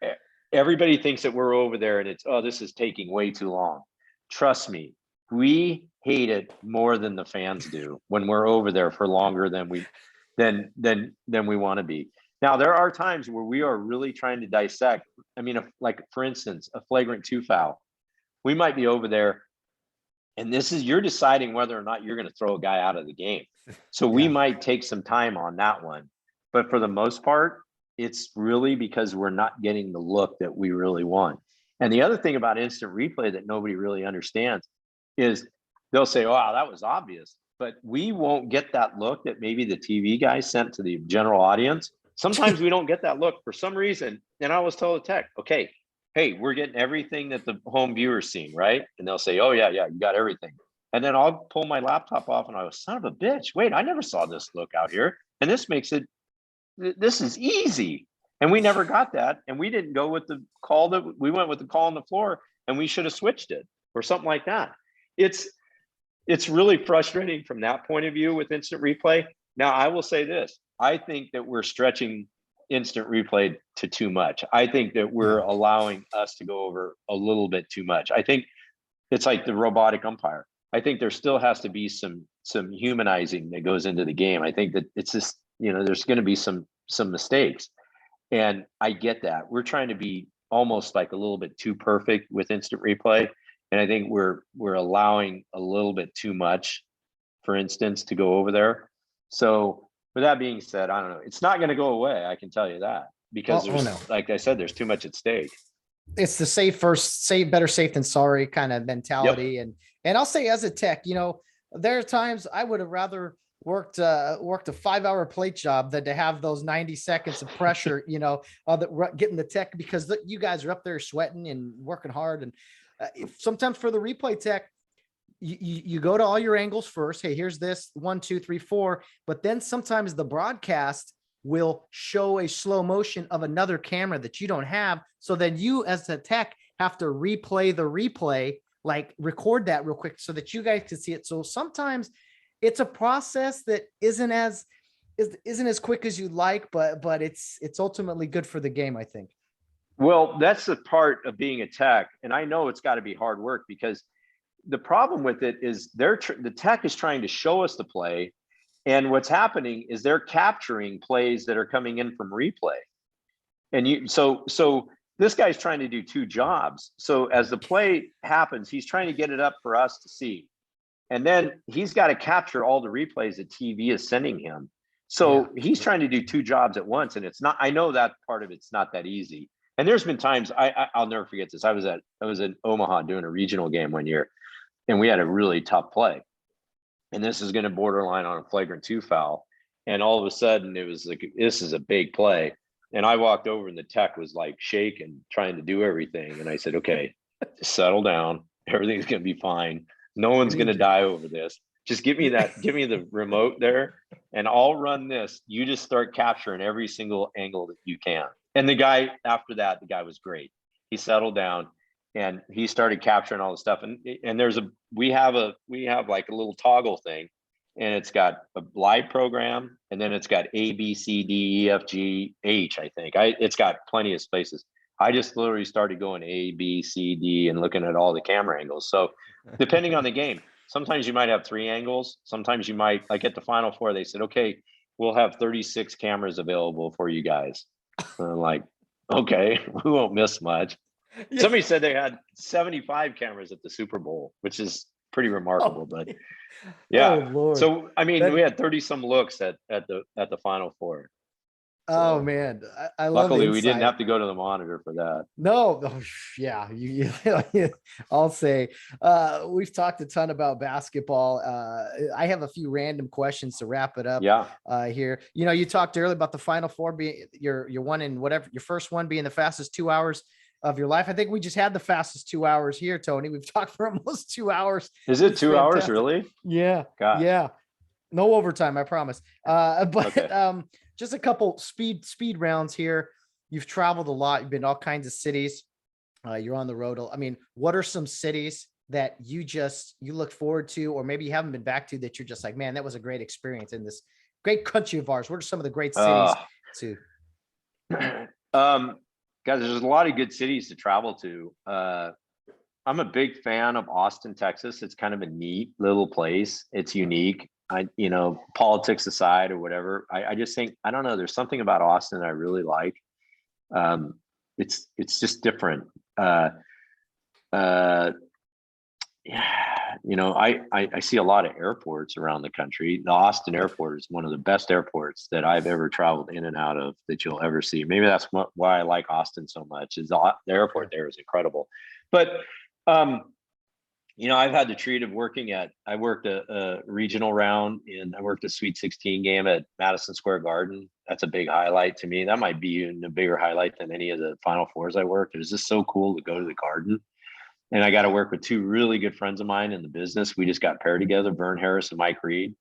Everybody thinks that we're over there and it's, oh, this is taking way too long. Trust me, we hate it more than the fans do when we're over there for longer than we want to be. Now, there are times where we are really trying to dissect. I mean, like for instance, a flagrant 2 foul. We might be over there, and you're deciding whether or not you're going to throw a guy out of the game. So we might take some time on that one. But for the most part, it's really because we're not getting the look that we really want. And the other thing about instant replay that nobody really understands is they'll say, oh, wow, that was obvious. But we won't get that look that maybe the TV guy sent to the general audience. Sometimes we don't get that look for some reason. And I always tell the tech, okay, hey, we're getting everything that the home viewer's seeing, right? And they'll say, oh, yeah, you got everything. And then I'll pull my laptop off and I go, son of a bitch, wait, I never saw this look out here. And this is easy. And we never got that. And we didn't go with the call we went with the call on the floor, and we should have switched it or something like that. It's really frustrating from that point of view with instant replay. Now, I will say this. I think that we're stretching instant replay to too much. I think that we're allowing us to go over a little bit too much. I think it's like the robotic umpire. I think there still has to be some humanizing that goes into the game. I think that it's just, there's going to be some mistakes. And I get that. We're trying to be almost like a little bit too perfect with instant replay. And I think we're allowing a little bit too much, for instance, to go over there. So with that being said, I don't know. It's not going to go away. I can tell you that, because like I said, there's too much at stake. It's the better safe than sorry kind of mentality. Yep. And I'll say, as a tech, there are times I would have rather worked a 5-hour plate job than to have those 90 seconds of pressure, getting the tech, because you guys are up there sweating and working hard. And sometimes for the replay tech, you go to all your angles first. Hey, here's this 1, 2, 3, 4. But then sometimes the broadcast will show a slow motion of another camera that you don't have. So then you as the tech have to replay the replay, like record that real quick so that you guys can see it. So sometimes it's a process that isn't as quick as you'd like, but it's ultimately good for the game, I think. Well, that's the part of being a tech. And I know it's got to be hard work, because the problem with it is the tech is trying to show us the play. And what's happening is they're capturing plays that are coming in from replay. And so this guy's trying to do two jobs. So as the play happens, he's trying to get it up for us to see. And then he's got to capture all the replays that TV is sending him. So he's trying to do two jobs at once. And it's not, I know that part of it's not that easy. And there's been times I'll never forget this. I was in Omaha doing a regional game one year, and we had a really tough play. And this is going to borderline on a flagrant 2 foul. And all of a sudden it was like, this is a big play. And I walked over and the tech was like shaking, trying to do everything. And I said, okay, just settle down. Everything's going to be fine. No one's going to die over this. Just give me the remote there, and I'll run this. You just start capturing every single angle that you can. And the guy, after that, the guy was great. He settled down and he started capturing all the stuff. And we have like a little toggle thing, and it's got a live program, and then it's got A, B, C, D, E, F, G, H, I think. It's got plenty of spaces. I just literally started going A, B, C, D and looking at all the camera angles. So depending on the game, sometimes you might have 3 angles. Sometimes you might, like at the Final Four, they said, okay, we'll have 36 cameras available for you guys. And I'm like, okay, we won't miss much. Yeah. Somebody said they had 75 cameras at the Super Bowl, which is pretty remarkable. But yeah. Oh, so I mean, we had 30 some looks at the Final Four. Oh man, I love. Luckily, we didn't have to go to the monitor for that. No, yeah, I'll say we've talked a ton about basketball. I have a few random questions to wrap it up. Yeah. Here, you talked earlier about the Final Four being your one in whatever your first one being the fastest 2 hours of your life. I think we just had the fastest 2 hours here, Tony. We've talked for almost 2 hours. Is it 2 hours really? Yeah. God. Yeah. No overtime, I promise. But okay. Just a couple speed rounds here. You've traveled a lot. You've been to all kinds of cities. You're on the road. I mean, what are some cities that you look forward to, or maybe you haven't been back to, that you're just like, man, that was a great experience in this great country of ours? What are some of the great cities to? Guys, there's a lot of good cities to travel to. I'm a big fan of Austin, Texas. It's kind of a neat little place. It's unique. Politics aside or whatever, I just think, I don't know, there's something about Austin I really like. It's just different. I see a lot of airports around the country. The Austin airport is one of the best airports that I've ever traveled in and out of that you'll ever see. Maybe that's why I like Austin so much, is the airport there is incredible. But I've had the treat of I worked a regional round, and I worked a Sweet 16 game at Madison Square Garden. That's a big highlight to me. That might be even a bigger highlight than any of the Final Fours I worked. It was just so cool to go to the Garden. And I got to work with 2 really good friends of mine in the business. We just got paired together, Vern Harris and Mike Reed,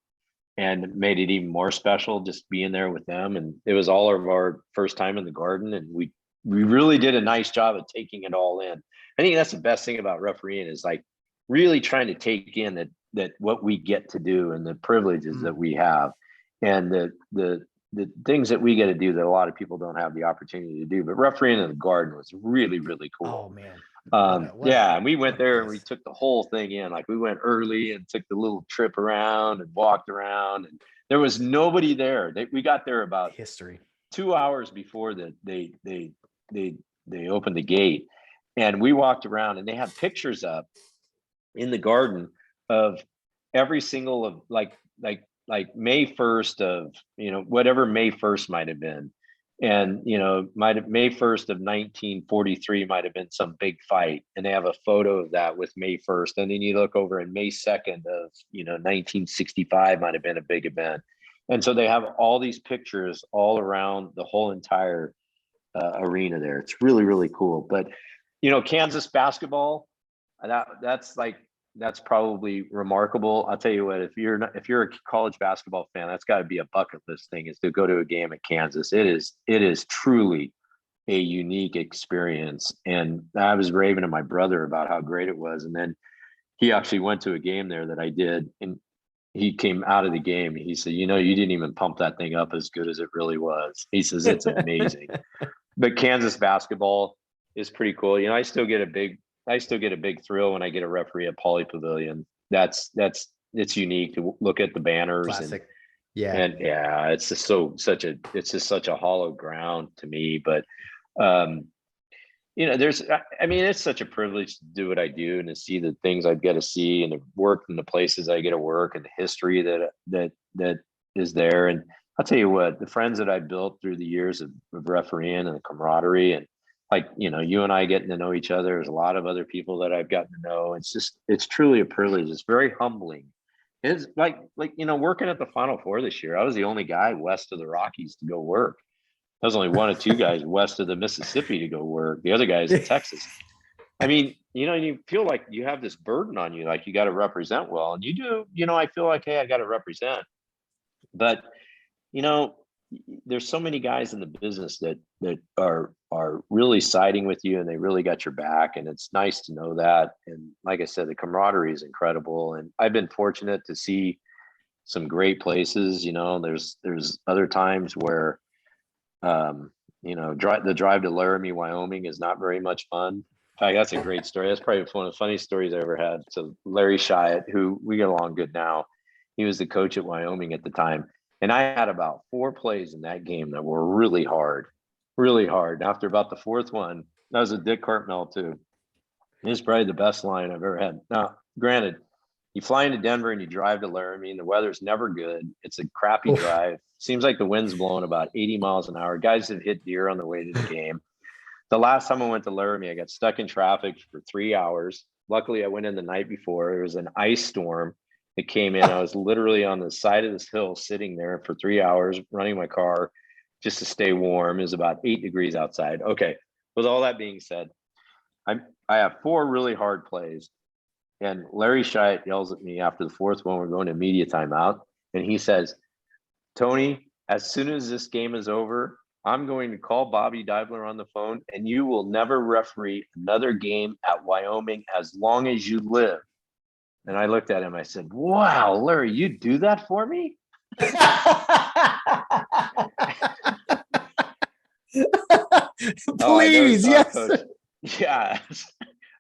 and it made it even more special just being there with them. And it was all of our first time in the Garden, and we really did a nice job of taking it all in. I think that's the best thing about refereeing, is like really trying to take in that what we get to do and the privileges that we have, and the things that we get to do that a lot of people don't have the opportunity to do. But refereeing in the Garden was really, really cool. Oh man. And we went there and we took the whole thing in. Like, we went early and took the little trip around and walked around, and there was nobody there. We got there about 2 hours before they opened the gate, and we walked around, and they had pictures up in the Garden of every single of like May 1st of, whatever May 1st might have been. And, May 1st of 1943 might have been some big fight. And they have a photo of that with May 1st. And then you look over, and May 2nd of, 1965 might have been a big event. And so they have all these pictures all around the whole entire arena there. It's really, really cool. But, Kansas basketball, that's like that's probably remarkable. I'll tell you what, if you're a college basketball fan, that's got to be a bucket list thing, is to go to a game at Kansas. It is truly a unique experience. And I was raving to my brother about how great it was. And then he actually went to a game there that I did, and he came out of the game. He said, you didn't even pump that thing up as good as it really was. He says, it's amazing. But Kansas basketball is pretty cool. I still get a big thrill when I get a referee at Pauley Pavilion. It's unique to look at the banners. Classic. And yeah, it's just such a hollow ground to me. But it's such a privilege to do what I do and to see the things I get to see and to work in the places I get to work and the history that is there. And I'll tell you what, the friends that I built through the years of refereeing and the camaraderie, and you and I getting to know each other. There's a lot of other people that I've gotten to know. It's truly a privilege. It's very humbling. It's like working at the Final Four this year. I was the only guy west of the Rockies to go work. There was only one or two guys west of the Mississippi to go work. The other guys in Texas. I mean, you feel like you have this burden on you, like you got to represent well, and you do. I feel like, hey, I got to represent. But there's so many guys in the business that are really siding with you, and they really got your back, and it's nice to know that. And like I said, the camaraderie is incredible, and I've been fortunate to see some great places. There's other times where the drive to Laramie, Wyoming is not very much fun. In fact, that's a great story. That's probably one of the funniest stories I ever had. So Larry Shyatt, who we get along good now, he was the coach at Wyoming at the time. And I had about 4 plays in that game that were really hard. After about the 4th one, that was a Dick Cartmel too. It was probably the best line I've ever had. Now, granted, you fly into Denver and you drive to Laramie, and the weather's never good. It's a crappy drive. Seems like the wind's blowing about 80 miles an hour. Guys have hit deer on the way to the game. The last time I went to Laramie, I got stuck in traffic for 3 hours. Luckily, I went in the night before. There was an ice storm that came in. I was literally on the side of this hill sitting there for 3 hours, running my car just to stay warm. It was about 8 degrees outside. Okay. With all that being said, I have 4 really hard plays. And Larry Shyatt yells at me after the 4th one. We're going to media timeout. And he says, Tony, as soon as this game is over, I'm going to call Bobby Dibler on the phone, and you will never referee another game at Wyoming as long as you live. And I looked at him. I said, wow, Larry, you do that for me? Please, yes. Yeah.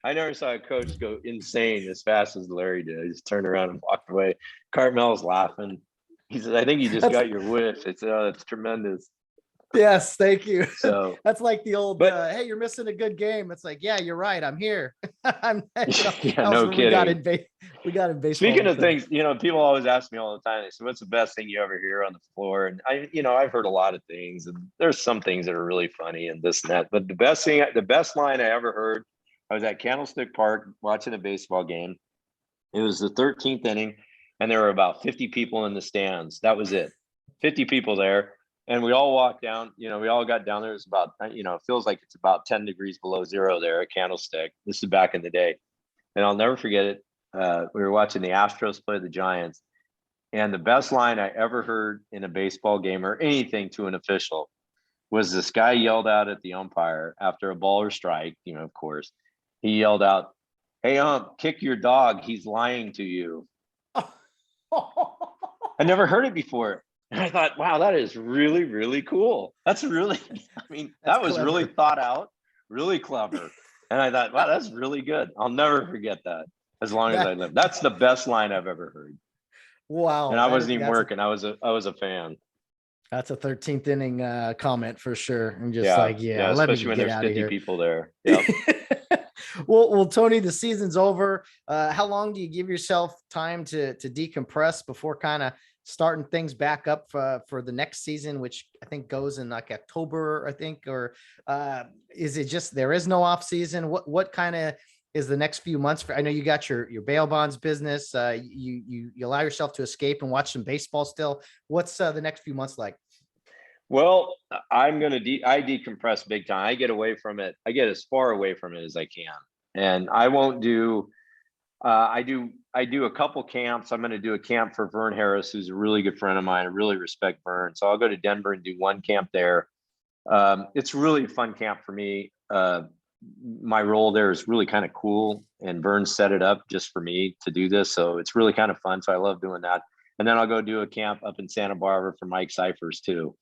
I never saw a coach go insane as fast as Larry did. He just turned around and walked away. Cartmel's laughing. He said, I think you just got your wish. I said, oh, that's tremendous. Yes, thank you. So that's like the old, hey, you're missing a good game. It's like, yeah, you're right. I'm here. Yeah, no kidding. We got in baseball. Speaking of things, people always ask me all the time. They say, what's the best thing you ever hear on the floor? And I've heard a lot of things, and there's some things that are really funny and this and that. But the best line I ever heard, I was at Candlestick Park watching a baseball game. It was the 13th inning, and there were about 50 people in the stands. That was it. 50 people there. And we all walked down, we all got down there. It's about, it feels like it's about 10 degrees below zero there at Candlestick. This is back in the day. And I'll never forget it. We were watching the Astros play the Giants. And the best line I ever heard in a baseball game or anything to an official was this guy yelled out at the umpire after a ball or strike, of course. He yelled out, hey, kick your dog. He's lying to you. I never heard it before. And I thought, wow, that is really, really cool. That was really thought out, really clever. And I thought, wow, that's really good. I'll never forget that as long as I live. That's the best line I've ever heard. Wow. And I wasn't even working. I was a fan. That's a 13th inning comment for sure. I'm just especially when there's 50 people there. Yeah. Well, Tony, the season's over. How long do you give yourself time to decompress before kind of starting things back up for the next season, which I think goes in like October, I think, or is it just there is no off season? What kind of is the next few months for? I know you got your bail bonds business. You allow yourself to escape and watch some baseball still. What's the next few months like? Well, I'm going to I decompress big time. I get away from it. I get as far away from it as I can. And I won't do I do a couple camps. I'm going to do a camp for Vern Harris, who's a really good friend of mine. I really respect Vern. So I'll go to Denver and do one camp there. It's really a fun camp for me. My role there is really kind of cool, and Vern set it up just for me to do this. So it's really kind of fun. So I love doing that. And then I'll go do a camp up in Santa Barbara for Mike Cyphers too.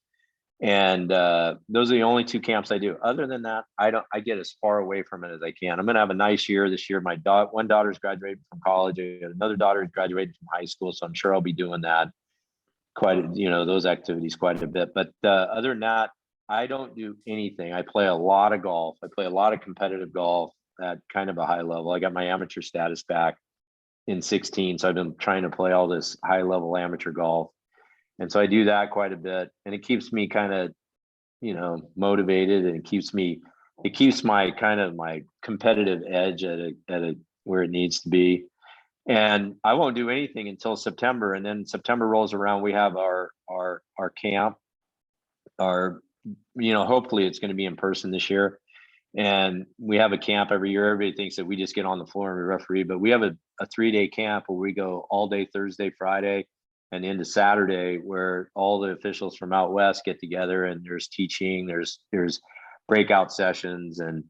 And those are the only two camps I do. Other than that, I get as far away from it as I can. I'm going to have a nice year this year. My one daughter's graduated from college. I got another daughter who graduated from high school. So I'm sure I'll be doing that those activities quite a bit. But other than that, I don't do anything. I play a lot of golf. I play a lot of competitive golf at kind of a high level. I got my amateur status back in 16. So I've been trying to play all this high level amateur golf. And so I do that quite a bit, and it keeps me kind of, motivated, and it keeps my kind of my competitive edge at a where it needs to be. And I won't do anything until September. And then September rolls around. We have our camp, hopefully it's going to be in person this year. And we have a camp every year. Everybody thinks that we just get on the floor and we referee, but we have a 3-day camp where we go all day Thursday, Friday, and into Saturday, where all the officials from out west get together, and there's teaching, there's breakout sessions, and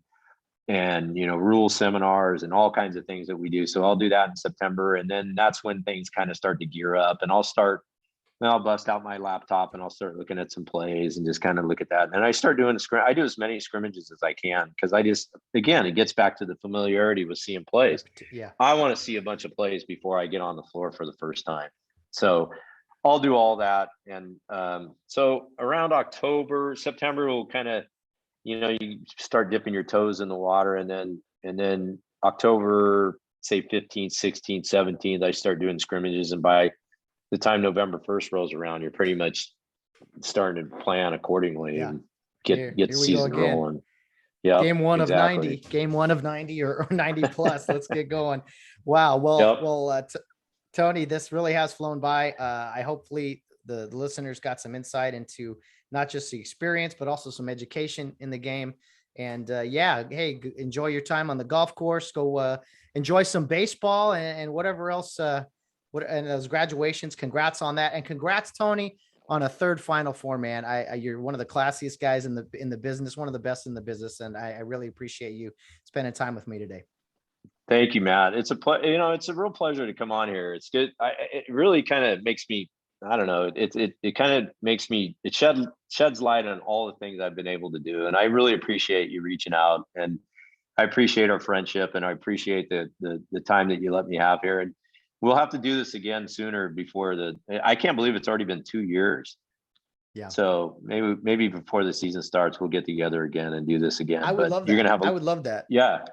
rule seminars and all kinds of things that we do. So I'll do that in September, and then that's when things kind of start to gear up, and I'll bust out my laptop and I'll start looking at some plays and just kind of look at that. And I start doing I do as many scrimmages as I can, because it gets back to the familiarity with seeing plays. Yeah. I want to see a bunch of plays before I get on the floor for the first time. So I'll do all that. And so around September, we'll kind of, you start dipping your toes in the water. And then October, say 15th, 16th, 17th, I start doing scrimmages. And by the time November 1st rolls around, you're pretty much starting to plan accordingly and get the season rolling. Yeah. Game one of 90 or 90 plus. Let's get going. Wow. Well, Tony, this really has flown by. I hopefully the listeners got some insight into not just the experience, but also some education in the game. And hey, enjoy your time on the golf course. Go enjoy some baseball and whatever else. And those graduations. Congrats on that, and congrats, Tony, on a third Final Four, man. You're one of the classiest guys in the business, one of the best in the business, and I really appreciate you spending time with me today. Thank you, Matt. It's a real pleasure to come on here. It's good. It really kind of makes me, I don't know. It kind of makes me, it sheds light on all the things I've been able to do. And I really appreciate you reaching out, and I appreciate our friendship, and I appreciate the time that you let me have here. And we'll have to do this again sooner I can't believe it's already been 2 years. Yeah. So maybe before the season starts, we'll get together again and do this again. I would love that. I would love that. Yeah.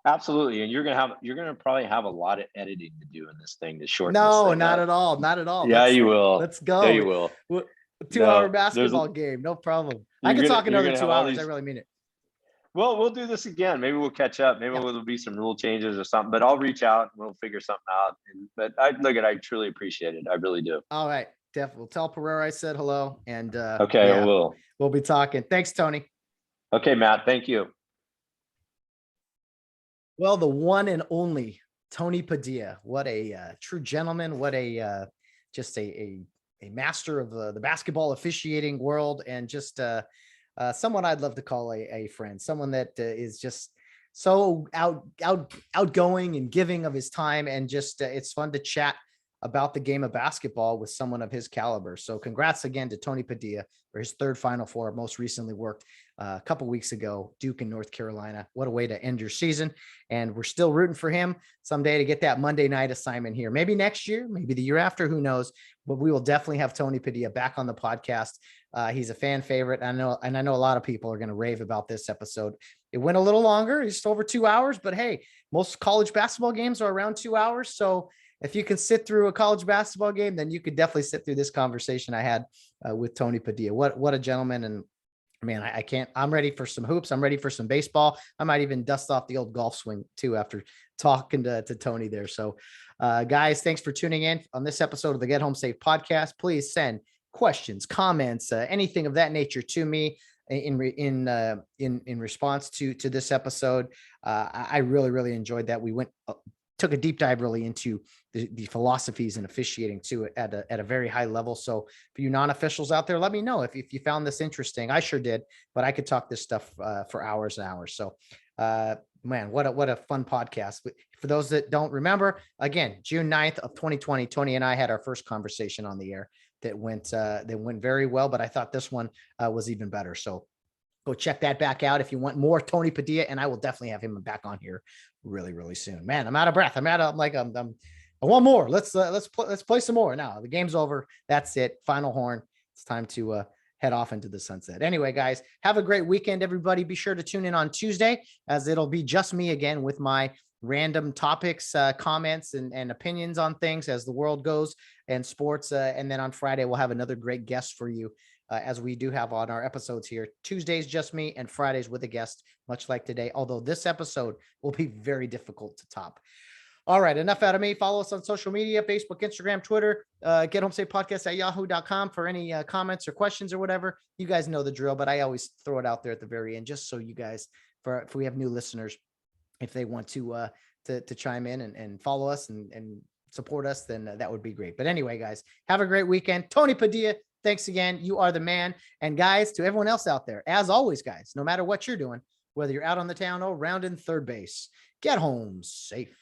Absolutely. And you're going to probably have a lot of editing to do in this thing to shorten this No, thing not up. at all. Not at all. Yeah, you will. Let's go. Yeah, you will. 2-hour basketball game. No problem. I can talk another 2 hours. I really mean it. Well, we'll do this again. Maybe we'll catch up. Maybe there'll be some rule changes or something, but I'll reach out and we'll figure something out. But I truly appreciate it. I really do. All right. Definitely. Tell Pereira I said hello, and okay, I will. We'll be talking. Thanks, Tony. Okay, Matt. Thank you. Well, the one and only Tony Padilla. What a true gentleman. What just a master of the basketball officiating world, and just someone I'd love to call a friend. Someone that is just so outgoing and giving of his time, and just it's fun to chat about the game of basketball with someone of his caliber. So congrats again to Tony Padilla for his third Final Four. Most recently worked a couple weeks ago, Duke in North Carolina. What a way to end your season. And we're still rooting for him someday to get that Monday night assignment here. Maybe next year, maybe the year after, who knows, but we will definitely have Tony Padilla back on the podcast. He's a fan favorite. I know a lot of people are going to rave about this episode. It went a little longer, just over 2 hours, but hey, most college basketball games are around 2 hours. So if you can sit through a college basketball game, then you could definitely sit through this conversation I had with Tony Padilla. What a gentleman. And man, I'm ready for some hoops. I'm ready for some baseball. I might even dust off the old golf swing too, after talking to Tony there. So guys, thanks for tuning in on this episode of the Get Home Safe podcast. Please send questions, comments, anything of that nature to me in response to this episode. I really enjoyed that. We went took a deep dive really into the philosophies and officiating too at a very high level. So for you non-officials out there, let me know if you found this interesting. I sure did, but I could talk this stuff for hours and hours. So man, what a fun podcast. For those that don't remember, again, June 9th of 2020, Tony and I had our first conversation on the air that went very well, but I thought this one was even better. So go check that back out if you want more Tony Padilla, and I will definitely have him back on here really, really soon. Man, I'm out of breath. I want more. Let's play some more. Now the game's over. That's it. Final horn. It's time to head off into the sunset. Anyway, guys, have a great weekend, everybody. Be sure to tune in on Tuesday, as it'll be just me again with my random topics, comments, and opinions on things as the world goes and sports. And then on Friday, we'll have another great guest for you, as we do have on our episodes here. Tuesdays, just me, and Fridays with a guest, much like today, although this episode will be very difficult to top. All right, enough out of me. Follow us on social media, Facebook, Instagram, Twitter, Get Home Safe Podcast at yahoo.com for any comments or questions or whatever. You guys know the drill, but I always throw it out there at the very end, just so you guys, if we have new listeners, if they want to chime in and follow us and support us, then that would be great. But anyway, guys, have a great weekend. Tony Padilla, thanks again. You are the man. And guys, to everyone else out there, as always, guys, no matter what you're doing, whether you're out on the town or rounding third base, get home safe.